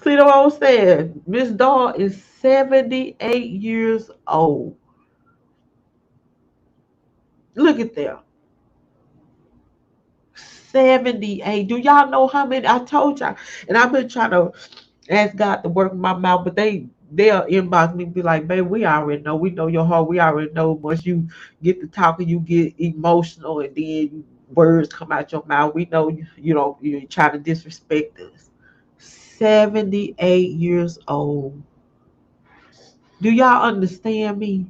See what I was saying? Miss Doll is 78 years old. Look at that. 78. Do y'all know how many? I told y'all. And I've been trying to ask God to work my mouth, but they'll inbox me and be like, babe, we already know. We know your heart. We already know once you get to talking, you get emotional and then words come out your mouth. We know you're trying to disrespect us. 78 years old. Do y'all understand me?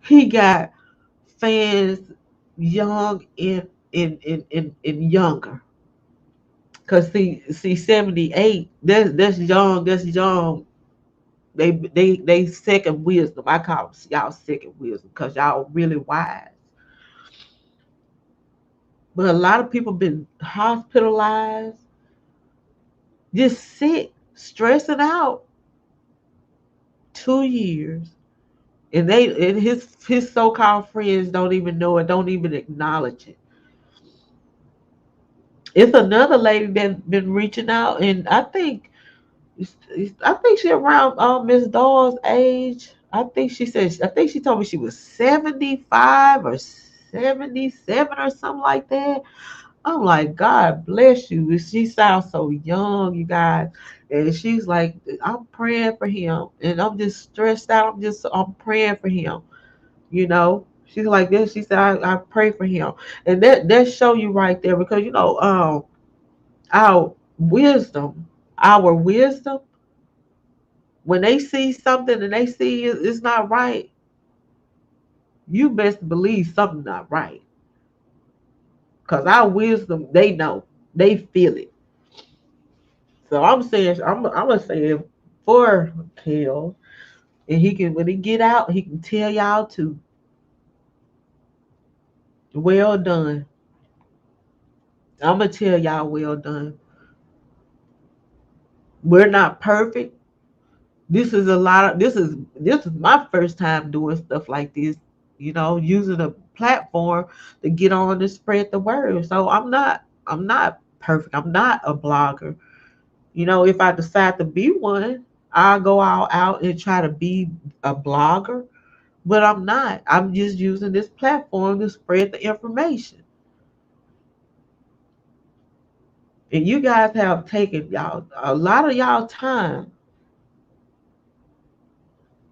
He got fans young and younger. Cause see 78, that's young, that's young. They second wisdom. I call y'all second wisdom because y'all really wise. But a lot of people been hospitalized, just sick, stressing out 2 years. And his so-called friends don't even know it, don't even acknowledge it. It's another lady that been reaching out, and I think she around Miss Doll's age. I think she told me she was 75 or 77 or something like that. I'm like, God bless you. She sounds so young, you guys. And she's like, I'm praying for him. And I'm just stressed out. I'm praying for him. you know. She's like this. She said, I pray for him. And that show you right there because, our our wisdom, when they see something and they see it's not right, you best believe something's not right. Because our wisdom, they know. They feel it. So I'm saying, I'm gonna say it for Kel. And he can, when he get out, he can tell y'all to, well done. I'm gonna tell y'all, well done. We're not perfect. This is my first time doing stuff like this, using a platform to get on and spread the word. So I'm not perfect. I'm not a blogger. If I decide to be one, I'll go all out and try to be a blogger. But I'm not. I'm just using this platform to spread the information. And you guys have taken y'all a lot of y'all time,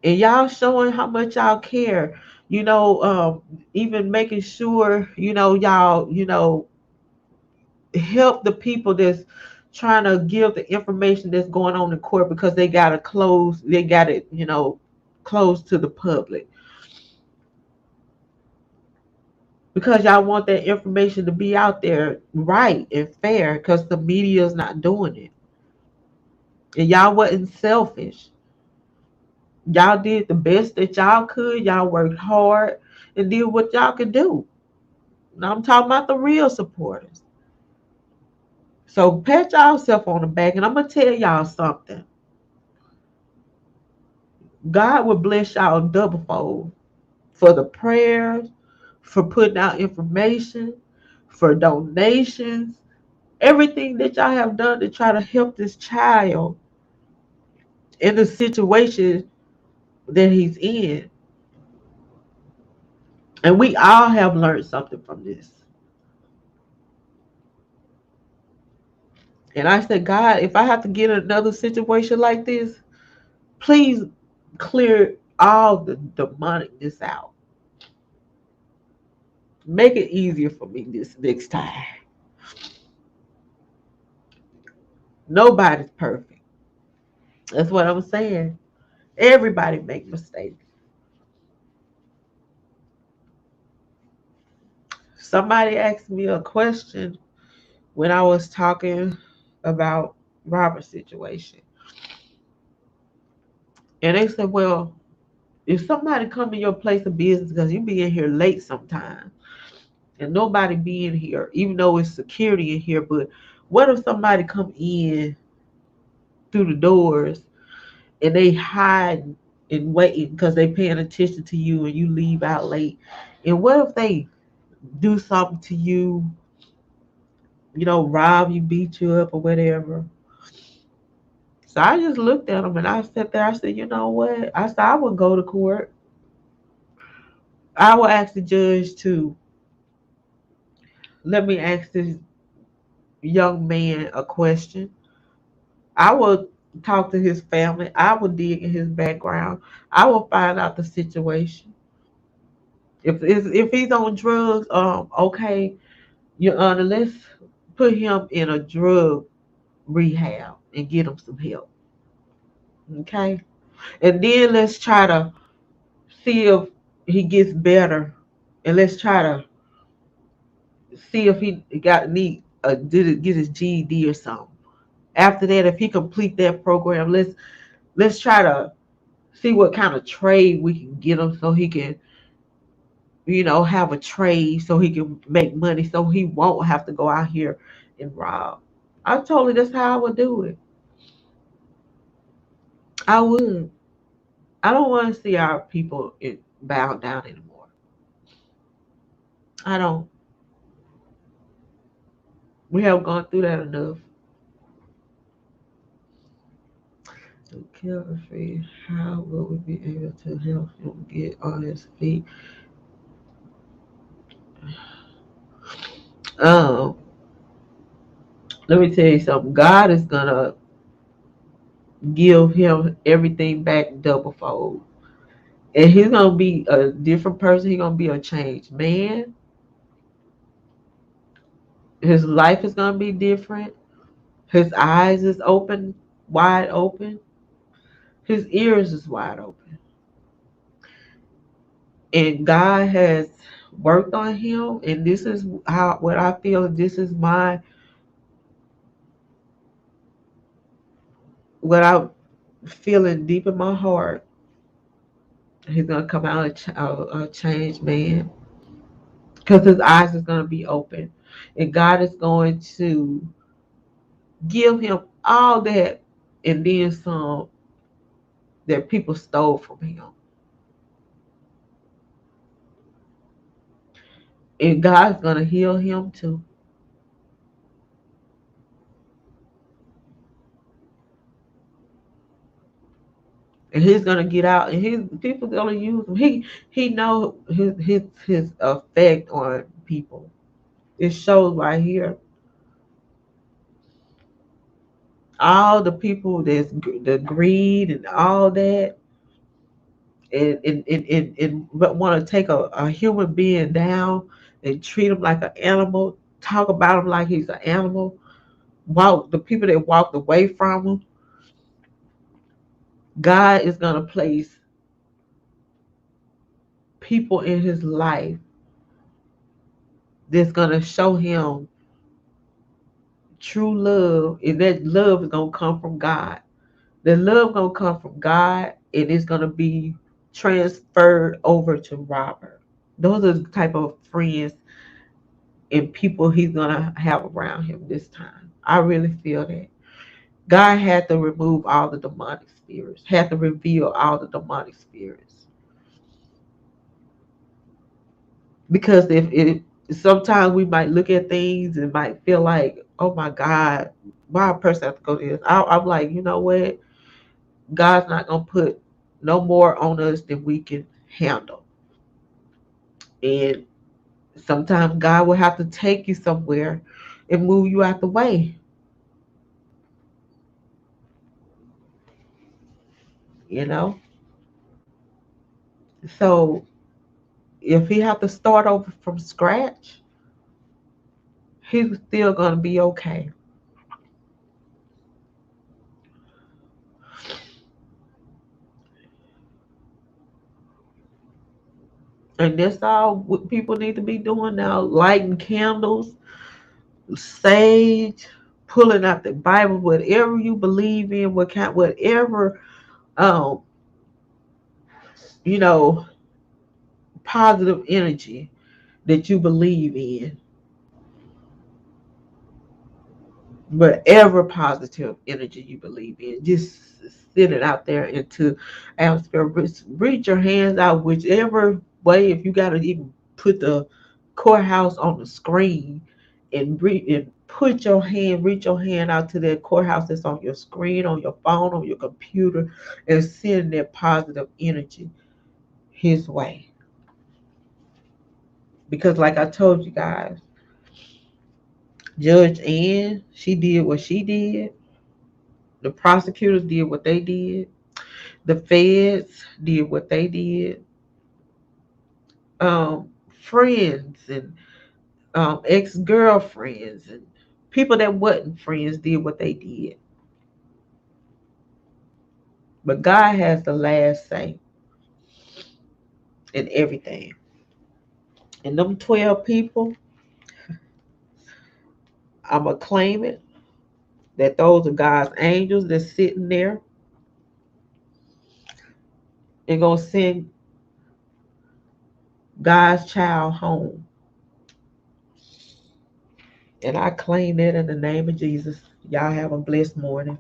and y'all showing how much y'all care. Even making sure y'all help the people that's trying to give the information that's going on in court because they got it closed to the public, because y'all want that information to be out there right and fair, because the media is not doing it. And y'all wasn't selfish. Y'all did the best that y'all could. Y'all worked hard and did what y'all could do. Now I'm talking about the real supporters. So pat yourself on the back, and I'm gonna tell y'all something. God will bless y'all double fold for the prayers, for putting out information, for donations, everything that y'all have done to try to help this child in the situation that he's in. And we all have learned something from this. And I said, God, if I have to get in another situation like this, please clear all the demonicness out. Make it easier for me this next time. Nobody's perfect. That's what I'm saying. Everybody make mistakes. Somebody asked me a question when I was talking about Robert's situation. And they said, well, if somebody come in your place of business, because you be in here late sometimes, and nobody be in here, even though it's security in here, but what if somebody come in through the doors and they hide and waiting because they paying attention to you and you leave out late? And what if they do something to you, rob you, beat you up, or whatever? So I just looked at them and I sat there. I said, you know what? I said, I would go to court. I will ask the judge to let me ask this young man a question. I will talk to his family. I will dig in his background. I will find out the situation. If he's on drugs, okay, Your Honor, let's put him in a drug rehab and get him some help. Okay, and then let's try to see if he gets better, and let's try to see if he did it get his GED or something. After that, if he complete that program, let's try to see what kind of trade we can get him so he can, have a trade so he can make money so he won't have to go out here and rob. I told her that's how I would do it. I would. I don't want to see our people bow down anymore. I don't. We have gone through that enough. To kill the free, how will we be able to help him get on his feet? Um, Let me tell you something. God is gonna give him everything back double fold. And he's gonna be a different person. He's gonna be a changed man. His life is gonna be different. His eyes is open, wide open. His ears is wide open. And God has worked on him. And this is how what I feel. This is my what I'm feeling deep in my heart. He's gonna come out a changed man because his eyes is gonna be open, and God is going to give him all that and then some that people stole from him. And God's gonna heal him too. And he's gonna get out, and his people gonna use him. He know his effect on people. It shows right here. All the people that's the greed and all that, and want to take a human being down and treat him like an animal, talk about him like he's an animal. Walk the people that walked away from him. God is gonna place people in his life that's gonna show him true love, and that love is gonna come from God. The love gonna come from God, and it's gonna be transferred over to Robert. Those are the type of friends and people he's gonna have around him this time. I really feel that God had to remove all the demonic spirits, had to reveal all the demonic spirits, because if sometimes we might look at things and might feel like, oh my God, why a person have to go to this? I'm like, you know what? God's not gonna put no more on us than we can handle. And sometimes God will have to take you somewhere and move you out the way, you know? So if he have to start over from scratch, he's still gonna be okay. And that's all what people need to be doing now: lighting candles, sage, pulling out the Bible, whatever you believe in, whatever um, you know, positive energy that you believe in, whatever positive energy you believe in, just send it out there into atmosphere. Reach your hands out whichever way. If you got to even put the courthouse on the screen and put your hand, reach your hand out to that courthouse that's on your screen, on your phone, on your computer, and send that positive energy his way. Because, like I told you guys, Judge Ann, she did what she did. The prosecutors did what they did. The feds did what they did. Friends and ex-girlfriends and people that wasn't friends did what they did. But God has the last say in everything. And them 12 people, I'm going to claim it, that those are God's angels that's sitting there and going to send God's child home. And I claim that in the name of Jesus. Y'all have a blessed morning.